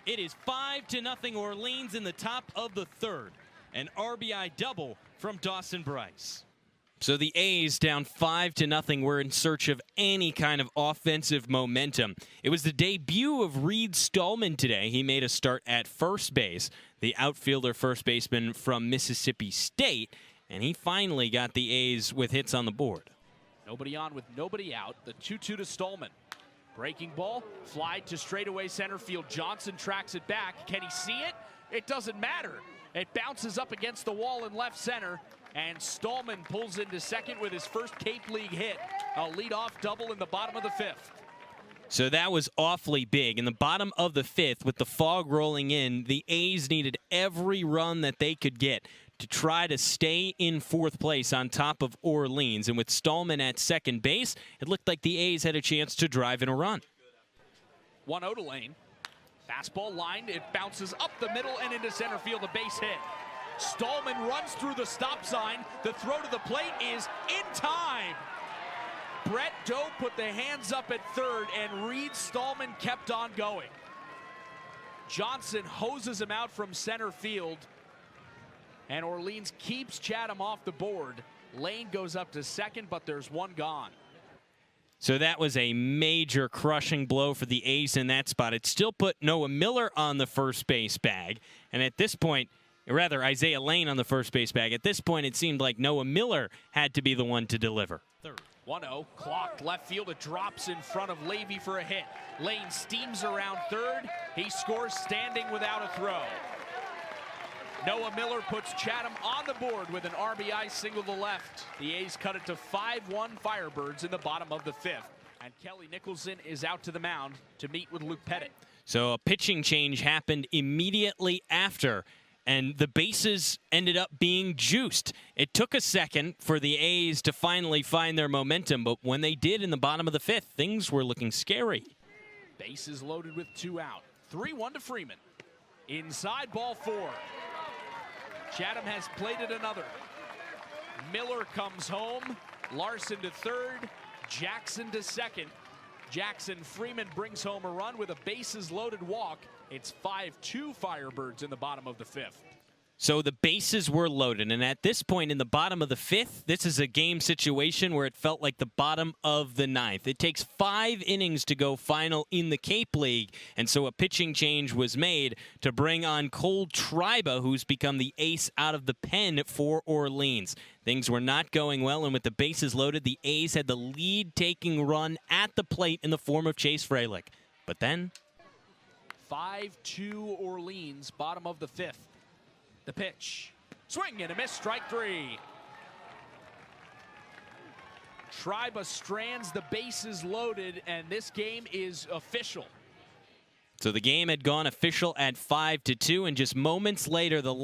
It is 5-0 Orleans in the top of the third. An RBI double from Dawson Bryce. So the A's down 5-0 were in search of any kind of offensive momentum. It was the debut of Reed Stallman today. He made a start at first base, the outfielder first baseman from Mississippi State, and he finally got the A's with hits on the board. Nobody on with nobody out. The 2-2 to Stallman. Breaking ball, fly to straightaway center field. Johnson tracks it back. Can he see it? It doesn't matter. It bounces up against the wall in left center, and Stallman pulls into second with his first Cape League hit. A leadoff double in the bottom of the fifth. So that was awfully big. In the bottom of the fifth, with the fog rolling in, the A's needed every run that they could get to try to stay in fourth place on top of Orleans. And with Stallman at second base, it looked like the A's had a chance to drive in a run. 1-0 to Lane. Fastball lined, it bounces up the middle and into center field, a base hit. Stallman runs through the stop sign. The throw to the plate is in time. Brett Doe put the hands up at third, and Reed Stallman kept on going. Johnson hoses him out from center field, and Orleans keeps Chatham off the board. Lane goes up to second, but there's one gone. So that was a major crushing blow for the A's in that spot. It still put Noah Miller on the first base bag, and at this point, rather Isaiah Lane on the first base bag. At this point, it seemed like Noah Miller had to be the one to deliver. 1-0, clocked left field. It drops in front of Levy for a hit. Lane steams around third. He scores standing without a throw. Noah Miller puts Chatham on the board with an RBI single to left. The A's cut it to 5-1 Firebirds in the bottom of the fifth. And Kelly Nicholson is out to the mound to meet with Luke Pettit. So a pitching change happened immediately after. and the bases ended up being juiced. It took a second for the A's to finally find their momentum, but when they did in the bottom of the 5th, things were looking scary. Bases loaded with 2 out. 3-1 to Freeman. Inside, ball 4. Chatham has plated another. Miller comes home. Larson to third. Jackson to second. Jackson Freeman brings home a run with a bases loaded walk. It's 5-2 Firebirds in the bottom of the 5th. So the bases were loaded, and at this point in the bottom of the 5th, this is a game situation where it felt like the bottom of the 9th. It takes 5 innings to go final in the Cape League, and so a pitching change was made to bring on Cole Triba, who's become the ace out of the pen for Orleans. Things were not going well, and with the bases loaded, the A's had the lead-taking run at the plate in the form of Chase Fralick. But then 5-2 Orleans, bottom of the 5th. The pitch. Swing and a miss, strike 3. Triba strands the bases loaded, and this game is official. So the game had gone official at 5-2, and just moments later, the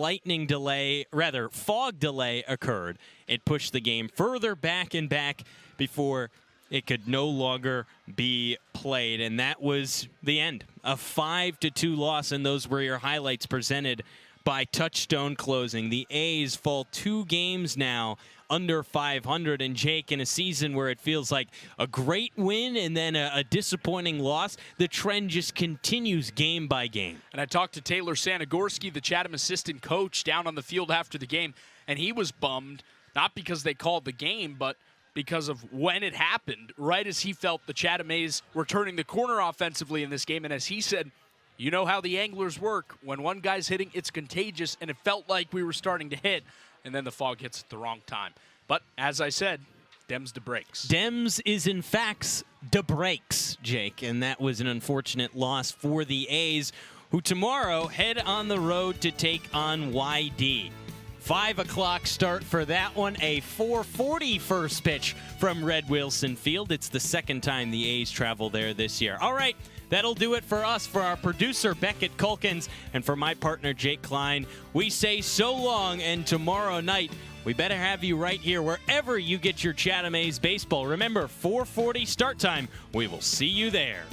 fog delay occurred. It pushed the game further back and back before it could no longer be played, and that was the end. A 5-2 loss, and those were your highlights presented by Touchstone Closing. The A's fall 2 games now under 500, and Jake, in a season where it feels like a great win and then a disappointing loss, the trend just continues game by game. And I talked to Taylor Sanagorski, the Chatham assistant coach, down on the field after the game, and he was bummed, not because they called the game, but because of when it happened, right as he felt the Chatham A's were turning the corner offensively in this game. And as he said, you know how the Anglers work. When one guy's hitting, it's contagious, and it felt like we were starting to hit, and then the fog hits at the wrong time. But as I said, Dems de breaks. Dems is, in fact, de breaks, Jake, and that was an unfortunate loss for the A's, who tomorrow head on the road to take on YD. 5 o'clock start for that one, a 4:40 first pitch from Red Wilson Field. It's the second time the A's travel there this year. All right, that'll do it for us, for our producer, Beckett Culkins, and for my partner, Jake Klein. We say so long, and tomorrow night, we better have you right here wherever you get your Chatham A's baseball. Remember, 4:40 start time. We will see you there.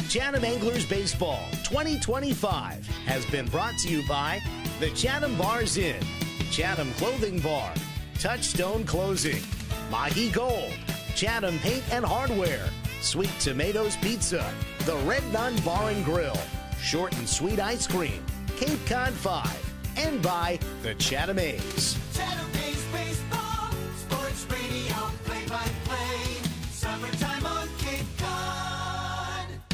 Chatham Anglers Baseball 2025 has been brought to you by the Chatham Bars Inn, Chatham Clothing Bar, Touchstone Closing, Mahi Gold, Chatham Paint and Hardware, Sweet Tomatoes Pizza, the Red Nun Bar and Grill, Short and Sweet Ice Cream, Cape Cod 5, and by the Chatham A's. Chatham A's Baseball, Sports Radio, play-by-play, summertime on Cape Cod.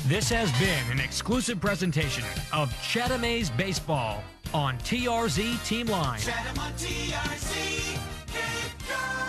This has been an exclusive presentation of Chatham A's Baseball on TRZ Team Line. Chatham on TRZ, Cape Cod.